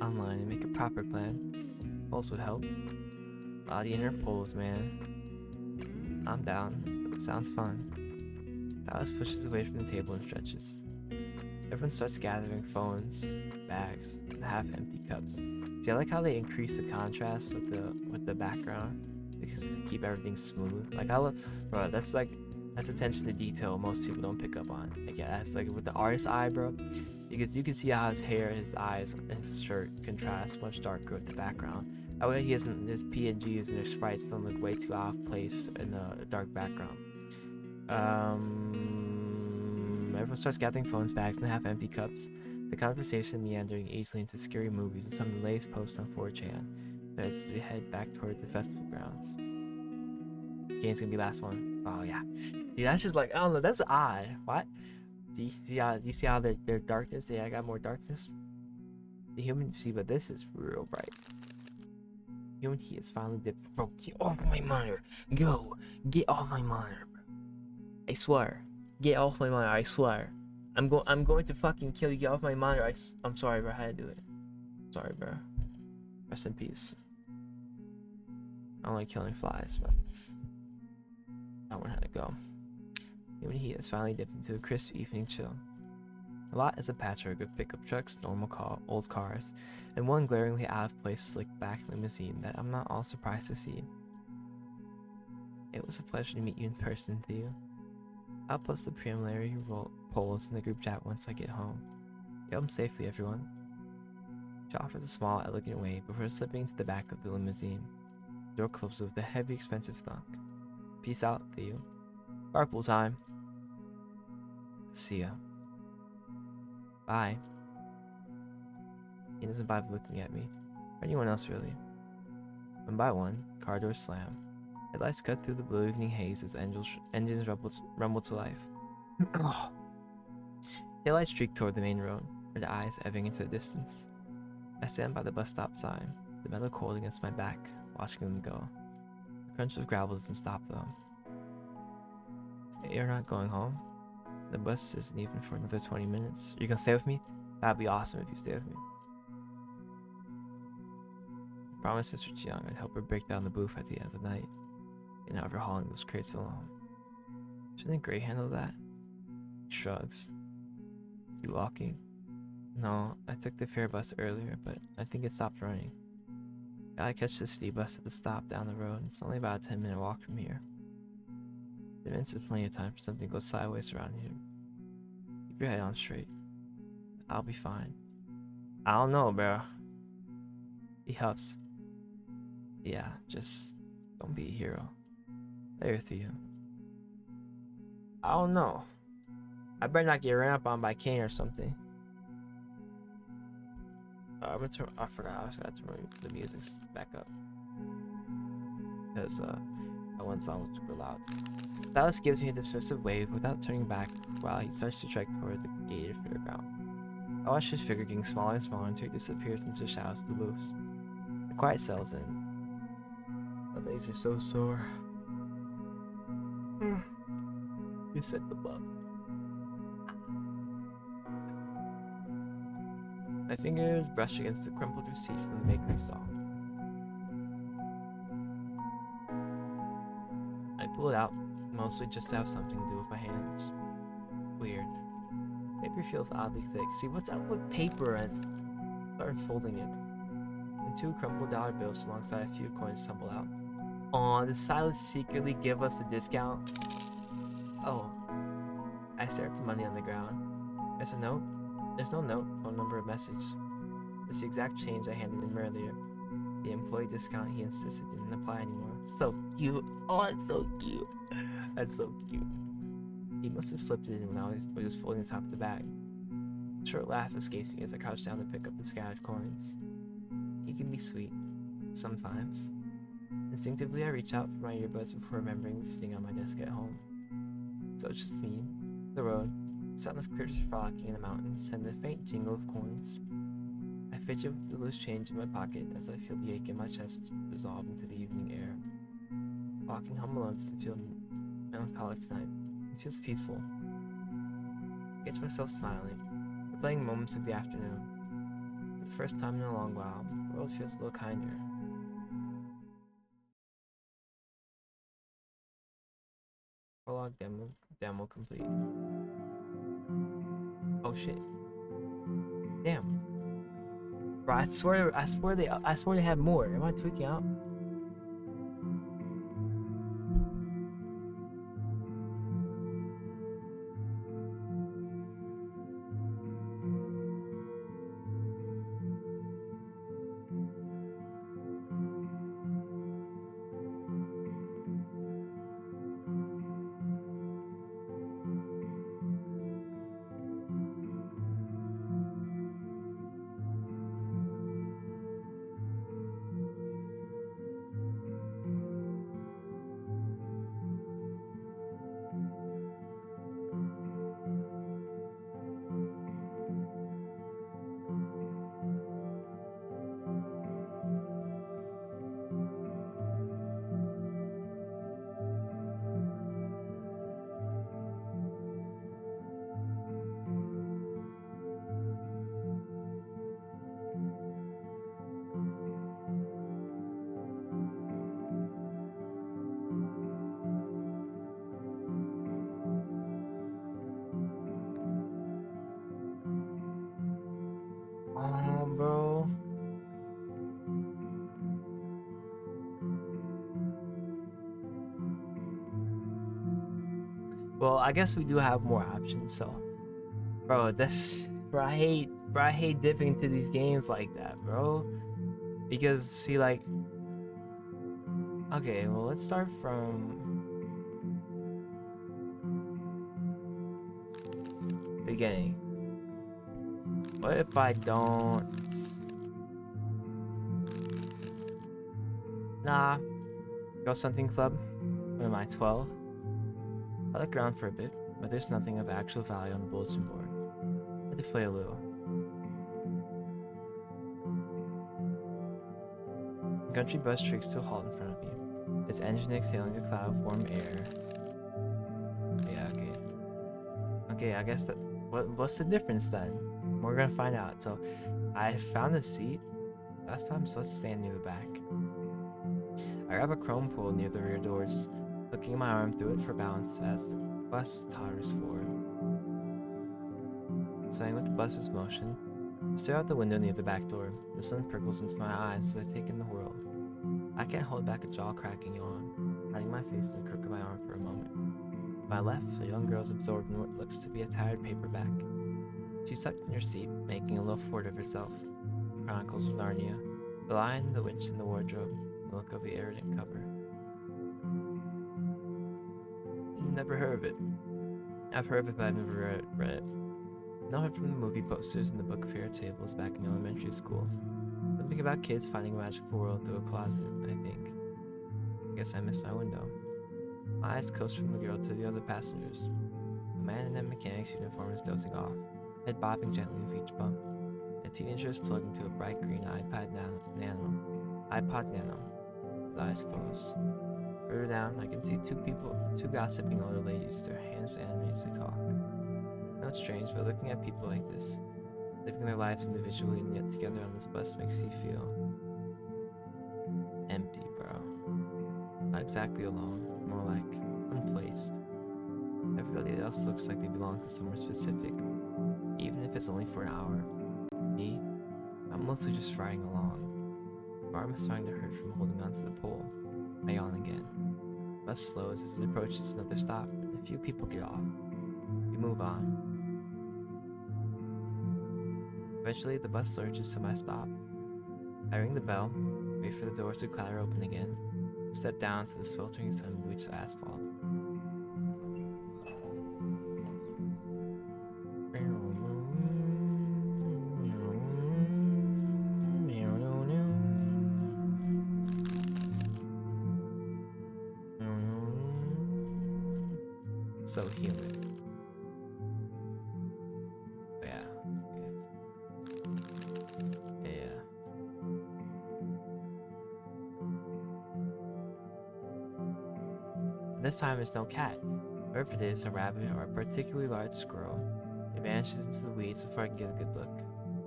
online and make a proper plan. Polls would help. Body in her polls, man. I'm down. It sounds fun. Dallas pushes away from the table and stretches. Everyone starts gathering phones, bags, and half-empty cups. See, I like how they increase the contrast with the background because they keep everything smooth. Like I love, bro. That's attention to detail most people don't pick up on. Like yeah, that's like with the artist's eye, bro. Because you can see how his hair, his eyes, and his shirt contrast much darker with the background. That way, his PNGs and their sprites don't look way too out of place in a dark background. Everyone starts gathering phones, bags, and half-empty cups. The conversation meandering easily into scary movies and some of the latest posts on 4chan. As we head back toward the festival grounds. Game's gonna be last one. Oh yeah. Dude, that's just like, I don't know, that's odd. What? Do you see how their darkness? Yeah, I got more darkness. The human, see, but this is real bright. Human heat is finally dipped. Bro, get off my monitor. Go. Get off my monitor, bro. I swear. Get off my monitor, I swear. I'm going to fucking kill you. Get off my monitor. I'm sorry, bro. I had to do it. Sorry, bro. Rest in peace. I don't like killing flies, but that one had to go. Human heat has finally dipped into a crisp evening chill. The lot is a patchwork of pickup trucks, old cars, and one glaringly out of place slick back limousine that I'm not all surprised to see. It was a pleasure to meet you in person, Theo. I'll post the preliminary polls in the group chat once I get home. Get home safely, everyone. She offers a small, elegant wave before slipping into the back of the limousine. The door closes with a heavy, expensive thunk. Peace out, Theo. Carpool time. See ya. Bye. He doesn't bother looking at me, or anyone else really. One by one, car doors slam. Headlights cut through the blue evening haze as engines rumble to life. Taillights streak toward the main road, red eyes ebbing into the distance. I stand by the bus stop sign, the metal cold against my back, watching them go. The crunch of gravel doesn't stop though. You're not going home? The bus isn't even for another 20 minutes. You gonna stay with me? That'd be awesome if you stay with me. promised Mr. Chiang I'd help her break down the booth at the end of the night and have her hauling those crates along. Shouldn't Gray handle that? He shrugs. You walking? No, I took the fare bus earlier, but I think it stopped running. Gotta catch the city bus at the stop down the road. It's only about a 10-minute walk from here. 10 minutes is plenty of time for something to go sideways around here. Keep your head on straight. I'll be fine. I don't know, bro. He huffs. Yeah, just don't be a hero. There with you. I don't know. I better not get ran up on by Kane or something. I'm gonna turn. I forgot. I forgot to turn the music back up because that one song was super loud. Dallas gives me a dismissive wave without turning back while he starts to trek toward the gated fairground. I watch his figure getting smaller and smaller until he disappears into the shadows of the booths. The quiet settles in. My legs are so sore. You set them up. My fingers brush against the crumpled receipt from the bakery stall. I pull it out, mostly just to have something to do with my hands. Weird. Paper feels oddly thick. See, what's up with paper? And start unfolding it. And 2 crumpled dollar bills alongside a few coins tumble out. Aw, did Silas secretly give us a discount? Oh. I stare at the money on the ground. There's a note. There's no note, phone number, or message. It's the exact change I handed him earlier. The employee discount he insisted didn't apply anymore. So cute. Oh, it's so cute. That's so cute. He must have slipped it in when he was folding the top of the bag. A short laugh escapes me as I crouch down to pick up the scattered coins. He can be sweet. Sometimes. Instinctively, I reach out for my earbuds before remembering the sitting on my desk at home. So it's just me, the road, the sound of critters frolicking in the mountains, and the faint jingle of coins. I fidget with the loose change in my pocket as I feel the ache in my chest dissolve into the evening air. Walking home alone doesn't feel melancholic tonight. It feels peaceful. I catch myself smiling, replaying moments of the afternoon. For the first time in a long while, the world feels a little kinder. Prologue demo complete. Oh shit. Damn. Bro, I swear they had more. Am I tweaking out? Bro. Well, I guess we do have more options, so. Bro, I hate dipping into these games like that, bro. Because, see, like. Okay, well, let's start from the beginning. What if I don't? Nah. Ghost Hunting Club? What am I, 12? I look around for a bit, but there's nothing of actual value on the bulletin board. I deflate a little. The country bus shrieks to a halt in front of me, its engine exhaling a cloud of warm air. Yeah, okay. Okay, I guess what's the difference then? We're gonna find out. So, I found a seat. Last time, so let's stand near the back. I grab a chrome pole near the rear doors, hooking my arm through it for balance as the bus totters forward. Swaying with the bus's motion, I stare out the window near the back door. The sun prickles into my eyes as I take in the world. I can't hold back a jaw-cracking yawn, hiding my face in the crook of my arm for a moment. To my left, a young girl is absorbed in what looks to be a tired paperback. She's tucked in her seat, making a little fort of herself. Chronicles of Narnia, The Lion, the Witch, and the Wardrobe, the look of the arrogant cover. Never heard of it. I've heard of it, but I've never read it. Know it from the movie posters and the book fair tables back in elementary school. Something about kids finding a magical world through a closet, I think. Guess I missed my window. My eyes coast from the girl to the other passengers. A man in a mechanic's uniform is dozing off, head bobbing gently with each bump. A teenager is plugged into a bright green iPod Nano. His eyes closed. Further down, I can see two gossiping older ladies, their hands animated as they talk. No, it's strange, but looking at people like this, living their lives individually and yet together on this bus makes you feel empty, bro. Not exactly alone, more like unplaced. Everybody else looks like they belong to somewhere specific, even if it's only for an hour. Me, I'm mostly just riding along. My arm is starting to hurt from holding onto the pole. I yawn again. The bus slows as it approaches another stop, and a few people get off. We move on. Eventually, the bus lurches to my stop. I ring the bell, wait for the doors to clatter open again, and step down to the sweltering sun-bleached asphalt. So humid. Yeah. This time it's no cat, or if it is, a rabbit or a particularly large squirrel. It vanishes into the weeds before I can get a good look.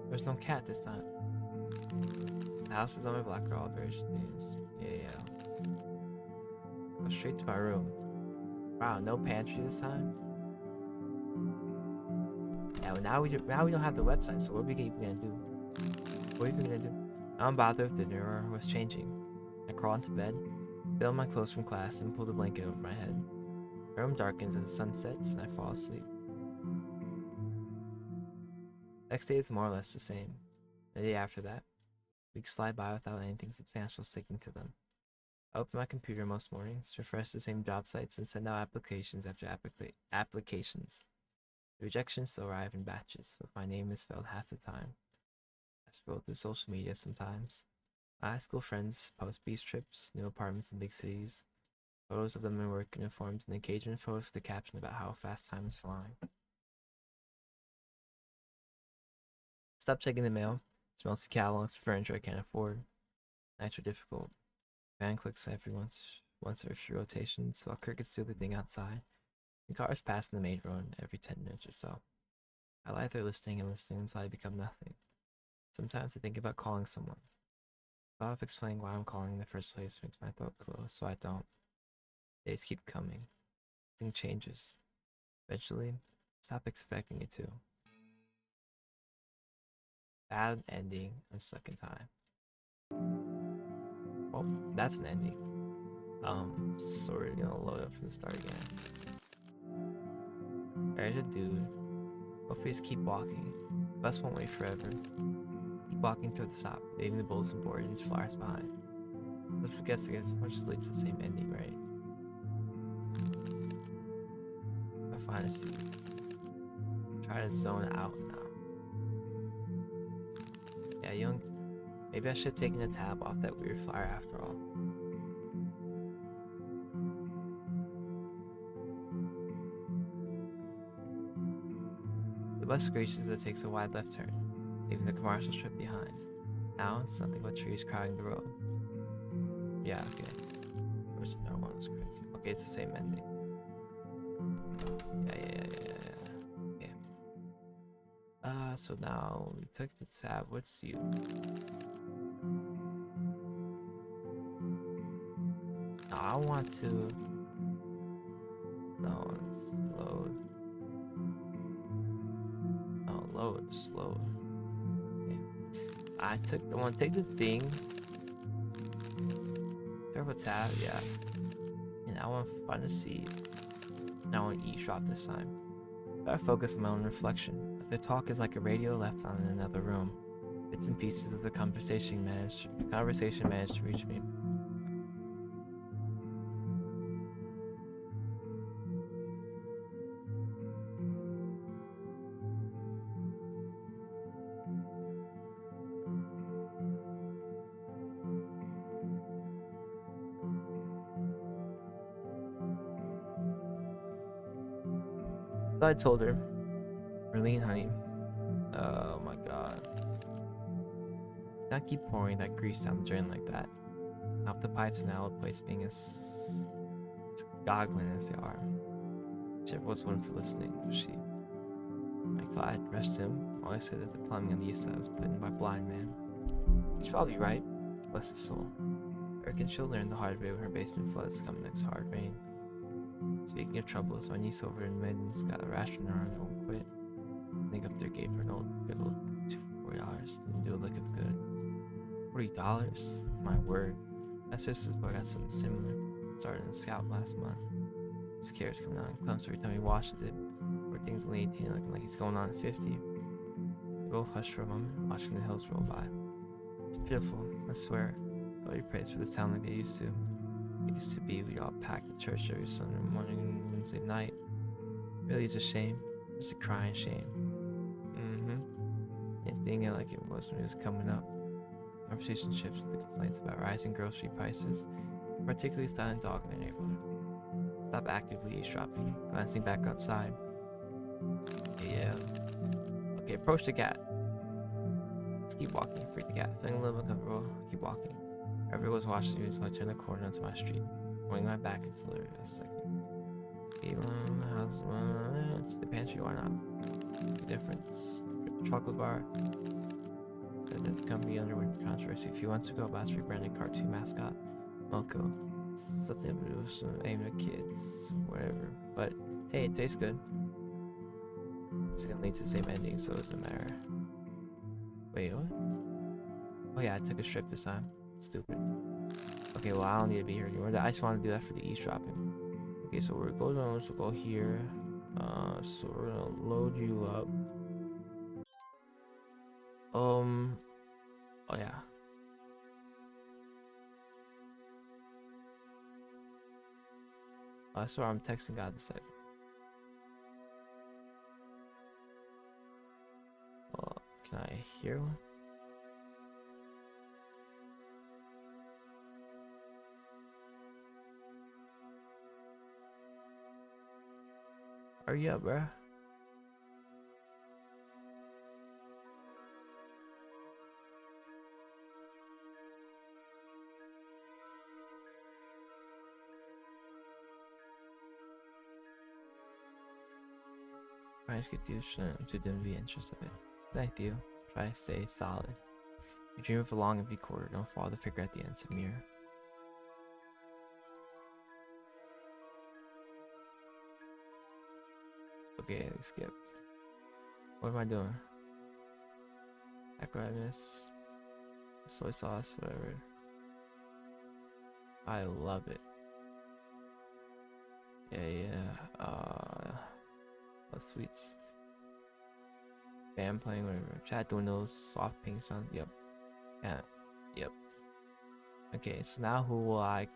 There's no cat this time. The houses on my block are all very news. Yeah. Go straight to my room. Wow, no pantry this time? Yeah, well, now we don't have the website, so what are we even gonna do? What are we even gonna do? I don't bother with dinner or with changing. I crawl into bed, fill my clothes from class, and pull the blanket over my head. The room darkens as the sun sets, and I fall asleep. Next day is more or less the same. The day after that, weeks slide by without anything substantial sticking to them. I open my computer most mornings, refresh the same job sites, and send out applications after applications. The rejections still arrive in batches, with my name misspelled half the time. I scroll through social media sometimes. My high school friends post beach trips, new apartments in big cities, photos of them in work uniforms, and occasional photos with the caption about how fast time is flying. Stop checking the mail. It's mostly catalogs, furniture I can't afford. Nights are difficult. Van clicks once every few rotations, while crickets do the thing outside. And cars pass in the main road every 10 minutes or so. I lie there listening until I become nothing. Sometimes I think about calling someone. The thought of explaining why I'm calling in the first place makes my throat close, so I don't. Days keep coming. Nothing changes. Eventually, stop expecting it to. Bad ending and stuck in time. Well, that's an ending. So we're gonna load up from the start again. There's a dude. Hopefully just keep walking. Bus won't wait forever. Keep walking toward the stop, leaving the bulletin board and his flyers behind. Let's forget to get as much as leads to the same ending, right? I find a seat. Try to zone out now. Yeah, maybe I should have taken a tab off that weird flyer after all. The bus screeches as it takes a wide left turn, leaving the commercial strip behind. Now it's nothing but trees crowding the road. Yeah, okay. Of course, another one was crazy. Okay, it's the same ending. Yeah. Okay. So now we took the tab. What's you? I want to. No, it's load. No, load, just load. Okay. I want to take the thing. Turbo tab, yeah. And I want to find a seed. And I want to eavesdrop this time. I focus on my own reflection. If the talk is like a radio left on in another room, bits and pieces of the conversation managed to reach me. So I told her, Marlene, honey, oh my god. Not keep pouring that grease down the drain like that. Off the pipes and outlet place being as goggling as they are. Chip was one for listening, was she? My Clyde rushed him. Always said that the plumbing on the east side was put in by blind man. He's probably right. Bless his soul. I reckon she'll learn the hard way when her basement floods come next hard rain. Speaking of troubles, my niece over in Midden's got a rash on her arm that won't quit. I think up there gave her an old big old $40. Didn't do a lick of good. $40? My word. My sister's boy got something similar. Started in Scout last month. His cares coming out in clumps every time he washes it. Poor thing's only 18, looking like he's going on 50. They both hushed for a moment, watching the hills roll by. It's pitiful, I swear. Nobody prays for this town like they used to. It used to be we all packed the church every Sunday morning and Wednesday night. Really, it's a shame. Just a crying shame. And thinking it like it was when it was coming up. Conversation shifts to the complaints about rising grocery prices, particularly silent dog in the neighborhood. Stop actively eavesdropping, glancing back outside. Yeah. Okay, approach the cat. Let's keep walking. Freak the cat. Feeling a little uncomfortable. Keep walking. Everyone was watching me until I turned the corner onto my street. Going my back until there was a second. To the pantry, why not? The difference. Chocolate bar. The company underwent controversy a few months ago about its rebranded cartoon mascot, Milko. Something that was aimed at kids, whatever. But hey, it tastes good. It's gonna lead to the same ending, so it doesn't matter. Wait, what? Oh yeah, I took a strip this time. Stupid. Okay, well I don't need to be here anymore. I just want to do that for the eavesdropping. Okay, so we're going to also go here. So we're gonna load you up. Oh yeah. I swear I'm texting God this second. Can I hear one? Hurry up, bruh. Try to get you to be interested in it. Thank you. Try to stay solid. You dream of a long empty quarter, don't follow the figure at the end, Samir. Okay, skip. What am I doing? Apparatus. Soy sauce, whatever. I love it. Yeah. Sweets. Band playing, whatever. Chat doing those soft pink sounds. Yep. Yeah. Yep. Okay, so now who will I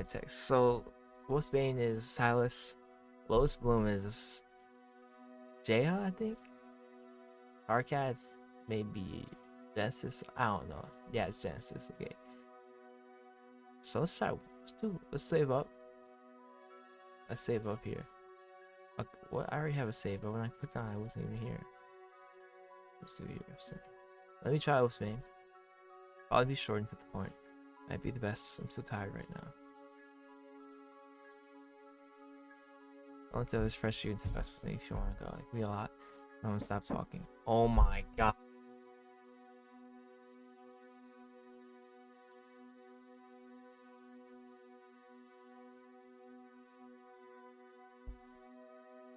text? So Wolf's Bane is Silas. Lois Bloom is Jaya, I think. Arcats maybe Genesis. I don't know. Yeah, it's Genesis. Okay. So let's try. Let's save up. Let's save up here. Okay, what? I already have a save, but when I click on it, I wasn't even here. Let's do here. So, let me try Wolf's Bane. Probably be short and to the point. Might be the best. I'm so tired right now. I'll let those fresh you into the festival thing if you want to go. Like, we a lot. I'm gonna stop talking. Oh my god.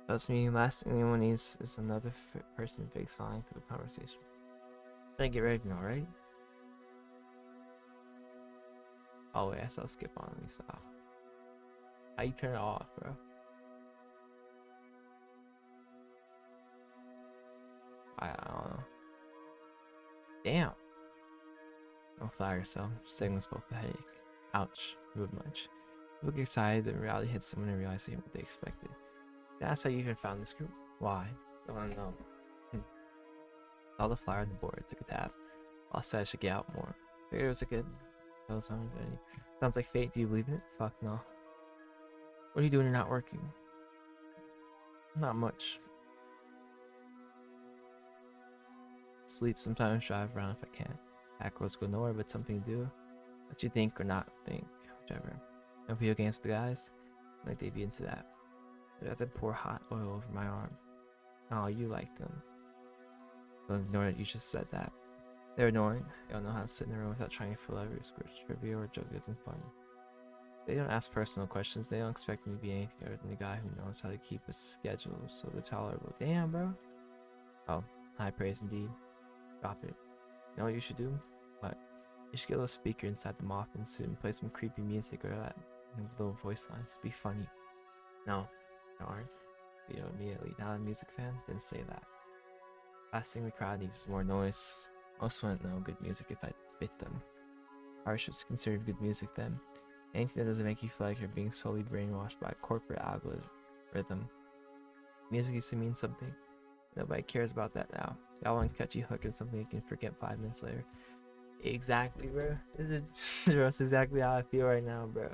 Trust me, last thing anyone needs is another person fake smiling through the conversation. Then get ready now, right? Oh wait, I saw skip on. Let me stop. How you turn it off, bro? I don't know. Damn. Don't flatter yourself. Segments both the headache. Ouch. Mood much. People get excited, then reality hits someone and realize what they expected. That's how you even found this group. Why? I wanna know. Saw the flyer on the board, took a tap. Also, I should get out more. Figured it was a good journey. Sounds like fate. Do you believe in it? Fuck no. What are you doing? You're not working. Not much. Sleep sometimes, drive around if I can. Hack roads go nowhere, but something to do. Let you think or not think, whichever. No video games with the guys? Like they'd be into that. They'd have to pour hot oil over my arm. Oh, you like them. Don't ignore that you just said that. They're annoying. They don't know how to sit in a room without trying to fill every script, trivia, or joke isn't funny. They don't ask personal questions. They don't expect me to be anything other than a guy who knows how to keep a schedule so they're tolerable. Damn, bro. Oh, high praise indeed. Drop it. You know what you should do? What? You should get a little speaker inside the Mothman suit and play some creepy music or that little voice lines. It'd be funny. No, aren't. You know, immediately. Not a music fan? Didn't say that. Last thing the crowd needs is more noise. Most wouldn't know good music if I bit them. Harsh was considered good music then. Anything that doesn't make you feel like you're being slowly brainwashed by a corporate algorithm. Music used to mean something. Nobody cares about that now. They all want to catch you hook in something you can forget 5 minutes later. Exactly, bro. This is just exactly how I feel right now, bro.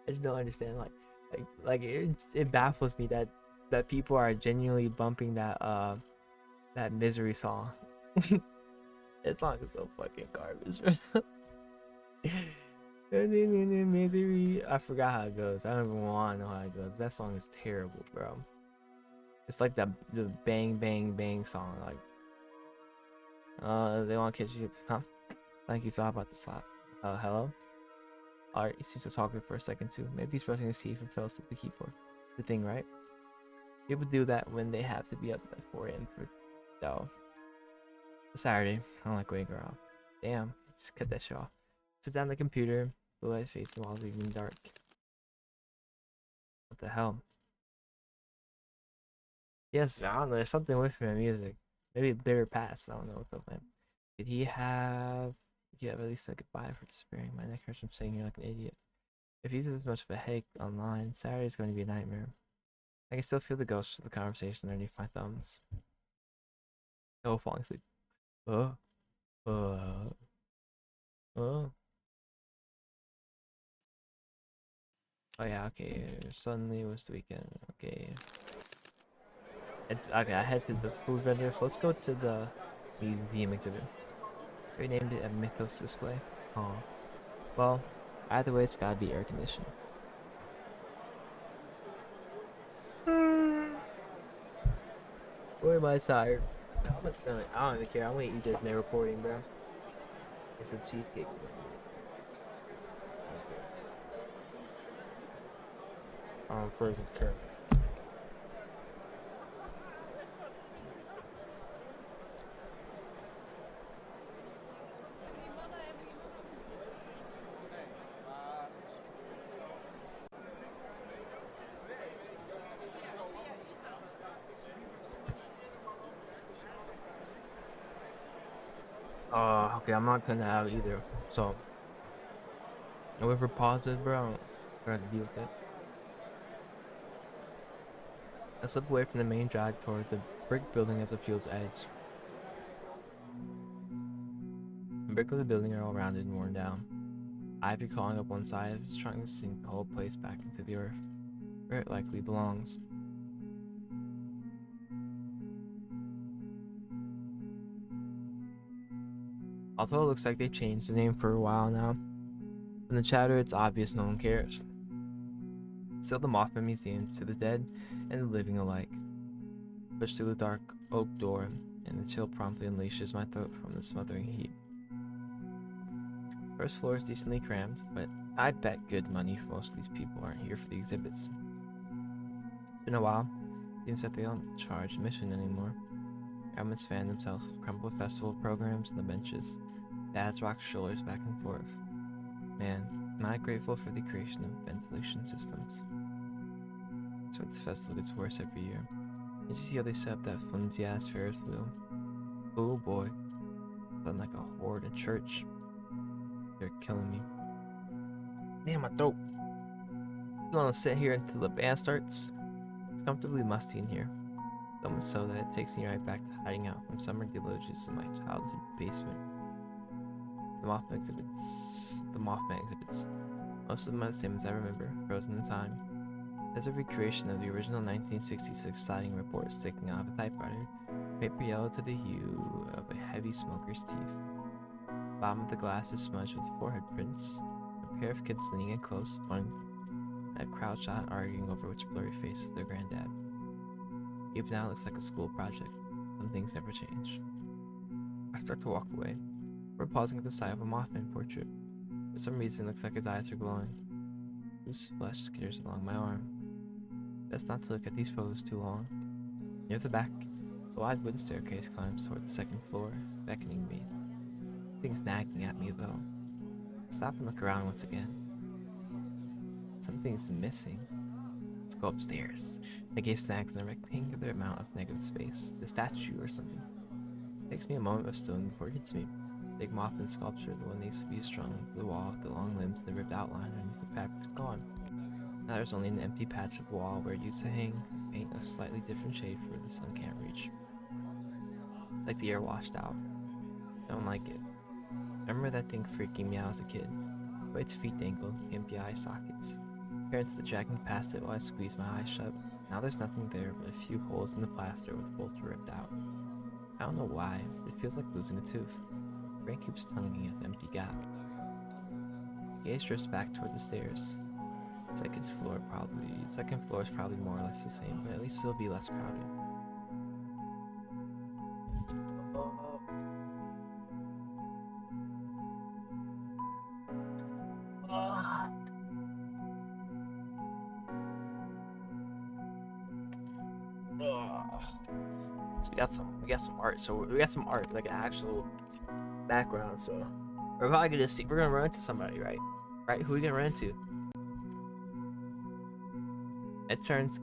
I just don't understand. It baffles me that people are genuinely bumping that Misery song. That song is so fucking garbage, bro. Misery. I forgot how it goes. I don't even want to know how it goes. That song is terrible, bro. It's like the bang bang bang song. Like, they want to catch you, huh? Like you thought about the slap. Hello. Alright, he seems to talk for a second too. Maybe he's brushing his teeth and fell asleep at the keyboard. The thing, right? People do that when they have to be up at 4 a.m. for Saturday. I don't like waiting around. Damn, just cut that shit off. Sit down the computer, blue eyes face the walls even dark. What the hell? Yes, I don't know, there's something with my music. Maybe a bitter past, I don't know what's up, man. Did you have at least a goodbye for disappearing? My neck hurts from saying you're like an idiot. If he's as much of a headache online, Saturday's going to be a nightmare. I can still feel the ghost of the conversation underneath my thumbs. Oh, falling asleep. Oh. Oh yeah, okay. Suddenly it was the weekend. Okay. It's okay. I head to the food vendor. So let's go to the museum exhibit. We named it a Mythos display. Oh. Well, either way, it's gotta be air conditioned. Boy, am I tired. I'm gonna smell it. I don't even care. I'm gonna eat this man reporting, bro. It's a cheesecake. I don't further care. Okay, I'm not cutting that out either. So, whoever pauses, bro, I have to deal with it. I slip away from the main drag toward the brick building at the field's edge. The brick of the building are all rounded and worn down. Ivy crawling up one side is trying to sink the whole place back into the earth, where it likely belongs. Although it looks like they changed the name for a while now, from the chatter it's obvious no one cares. Still the Mothman Museum to the dead and the living alike. Push through the dark oak door, and the chill promptly unleashes my throat from the smothering heat. First floor is decently crammed, but I'd bet good money most of these people aren't here for the exhibits. It's been a while. Seems that they don't charge admission anymore. Governments fan themselves with crumbled festival programs on the benches. Dads rock shoulders back and forth. Man, am I grateful for the creation of ventilation systems. So this festival gets worse every year. Did you see how they set up that flimsy ass Ferris wheel? Oh boy. Felt like a horde in church. They're killing me. Damn, my throat. You wanna sit here until the band starts? It's comfortably musty in here. Almost so that it takes me right back to hiding out from summer deluges in my childhood basement. The Mothman exhibits. Most of them are the same as I remember, frozen in time. There's a recreation of the original 1966 sighting report sticking out of a typewriter, paper yellow to the hue of a heavy smoker's teeth. The bottom of the glass is smudged with forehead prints. A pair of kids leaning in close, one at crowd shot arguing over which blurry face is their granddad. Even now it looks like a school project. Some things never change. I start to walk away. We're pausing at the side of a Mothman portrait. For some reason it looks like his eyes are glowing. Loose flesh skitters along my arm. Best not to look at these photos too long. Near the back, a wide wooden staircase climbs toward the second floor, beckoning me. Things nagging at me though. I stop and look around once again. Something's missing. Let's go upstairs. The gaze snags in a rectangular amount of negative space. The statue or something. It takes me a moment of stone before it hits me. Big Mothman sculpture, the one needs to be strung to the wall, the long limbs and the ribbed outline underneath the fabric is gone. Now there's only an empty patch of wall where it used to hang, paint of slightly different shade where the sun can't reach. Like the air washed out. I don't like it. I remember that thing freaking me out as a kid. The way its feet dangled, empty eye sockets. Parents that dragged past it while I squeezed my eyes shut. Now there's nothing there but a few holes in the plaster with bolts ripped out. I don't know why, but it feels like losing a tooth. My brain keeps tonguing at the empty gap. Gaze drifts back toward the stairs. Second floor is probably more or less the same, but at least it'll be less crowded. So we got some art. So we got some art, like an actual background. So we're probably gonna see. We're gonna run into somebody, right? Right? Who are we gonna run into? It turns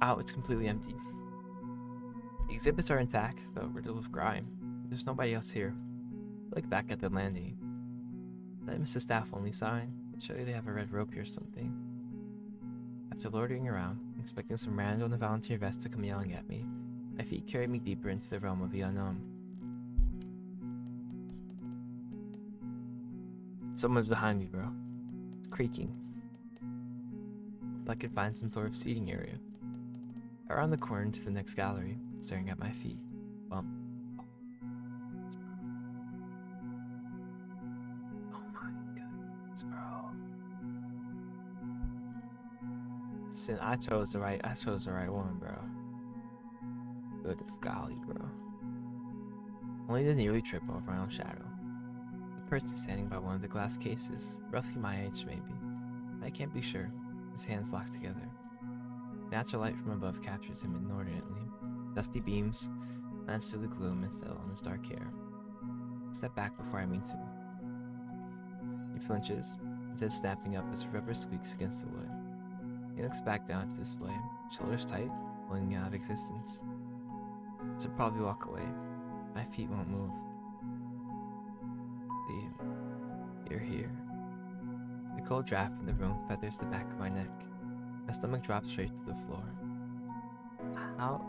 out it's completely empty. The exhibits are intact, though riddled with grime. There's nobody else here. I look back at the landing. Did I miss the staff-only sign? Surely they have a red rope or something. After loitering around, expecting some random in a volunteer vest to come yelling at me, my feet carry me deeper into the realm of the unknown. Someone's behind me, bro. It's creaking. Hope I could find some sort of seating area. Around the corner to the next gallery, staring at my feet. Bump. Oh my goodness, bro. Listen, I chose the right one, bro. Goodness golly, bro. Only to nearly trip over my own shadow. The person standing by one of the glass cases, roughly my age maybe. I can't be sure. His hands locked together. Natural light from above captures him inordinately. Dusty beams glance through the gloom and settle on his dark hair. I step back before I mean to. He flinches, his head snapping up as rubber squeaks against the wood. He looks back down at the display, shoulders tight, pulling me out of existence. So probably walk away. My feet won't move. You're here. The cold draft in the room feathers the back of my neck. My stomach drops straight to the floor. How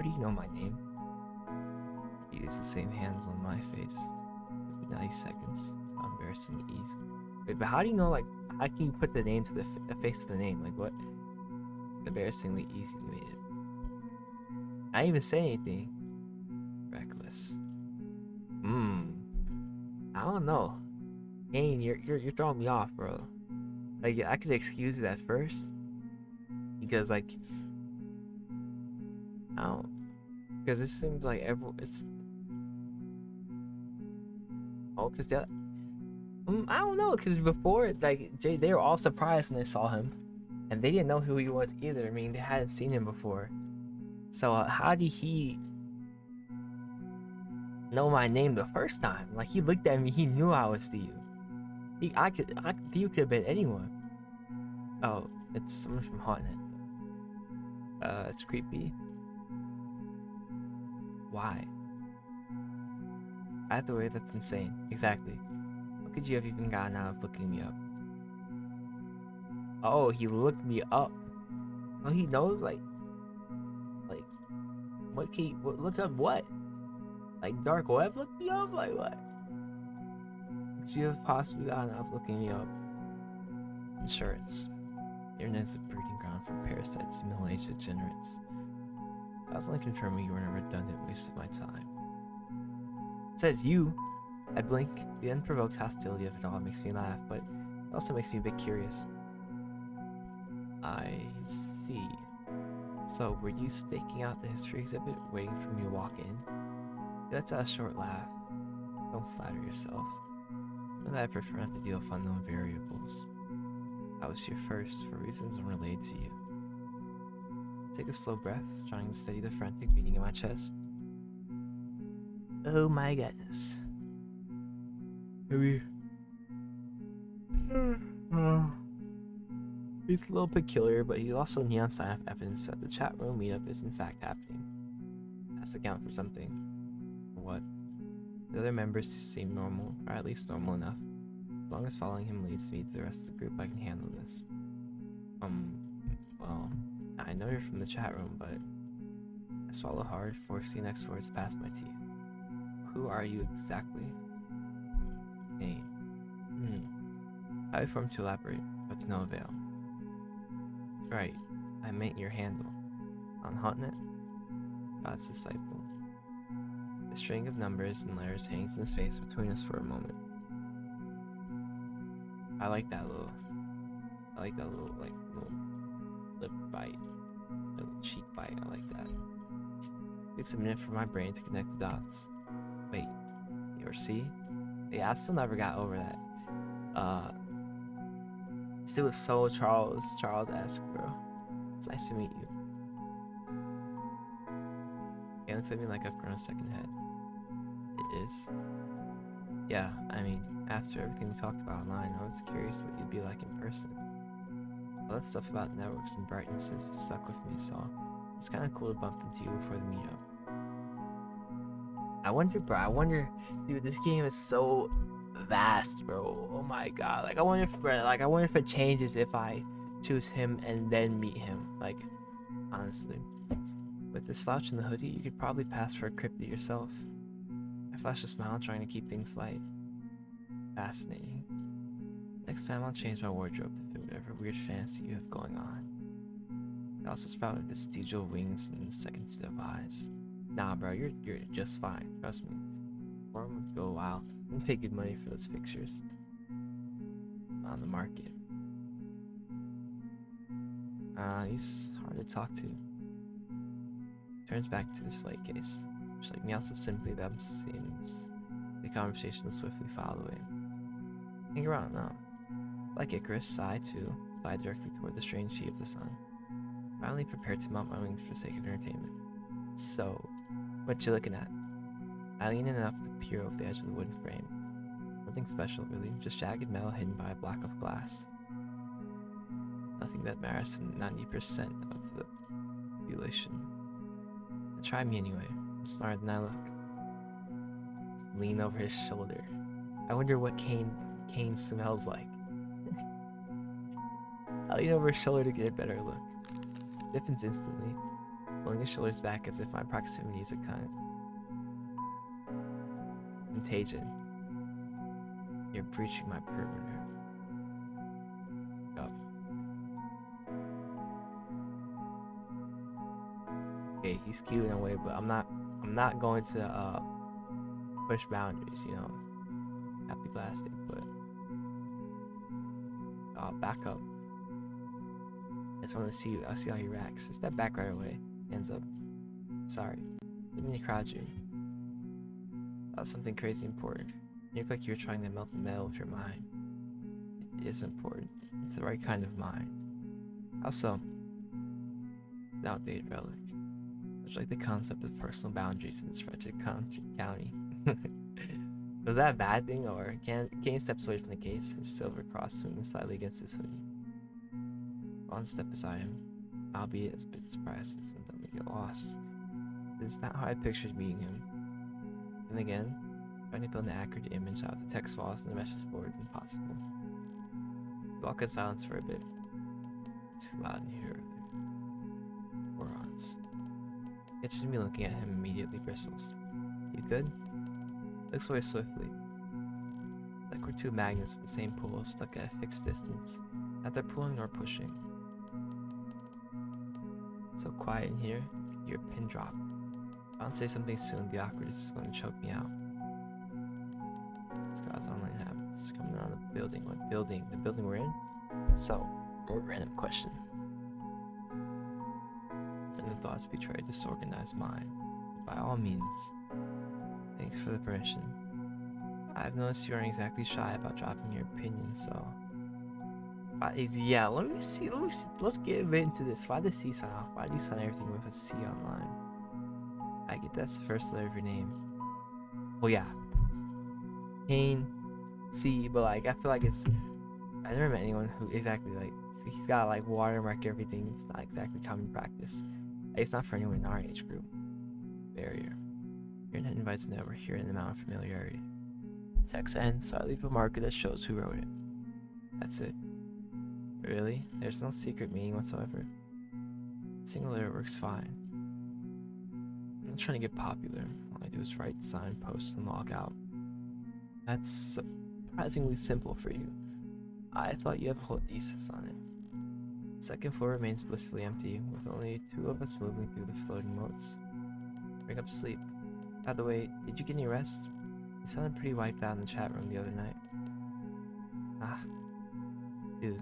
do you know my name? He uses the same handle on my face. 90 seconds. How embarrassingly easy. Wait, but how do you know, like, how can you put the name to the face to the name? Like, what? Embarrassingly easy to make it. I didn't even say anything. Reckless. I don't know. Kane, you're throwing me off, bro. Like, I could excuse it at first, because like, I don't, because it seems like it's. Oh, because I don't know, because before, like, they were all surprised when they saw him, And they didn't know who he was either. I mean, they hadn't seen him before. So how did he know my name the first time? Like, he looked at me, he knew I was Theo. Theo could have been anyone. Oh, it's someone from Haunted. It's creepy. Why? Either way, that's insane. Exactly. What could you have even gotten out of looking me up? Oh, he looked me up. Oh, he knows, like, look up what? Like, dark web looked me up? Like, what? Could you have possibly gotten out of looking me up? Insurance. The internet is a breeding ground for parasites and middle-aged degenerates. I was only confirming you weren't a redundant waste of my time. It says you. I blink. The unprovoked hostility of it all makes me laugh, but it also makes me a bit curious. I see. So, were you staking out the history exhibit, waiting for me to walk in? That's a short laugh. Don't flatter yourself. Know that I prefer not to deal with unknown variables. I was here first for reasons unrelated to you. Take a slow breath, trying to steady the frantic beating in my chest. Oh my goodness. Maybe. He's a little peculiar, but he's also a neon sign of evidence that the chat room meetup is in fact happening. Has to count for something. For what? The other members seem normal, or at least normal enough. As long as following him leads me to the rest of the group, I can handle this. Well, I know you're from the chat room, but I swallow hard, forcing the next words past my teeth. Who are you exactly? Hey. I formed to elaborate, but to no avail. Right, I meant your handle. On Hotnet? God's disciple. A string of numbers and letters hangs in space between us for a moment. I like that little lip bite, little cheek bite. I like that. It takes a minute for my brain to connect the dots. Wait, or see? Yeah, I still never got over that. Still was so Charles-esque, bro. It's nice to meet you. It looks at me like I've grown a second head. It is. Yeah, I mean, after everything we talked about online, I was curious what you'd be like in person. All that stuff about networks and brightnesses has stuck with me, so it's kind of cool to bump into you before the meetup. I wonder, dude, this game is so vast, bro. Oh my god. Like, I wonder if it changes if I choose him and then meet him. Like, honestly. With the slouch and the hoodie, you could probably pass for a cryptid yourself. I flashed a smile, trying to keep things light. Fascinating. Next time I'll change my wardrobe to fit whatever weird fantasy you have going on. I also sprouted vestigial wings and a second set of eyes. Nah, bro, you're just fine. Trust me. Or I'm gonna go wild and pay good money for those pictures. On the market. He's hard to talk to. Turns back to the slate case. Which, like me, also simply them seems the conversation swiftly filed away. Hang around now. Like Icarus, I too fly directly toward the strange sea of the sun. Finally prepared to mount my wings for sake of entertainment. So, what you looking at? I lean in enough to peer over the edge of the wooden frame. Nothing special, really, just jagged metal hidden by a block of glass. Nothing that matters to 90% of the population. Try me anyway. I'm smarter than I look. Let's lean over his shoulder. I wonder what Kane smells like. I lean over his shoulder to get a better look. Stiffens instantly, pulling his shoulders back as if my proximity is a kind of contagion. You're breaching my perimeter. Up. Okay, he's cute in a way, but I'm not going to push boundaries, you know. Happy glass stick, but back up. I just want to see. I'll see how he reacts. So step back right away. Hands up. Sorry. Didn't mean to crowd you. That was something crazy important. You look like you were trying to melt the metal with your mind. It is important. It's the right kind of mind. How so? An outdated relic. Much like the concept of personal boundaries in this wretched county. Was that a bad thing, or Kane steps away from the case, his silver cross swinging slightly against his hoodie. Vaughn stepped beside him, albeit as a bit surprised as don't make it lost. This is not how I pictured meeting him. And again, trying to build an accurate image out of the text files and the message board is impossible. We walk in silence for a bit. Too loud in here. Morons. Catches me looking at him, immediately bristles. You good? Looks away swiftly. Like we're two magnets with the same pull stuck at a fixed distance. Neither pulling nor pushing. So quiet in here, you can hear a pin drop. If I don't say something soon, the awkwardness is going to choke me out. Scott's online habits coming around the building. What building? The building we're in? So, more random question. Random thoughts betray a disorganized mind. By all means, thanks for the permission. I've noticed you aren't exactly shy about dropping your opinion, so... yeah, let me see. Let's get a bit into this. Why the C sign off? Why do you sign everything with a C online? I get that's the first letter of your name. Well, yeah. Kane, C, but like, I feel like it's... I never met anyone who exactly, like, he's got, like, watermark everything. It's not exactly common practice. It's not for anyone in our age group. Barrier. Internet invites never here in the amount of familiarity. Text ends, so I leave a marker that shows who wrote it. That's it. Really? There's no secret meaning whatsoever. Single letter works fine. I'm not trying to get popular. All I do is write, sign, post, and log out. That's surprisingly simple for you. I thought you have a whole thesis on it. The second floor remains blissfully empty, with only two of us moving through the floating moats. Bring up sleep. By the way, did you get any rest? You sounded pretty wiped out in the chat room the other night. Dude.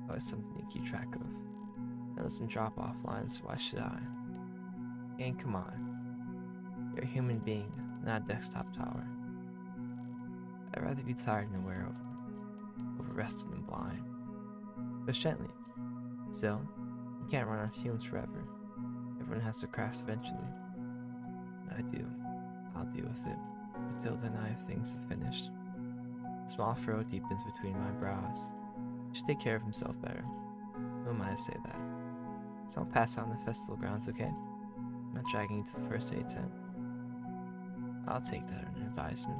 Always something to keep track of. Notice and drop off lines, why should I? And come on. You're a human being, not a desktop tower. I'd rather be tired and aware of, over-rested and blind. Push gently. Still, you can't run on fumes forever. Everyone has to crash eventually. I do. I'll deal with it. Until then, I have things to finish. A small furrow deepens between my brows. He should take care of himself better. Who am I to say that? So I'll pass out on the festival grounds, okay? I'm not dragging you to the first aid tent. I'll take that as an advisement.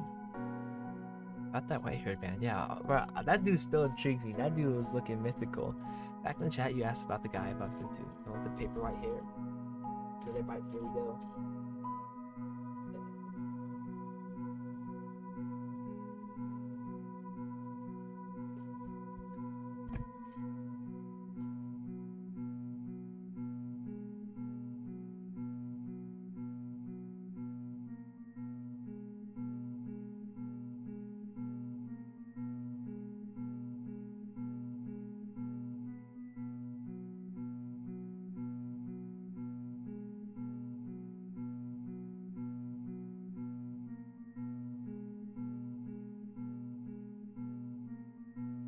About that white-haired man, yeah, bro, that dude still intrigues me. That dude was looking mythical. Back in the chat, you asked about the guy I bumped into, the one with the paper white hair. So here we go.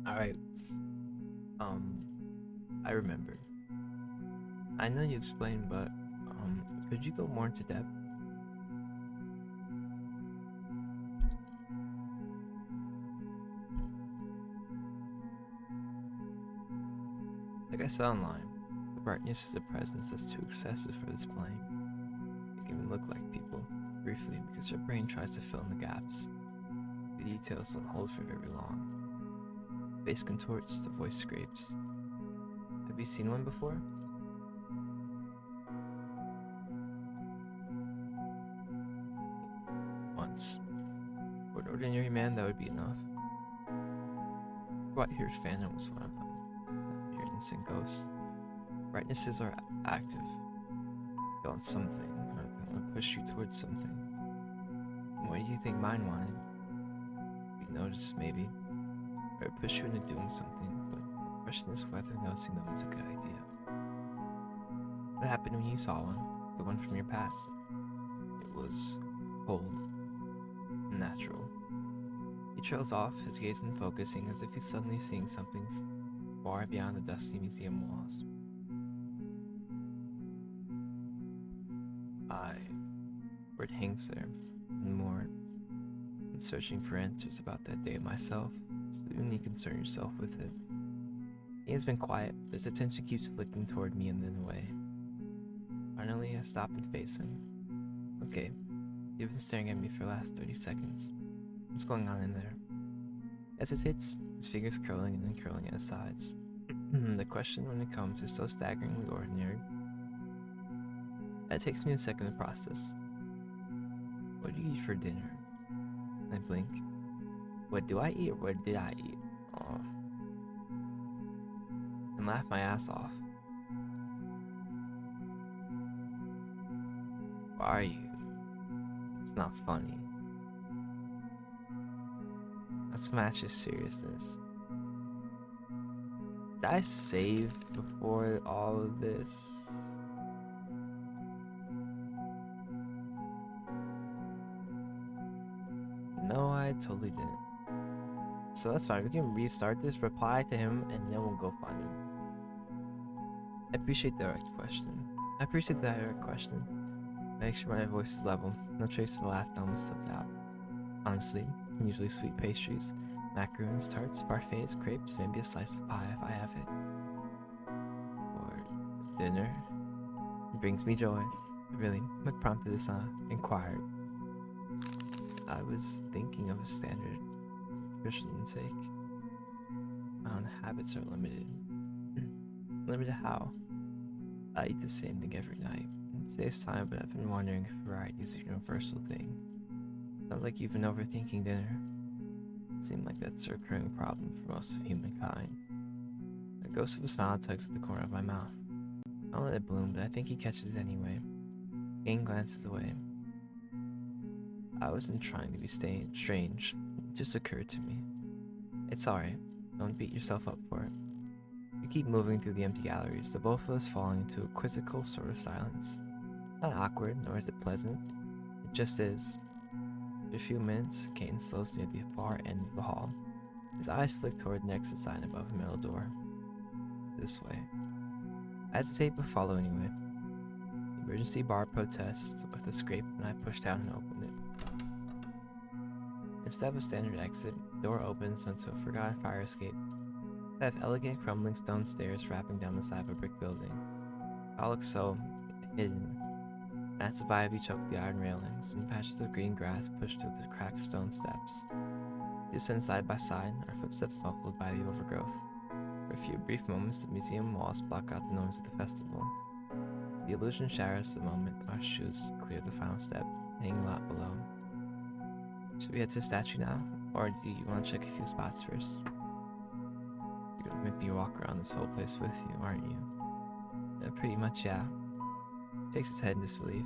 Alright. I remembered. I know you explained, but, could you go more into depth? Like I said online, the brightness is a presence that's too excessive for this plane. It can even look like people, briefly, because your brain tries to fill in the gaps. The details don't hold for very long. The face contorts, the voice scrapes. Have you seen one before? Once. For an ordinary man, that would be enough. White-haired phantom was one of them. Your innocent ghost. Brightnesses are active. They want something, or they want to push you towards something. And what do you think mine wanted? You notice, maybe. Or push you into doing something, but the question is whether noticing them is a good idea. What happened when you saw one? The one from your past? It was cold. Natural. He trails off, his gaze unfocusing, as if he's suddenly seeing something far beyond the dusty museum walls. Word hangs there, and more. I'm searching for answers about that day myself. Soon you concern yourself with it. He has been quiet, but his attention keeps flicking toward me and then away. Finally, I stop and face him. Okay, you've been staring at me for the last 30 seconds. What's going on in there? Hesitates, his fingers curling and then curling at his sides. The question when it comes is so staggeringly ordinary. It takes me a second to process. What do you eat for dinner? I blink. What do I eat or what did I eat? Oh. And laugh my ass off. Why are you? It's not funny. Let's match his seriousness. Did I save before all of this? No, I totally didn't. So that's fine. We can restart this, reply to him, and then we'll go find him. I appreciate the direct question. Make sure my voice is level. No trace of a laugh almost slipped out. Honestly, usually sweet pastries, macaroons, tarts, parfaits, crepes, maybe a slice of pie if I have it. Or dinner. It brings me joy. Really, what prompted this inquiry? I was thinking of a standard nutrition intake. My own habits are limited. Limited how? I eat the same thing every night. It saves time, but I've been wondering if variety is a universal thing. Sounds like you've been overthinking dinner. It seemed like that's a recurring problem for most of humankind. A ghost of a smile tugs at the corner of my mouth. I don't let it bloom, but I think he catches it anyway. Kane glances away. I wasn't trying to be strange. It just occurred to me. It's alright. Don't beat yourself up for it. We keep moving through the empty galleries, the both of us falling into a quizzical sort of silence. Not awkward, nor is it pleasant. It just is. After a few minutes, Caden slows near the far end of the hall. His eyes flick toward the exit sign above a metal door. This way. I hesitate but follow anyway. The emergency bar protests with a scrape and I push down and open it. Instead of a standard exit, the door opens onto a forgotten fire escape. I have elegant crumbling stone stairs wrapping down the side of a brick building. It all looks so hidden. Mats of ivy choke the iron railings, and patches of green grass push through the cracked stone steps. We descend side by side, our footsteps muffled by the overgrowth. For a few brief moments, the museum walls block out the noise of the festival. The illusion shatters the moment our shoes clear the final step, hanging a lot below. Should we head to the statue now, or do you want to check a few spots first? You're gonna make me walk around this whole place with you, aren't you? Yeah, pretty much, yeah. Shakes his head in disbelief.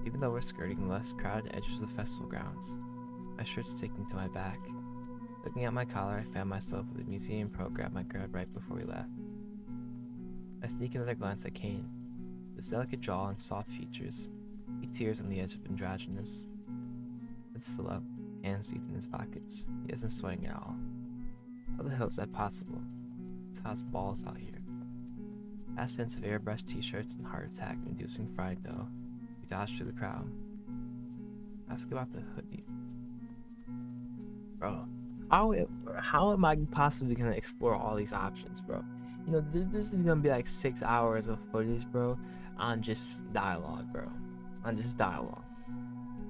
Even though we're skirting the less crowded edges of the festival grounds, my shirt's sticking to my back. Looking at my collar, I found myself with a museum program I grabbed right before we left. I sneak another glance at Kane. His delicate jaw and soft features. He tears on the edge of androgynous. It's still up, hands deep in his pockets. He isn't sweating at all. How the hell is that possible? It's hot as balls out here. Past sense of airbrushed t-shirts and heart attack inducing fried dough, we dodge through the crowd. Ask about the hoodie. Bro, how am I possibly gonna explore all these options, bro? You know, this is gonna be like 6 hours of footage, bro, on just dialogue, bro. On just dialogue.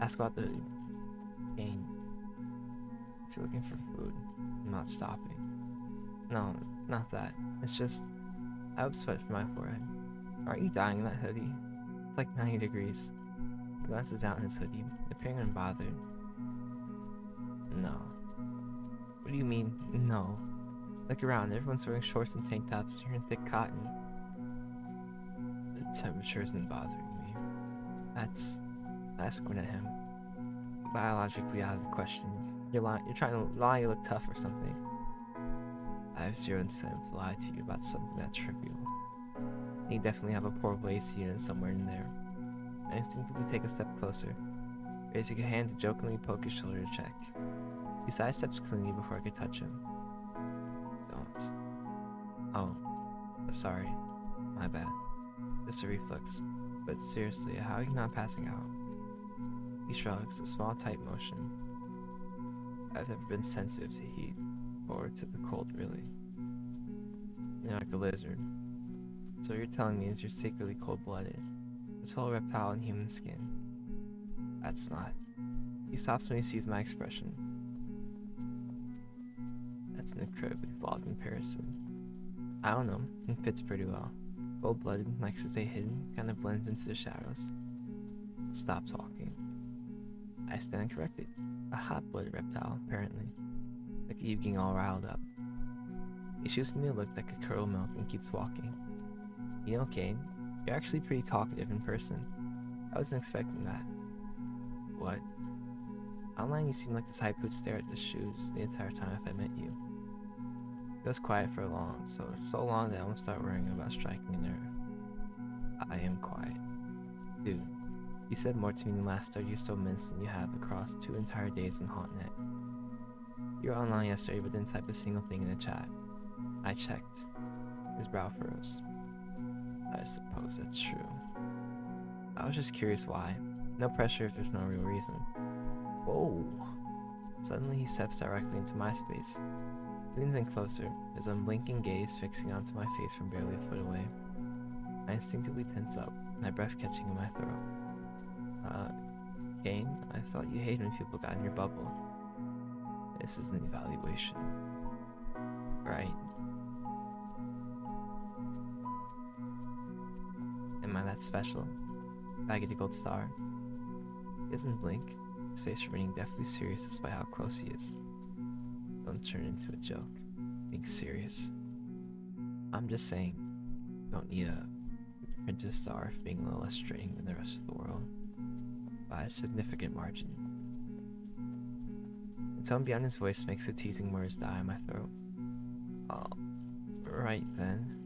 Ask about the hoodie. Game. If you're looking for food, I'm not stopping. No, not that. It's just, I have sweat from my forehead. Aren't you dying in that hoodie? It's like 90 degrees. He glances out in his hoodie, appearing unbothered. No. What do you mean, no? Look around, everyone's wearing shorts and tank tops, you're in thick cotton. The temperature isn't bothering me. That's squint at him. Biologically out of the question. You're trying to lie, you look tough or something. I have zero incentive to lie to you about something that trivial. You definitely have a portable AC unit somewhere in there. I instinctively take a step closer, raising a hand to jokingly poke his shoulder to check. He sidesteps cleanly before I could touch him. Don't. Oh, sorry. My bad. Just a reflex. But seriously, how are you not passing out? He shrugs, a small tight motion. I've never been sensitive to heat, or to the cold, really. You're like a lizard. So what you're telling me is you're secretly cold-blooded. This whole reptile in human skin. That's not. He stops when he sees my expression. That's an incredibly flawed comparison. I don't know, it fits pretty well. Cold-blooded, likes to stay hidden, kind of blends into the shadows. Stop talking. I stand corrected. A hot-blooded reptile, apparently. Look at you getting all riled up. He shoots me a look that could curdle milk and keeps walking. You know, Kane, you're actually pretty talkative in person. I wasn't expecting that. What? Online, you seem like the type who'd stare at the shoes the entire time if I met you. It was quiet for so long that I won't start worrying about striking a nerve. I am quiet. Dude, you said more to me in the last 30 or so minutes than you have across 2 entire days on HauntNet. You were online yesterday but didn't type a single thing in the chat. I checked. His brow furrows. I suppose that's true. I was just curious why. No pressure if there's no real reason. Whoa! Suddenly he steps directly into my space. Leans in closer, his unblinking gaze fixing onto my face from barely a foot away. I instinctively tense up, my breath catching in my throat. Kane, I thought you hated when people got in your bubble. This is an evaluation. Right. Am I that special? I get a gold star. He doesn't blink, his face remaining deathly serious despite how close he is. Don't turn it into a joke. Being serious. I'm just saying, you don't need a princess star for being a little less straining than the rest of the world. By a significant margin. The tone beyond his voice makes the teasing words die in my throat. Oh, right then.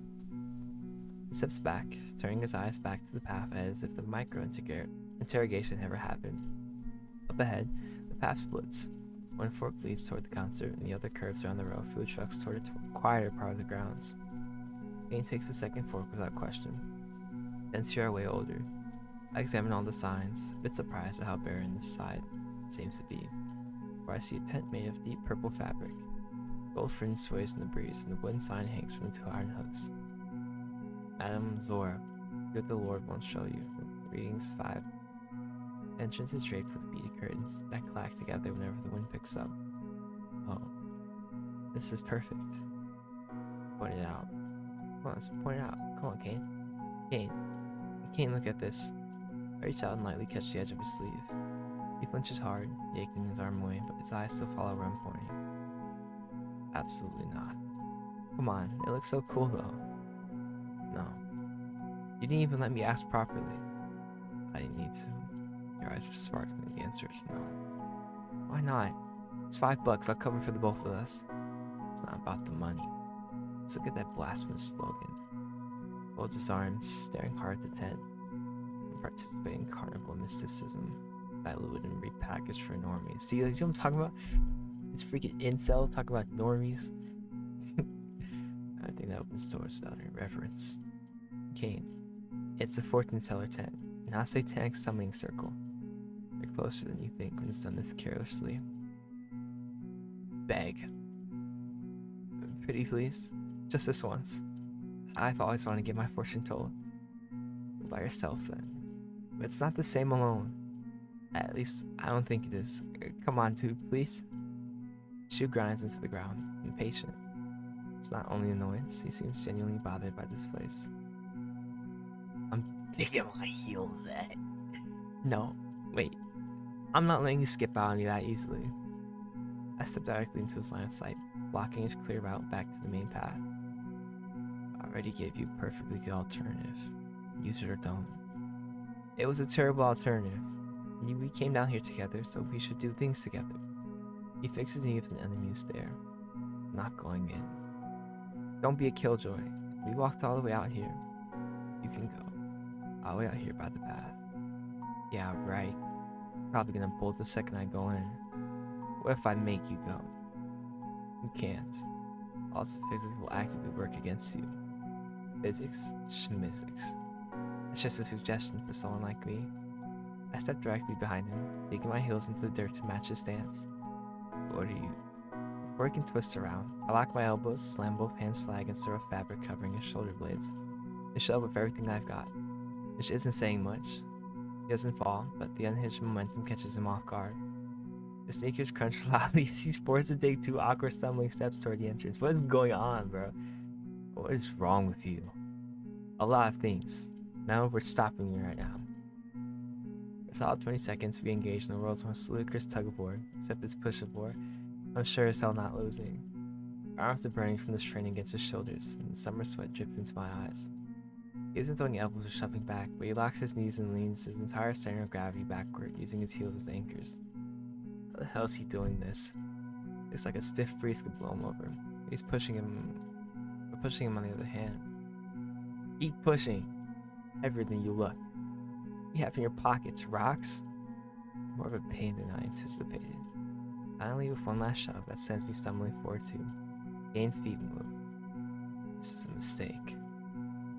He steps back, turning his eyes back to the path ahead as if the interrogation never happened. Up ahead, the path splits. One fork leads toward the concert, and the other curves around the row of food trucks toward a quieter part of the grounds. Kane takes the second fork without question. Then see our way older. I examine all the signs, a bit surprised at how barren this side seems to be, where I see a tent made of deep purple fabric. Gold fringe sways in the breeze, and the wooden sign hangs from the 2 iron hooks. Madam Zora, good the Lord won't show you. Readings 5. Entrance is draped with beaded curtains that clack together whenever the wind picks up. Oh, this is perfect. Point it out. Come on, let's point it out. Come on, Kane. Kane. Kane, look at this. I reach out and lightly catch the edge of his sleeve. He flinches hard, yanking his arm away, but his eyes still follow where I'm pointing. Absolutely not. Come on, it looks so cool though. No. You didn't even let me ask properly. I didn't need to. Your eyes are sparkling. The answer is no. Why not? It's $5. I'll cover for the both of us. It's not about the money. Just look at that blasphemous slogan. Folds his arms, staring hard at the tent. Participating in carnival mysticism. Diluted and repackaged for normies. See, like, you know what I'm talking about? This freaking incel talking about normies. I think that opens doors without any reverence. Kane. It's the fortune teller tent, not a satanic summoning circle. You're closer than you think when it's done this carelessly. Beg. Pretty please. Just this once. I've always wanted to get my fortune told. Go by yourself then. But it's not the same alone. At least, I don't think it is. Come on, dude, please. Shoe grinds into the ground, impatient. It's not only annoyance, he seems genuinely bothered by this place. I'm digging my heels at. No, wait. I'm not letting you skip out on me that easily. I step directly into his line of sight, blocking his clear route back to the main path. I already gave you a perfectly good alternative. Use it or don't. It was a terrible alternative. We came down here together, so we should do things together. He fixes me with an enemy stare. Not going in. Don't be a killjoy. We walked all the way out here. You can go. I'll wait out here by the path. Yeah, right. Probably gonna bolt the second I go in. What if I make you go? You can't. Lots of physics will actively work against you. Physics? Schmizzics. It's just a suggestion for someone like me. I step directly behind him, digging my heels into the dirt to match his stance. What are you? Before he can twist around, I lock my elbows, slam both hands flat against the rough fabric covering his shoulder blades, and shove with everything I've got, which isn't saying much. He doesn't fall, but the unhinged momentum catches him off guard. The sneakers crunch loudly as he's forced to take 2 awkward stumbling steps toward the entrance. What is going on, bro? What is wrong with you? A lot of things. None of which stopping me right now. For a solid 20 seconds, we engage in the world's most ludicrous tug-of-war, except it's push-of-war. I'm sure as hell not losing. My arms are burning from the strain against his shoulders, and the summer sweat drips into my eyes. He isn't throwing elbows or shoving back, but he locks his knees and leans his entire center of gravity backward, using his heels as anchors. How the hell is he doing this? Looks like a stiff breeze could blow him over. He's pushing him. We're pushing him on the other hand. Keep pushing. Heavier than you look. You have in your pockets rocks? More of a pain than I anticipated. Finally, with one last shove that sends me stumbling forward too, Gain's feet move. This is a mistake.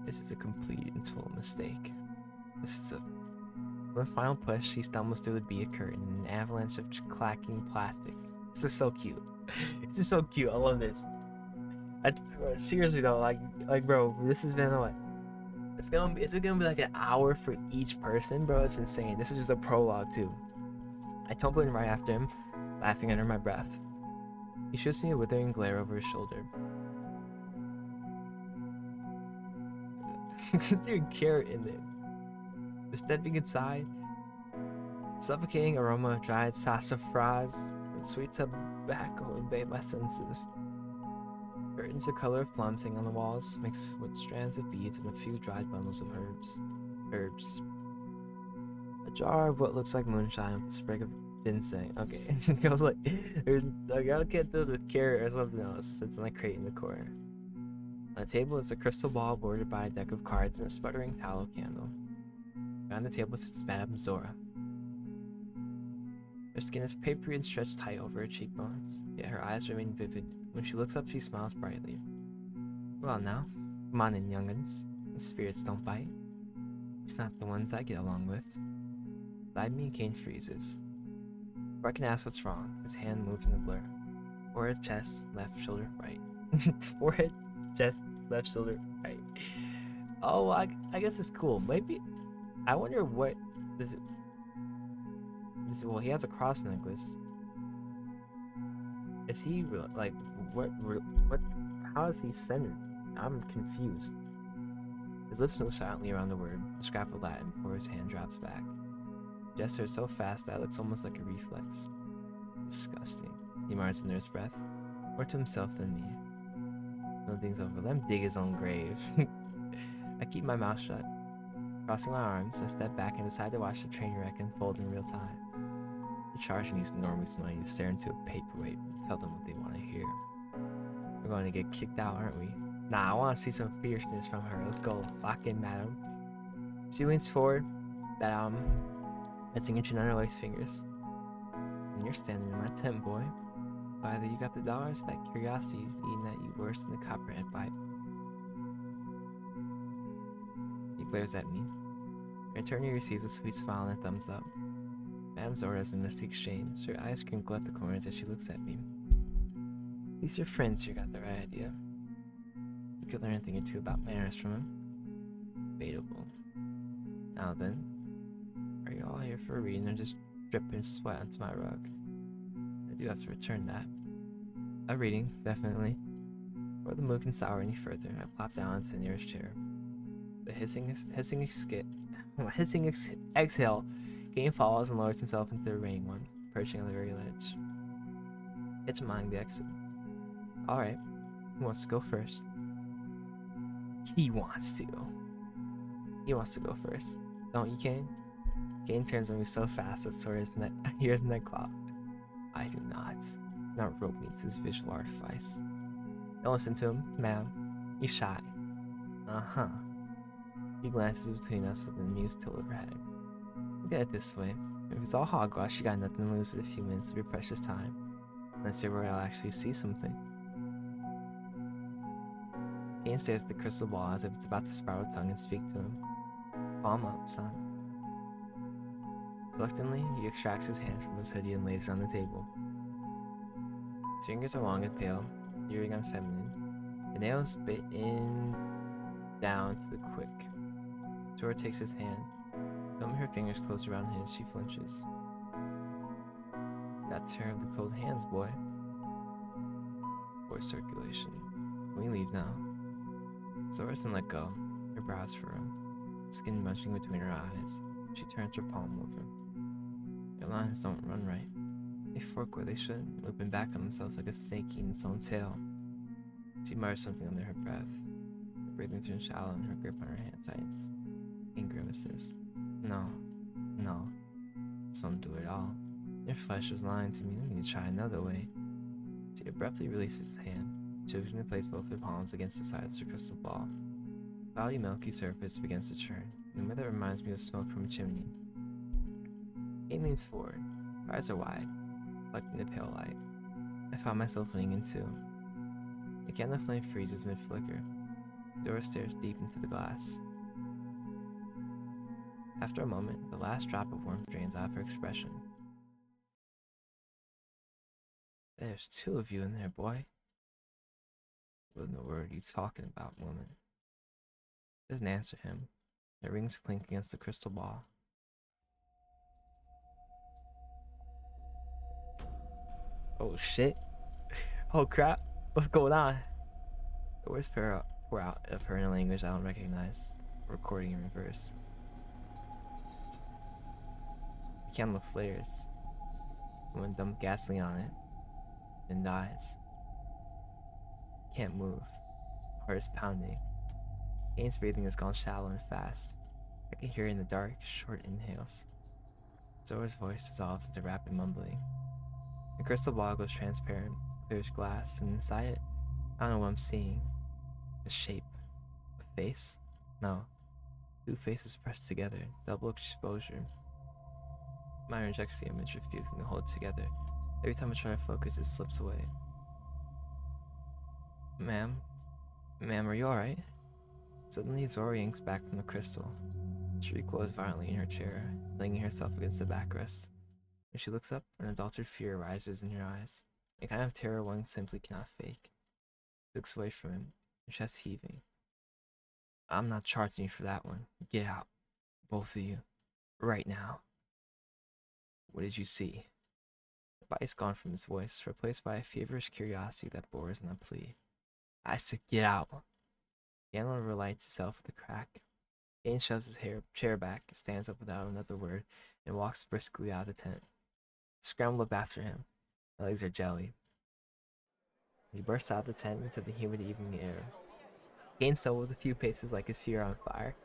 This is a complete and total mistake. One final push, he stumbles through the bead curtain in an avalanche of clacking plastic. This is so cute. This is so cute. I love this. Seriously though, like bro, this has been what? Is it gonna be like an hour for each person, bro? It's insane. This is just a prologue too. I tumble in right after him, laughing under my breath. He shoots me a withering glare over his shoulder. Is there a carrot in there? Just stepping inside, suffocating aroma of dried sassafras and sweet tobacco invade my senses. Curtains the color of plums hang on the walls, mixed with strands of beads and a few dried bundles of herbs. A jar of what looks like moonshine with a sprig of ginseng. Okay, I was like, there's like I can't do the carrot or something else. It's in a crate in the corner. On the table is a crystal ball bordered by a deck of cards and a sputtering tallow candle. Behind the table sits Madame Zora. Her skin is papery and stretched tight over her cheekbones, yet her eyes remain vivid. When she looks up, she smiles brightly. Well now, come on in, young'uns. The spirits don't bite. It's not the ones I get along with. Beside me, Kane freezes. Before I can ask what's wrong, his hand moves in the blur. Forehead, chest, left shoulder, right. Forehead, chest, left shoulder, right. Oh, I guess it's cool. Maybe, I wonder what does it. Well, he has a cross necklace. Is he like what? How is he centered? I'm confused. His lips move silently around the word, a scrap of Latin, before his hand drops back. He gestures so fast that it looks almost like a reflex. Disgusting. He mutters under his breath, more to himself than me. Nothing's over. Let him dig his own grave. I keep my mouth shut. Crossing my arms, I step back and decide to watch the train wreck unfold in real time. They're charging these enormous money to stare into a paperweight and tell them what they want to hear. We're going to get kicked out, aren't we? Nah, I want to see some fierceness from her. Let's go. Lock in, madam. She leans forward, pressing each another lace fingers. And you're standing in my tent, boy. Either you got the dollars, that curiosity is eating at you worse than the copperhead bite. He glares at me. In return, he receives a sweet smile and a thumbs up. Madame Zora has a misty exchange. Her eyes crinkle at the corners as she looks at me. At least your friends here got the right idea. You could learn a thing or two about manners from him. Debatable. Now then, are you all here for a reading or just dripping sweat onto my rug? I do have to return that. A reading, definitely. Before the move can sour any further, I plop down into the nearest chair. The hissing exhale, Kane falls and lowers himself into the remaining one, perching on the very ledge. Hitching the exit. Alright, who wants to go first? He wants to. He wants to go first. Don't you, Kane? Kane turns on me so fast that Sora hears neck clap. I do not. Not rope me to this visual artifice. Don't listen to him, ma'am. He's shy. Uh-huh. He glances between us with an amused tilt of her head. Look at it this way. If it's all hogwash, you got nothing to lose but a few minutes of your precious time. Unless you're where I'll actually see something. Kane stares at the crystal ball as if it's about to sprout a tongue and speak to him. Palm up, son. Reluctantly, he extracts his hand from his hoodie and lays it on the table. His fingers are long and pale, veering unfeminine. The nails bitten down to the quick. Tora takes his hand. Feeling her fingers close around his, she flinches. Got terribly cold hands, boy. Voice circulation. Can we leave now? Zora doesn't let go. Her brows furrow, skin bunching between her eyes. She turns her palm over. Your lines don't run right. They fork where they should, looping back on themselves like a snake eating its own tail. She mutters something under her breath. Her breathing turns shallow and her grip on her hand tightens. Kane grimaces. No. This won't do it all. Your flesh is lying to me. Let me try another way. She abruptly releases his hand, choosing to place both her palms against the sides of her crystal ball. The cloudy, milky surface begins to churn, in a way that reminds me of smoke from a chimney. Kane leans forward. Her eyes are wide, reflecting the pale light. I found myself leaning in too. The candle flame freezes mid-flicker. Dora stares deep into the glass. After a moment, the last drop of warmth drains out of her expression. There's two of you in there, boy. What in the world are you talking about, woman? She doesn't answer him. Her rings clink against the crystal ball. Oh shit. Oh crap. What's going on? The words pour out of her in a language I don't recognize, recording in reverse. The candle flares. Someone dumped gasoline on it and dies. Can't move. Heart is pounding. Kane's breathing has gone shallow and fast. I can hear it in the dark, short inhales. Zora's voice dissolves into rapid mumbling. The crystal ball goes transparent, clear as glass, and inside it, I don't know what I'm seeing. A shape. A face? No. Two faces pressed together, double exposure. My rejects the image, refusing to hold it together. Every time I try to focus, it slips away. Ma'am, are you alright? Suddenly, Zora yanks back from the crystal. She recoils violently in her chair, flinging herself against the backrest. When she looks up, an adulterated fear rises in her eyes, a kind of terror one simply cannot fake. She looks away from him, her chest heaving. I'm not charging you for that one. Get out. Both of you. Right now. What did you see? The bite's gone from his voice, replaced by a feverish curiosity that bores in a plea. I said get out. The animal relights itself with a crack. Kane shoves his chair back, stands up without another word, and walks briskly out of the tent. I scramble up after him. My legs are jelly. He bursts out of the tent into the humid evening air. Kane stumbles a few paces like his fear on fire.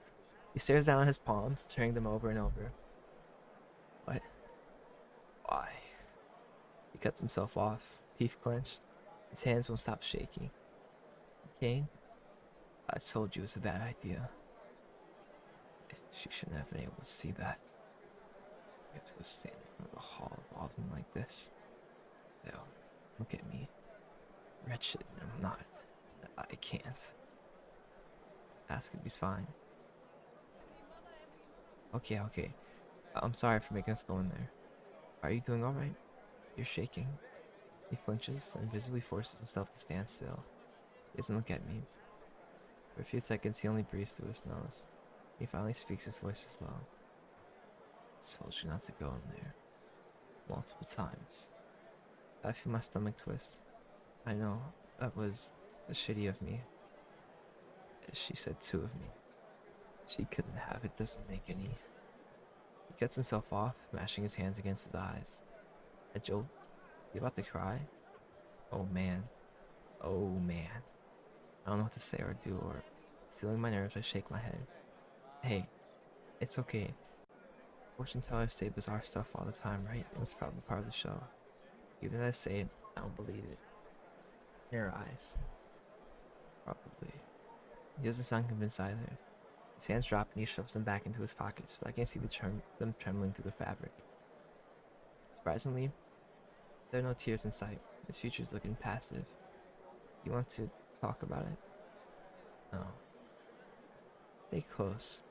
He stares down at his palms, turning them over and over. What? Why? He cuts himself off, teeth clenched. His hands won't stop shaking. Kane, I told you it was a bad idea. She shouldn't have been able to see that. You have to go stand in front of a hall of all of them like this. They'll look at me. Wretched, and I'm not. I can't. Ask if he's fine. Okay. I'm sorry for making us go in there. Are you doing alright? You're shaking. He flinches and visibly forces himself to stand still. He doesn't look at me. For a few seconds, he only breathes through his nose. He finally speaks, his voice is low. I told you not to go in there. Multiple times. I feel my stomach twist. I know, that was shitty of me. She said two of me. She couldn't have it, doesn't make any. He cuts himself off, mashing his hands against his eyes. A jolt. You about to cry? Oh man. I don't know what to say or do, or stealing my nerves, I shake my head. Hey, it's okay. Fortune tellers say bizarre stuff all the time, right? It was probably part of the show. Even as I say it, I don't believe it. In her eyes. Probably. He doesn't sound convinced either. His hands drop and he shoves them back into his pockets, but I can see them trembling through the fabric. Surprisingly, there are no tears in sight. His future's looking passive. You want to talk about it? No. Stay close.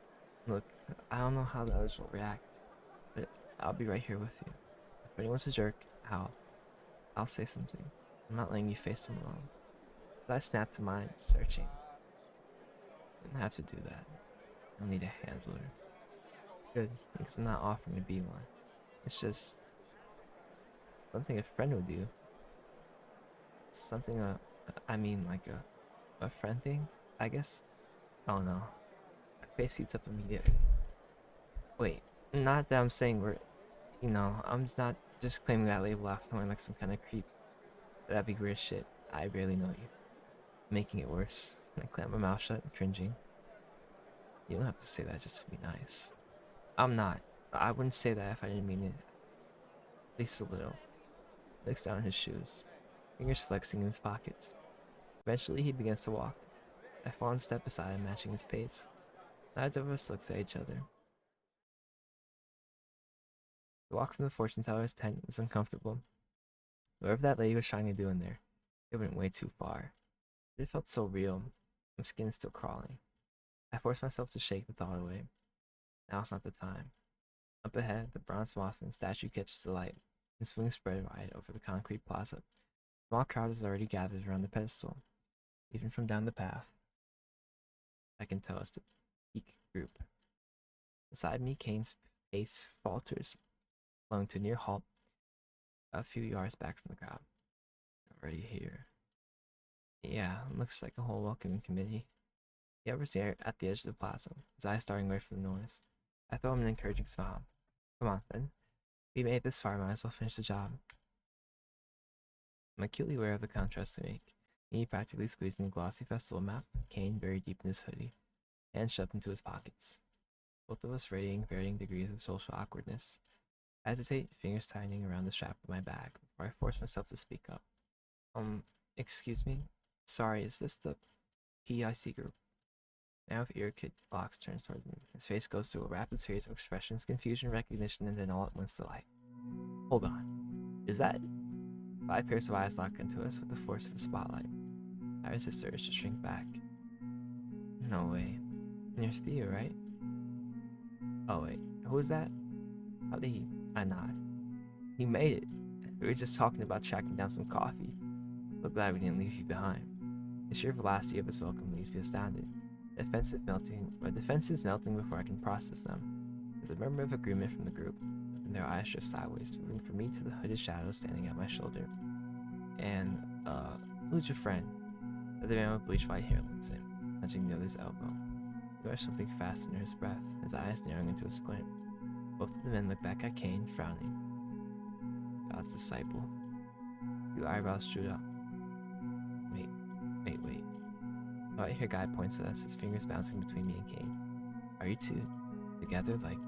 Look, I don't know how the others will react, but I'll be right here with you. If anyone's a jerk, I'll say something. I'm not letting you face them alone. But I snapped to mine, searching. Didn't have to do that. I'll need a handler. Good, because I'm not offering to be one. It's just something a friend would do. Something I mean like a friend thing, I guess. Oh no. My face heats up immediately. Wait, not that I'm saying I'm not just claiming that label off knowing like some kind of creep. That'd be weird shit. I barely know you. Making it worse. I clamp my mouth shut, cringing. You don't have to say that just to be nice. I'm not. I wouldn't say that if I didn't mean it. At least a little. Licks down his shoes, fingers flexing in his pockets. Eventually he begins to walk. I fall and step beside him, matching his pace. Neither of us looks at each other. The walk from the fortune teller's tent was uncomfortable. Whatever that lady was trying to do in there, it went way too far. It felt so real. My skin is still crawling. I forced myself to shake the thought away. Now's not the time. Up ahead, the bronze Mothman statue catches the light, and swings spread wide over the concrete plaza. A small crowd is already gathered around the pedestal. Even from down the path, I can tell it's the peak group. Beside me, Kane's pace falters, slowing to a near halt a few yards back from the crowd. Already here. Yeah, looks like a whole welcoming committee. He hovers there at the edge of the plaza, his eyes starting away from the noise. I throw him an encouraging smile. Come on, then. We made it this far, might as well finish the job. I'm acutely aware of the contrast we make. Me practically squeezing a glossy festival map, Kane buried deep in his hoodie, hands shoved into his pockets. Both of us radiating varying degrees of social awkwardness. I hesitate, fingers tightening around the strap of my bag before I force myself to speak up. Excuse me? Sorry, is this the PIC group? Now with ear kid Fox turns toward me. His face goes through a rapid series of expressions, confusion, recognition, and then all at once delight. Hold on. Is that? 5 pairs of eyes lock into us with the force of a spotlight. I resist the urge to shrink back. No way. You're Theo, right? Oh wait, who is that? How did he? I nod. He made it. We were just talking about tracking down some coffee. So glad we didn't leave you behind. The sheer velocity of his welcome leaves me astounded. My defenses melting before I can process them. There's a murmur of agreement from the group, and their eyes drift sideways, moving from me to the hooded shadow standing at my shoulder. And, who's your friend? The other man with bleached white hair leans in, touching the other's elbow. He wears something fast under his breath, his eyes narrowing into a squint. Both of the men look back at Kane, frowning. God's disciple. 2 eyebrows shoot up. Wait. The white-haired guy points at us, his fingers bouncing between me and Kane. Are you two together? Like,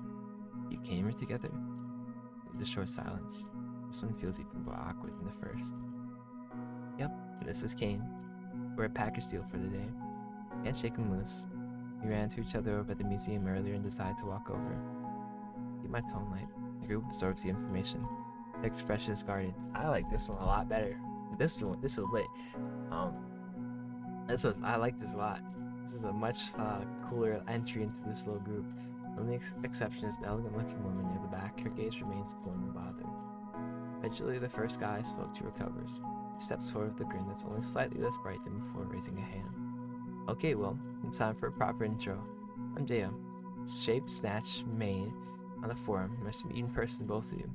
you came here together? The short silence. This one feels even more awkward than the first. Yep, this is Kane. We're a package deal for the day. Can't shake him loose. We ran into each other over at the museum earlier and decided to walk over. Keep my tone light. The group absorbs the information. The expression is guarded. I like this one a lot better. This was lit. I like this a lot. This is a much cooler entry into this little group. The only exception is the elegant-looking woman near the back. Her gaze remains cool and unbothered. Eventually, the first guy I spoke to recovers. He steps forward with a grin that's only slightly less bright than before, raising a hand. Okay, well, it's time for a proper intro. I'm Dea. Shape, snatch, main, on the forum. Nice to meet you in person, both of you.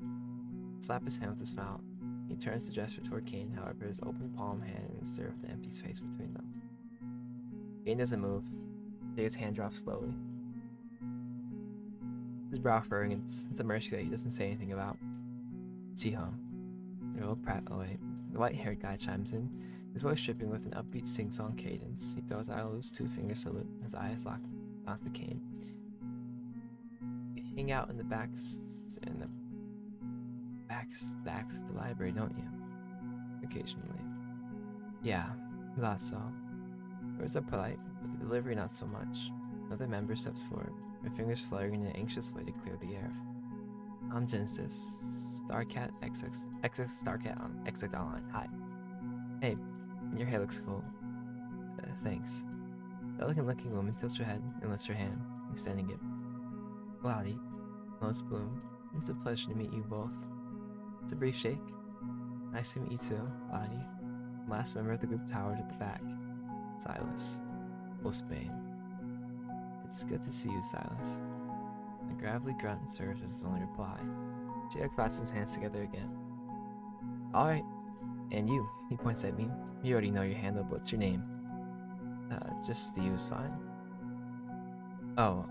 Slap his hand with a smile. He turns to gesture toward Kane, however, his open palm hand and stare with the empty space between them. Kane doesn't move. Dea's hand drops slowly. His brow furrowing, it's a mercy that he doesn't say anything about. Ji-hum. The white-haired guy chimes in, his voice dripping with an upbeat sing-song cadence. He throws out a loose 2-finger salute, his eyes locked onto Kane. You hang out in the back stacks at the library, don't you? Occasionally. Yeah, thought so. Words are polite, but the delivery not so much. Another member steps forward, her fingers fluttering in an anxious way to clear the air. I'm Genesis, Starcat XX Starcat on XX Online. Hi. Hey, your hair looks cool. Thanks. Delicate looking woman tilts her head and lifts her hand, extending it. Lottie, Lois Bloom, it's a pleasure to meet you both. It's a brief shake. Nice to meet you too, Lottie. Last member of the group towers at the back. Silas. Wolfsbane. It's good to see you, Silas. A gravelly grunt serves as his only reply. Jay clasps his hands together again. Alright. And you, he points at me. You already know your handle, but what's your name? Just Steve is fine. Oh,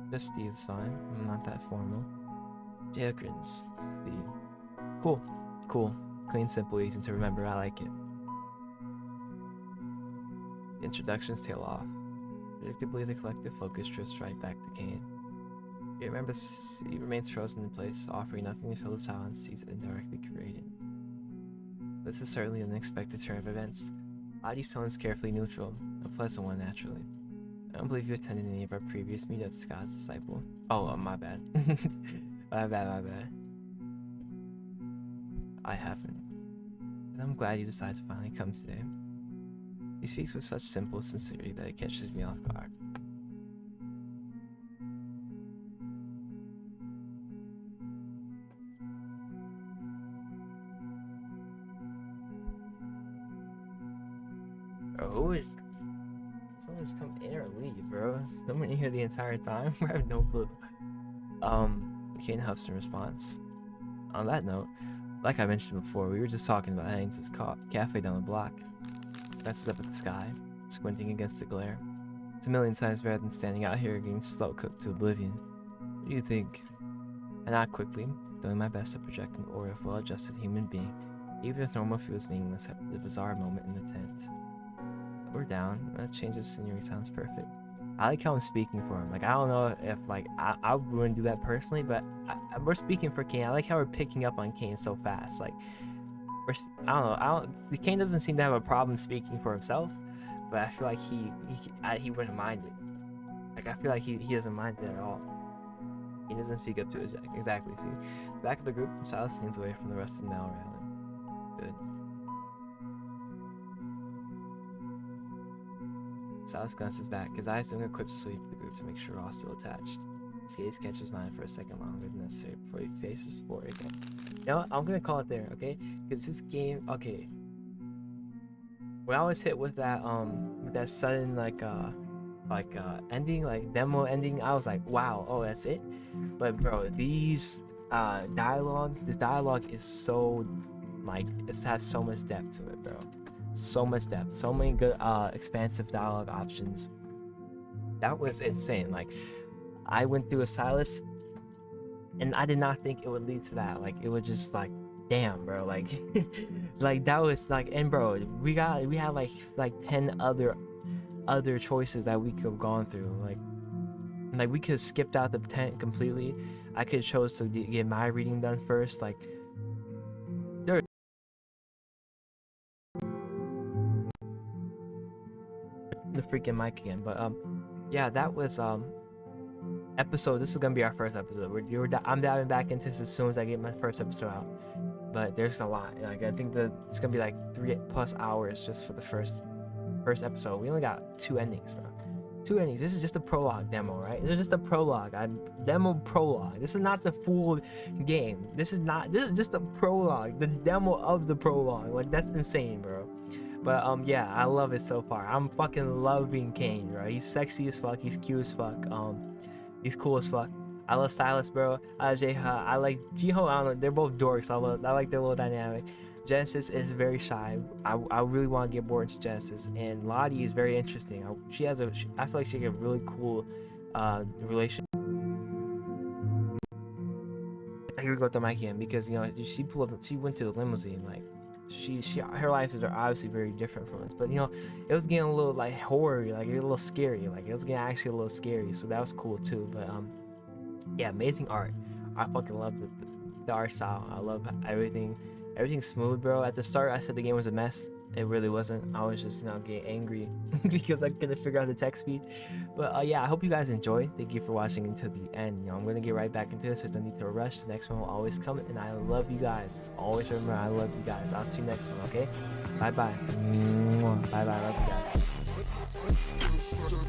just Steve is fine. I'm not that formal. Jay grins. Cool. Clean, simple, easy to remember. I like it. The introductions tail off. Predictably, the collective focus drifts right back to Kane. He remains frozen in place, offering nothing to fill the silence he's indirectly created. This is certainly an unexpected turn of events. Lottie's tone is carefully neutral, a pleasant one naturally. I don't believe you attended any of our previous meetups, God's disciple. Oh, my bad. my bad. I haven't. And I'm glad you decided to finally come today. He speaks with such simple sincerity that it catches me off guard. Bro, who is... Someone just come in or leave, bro. Someone in here the entire time? I have no clue. Kane huffs in response. On that note, like I mentioned before, we were just talking about heading to this cafe down the block. Glances up at the sky, squinting against the glare. It's a million times better than standing out here getting slow cooked to oblivion. What do you think? I nod quickly, doing my best to project an aura of well-adjusted human being, even if normal feels meaningless after the bizarre moment in the tent. We're down. A change of scenery sounds perfect. I like how I'm speaking for him. Like, I don't know if, like, I wouldn't do that personally, but we're speaking for Kane. I like how we're picking up on Kane so fast. Like, I don't know. Kane doesn't seem to have a problem speaking for himself, but I feel like he wouldn't mind it. Like, I feel like he doesn't mind it at all. He doesn't speak up to it exactly. See, back of the group, Silas leans away from the rest of the male railing. Good. Silas glances back, his eyes doing a quick sweep of the group to make sure we're all still attached. His gaze catches mine for a second longer than necessary before he faces forward again. You know what? I'm gonna call it there, okay? Because this game, okay. When I was hit with that sudden ending, like demo ending, I was like, wow, oh, that's it. But bro, this dialogue is so, like, it has so much depth to it, bro. So much depth, so many good expansive dialogue options. That was insane. Like, I went through a Silas and I did not think it would lead to that. Like, it was just like, damn, bro, like like that was like, and bro, we had like 10 other choices that we could have gone through. Like we could have skipped out the tent completely. I could have chose to get my reading done first. Like, there the freaking mic again. But yeah, that was episode. This is gonna be our first episode. I'm diving back into this as soon as I get my first episode out. But there's a lot. Like, I think that it's gonna be like 3+ hours just for the first episode. We only got 2 endings, bro. 2 endings. This is just a prologue demo, right? This is just a prologue. Demo prologue. This is not the full game. This is just a prologue. The demo of the prologue. Like, that's insane, bro. But yeah, I love it so far. I'm fucking loving Kane, bro. He's sexy as fuck. He's cute as fuck. He's cool as fuck. I love Silas, bro. I like Jiho. I like Jiho. I don't know. They're both dorks. I like their little dynamic. Genesis is very shy. I really want to get more into Genesis. And Lottie is very interesting. I feel like she has a really cool relation. Here we go with the mic again, because, you know, she went to the limousine. Like, her life is obviously very different from us, but, you know, it was getting a little like horror, like a little scary. Like, it was getting actually a little scary, so that was cool too. But yeah, amazing art. I fucking love the art style. I love everything's smooth, bro. At the start, I said the game was a mess. It really wasn't. I was just, you know, getting angry because I couldn't figure out the text speed. But yeah, I hope you guys enjoyed. Thank you for watching until the end. You know, I'm gonna get right back into this. There's no need to rush. The next one will always come, and I love you guys. Always remember, I love you guys. I'll see you next one. Okay? Bye bye. Bye bye. Love you guys. Spider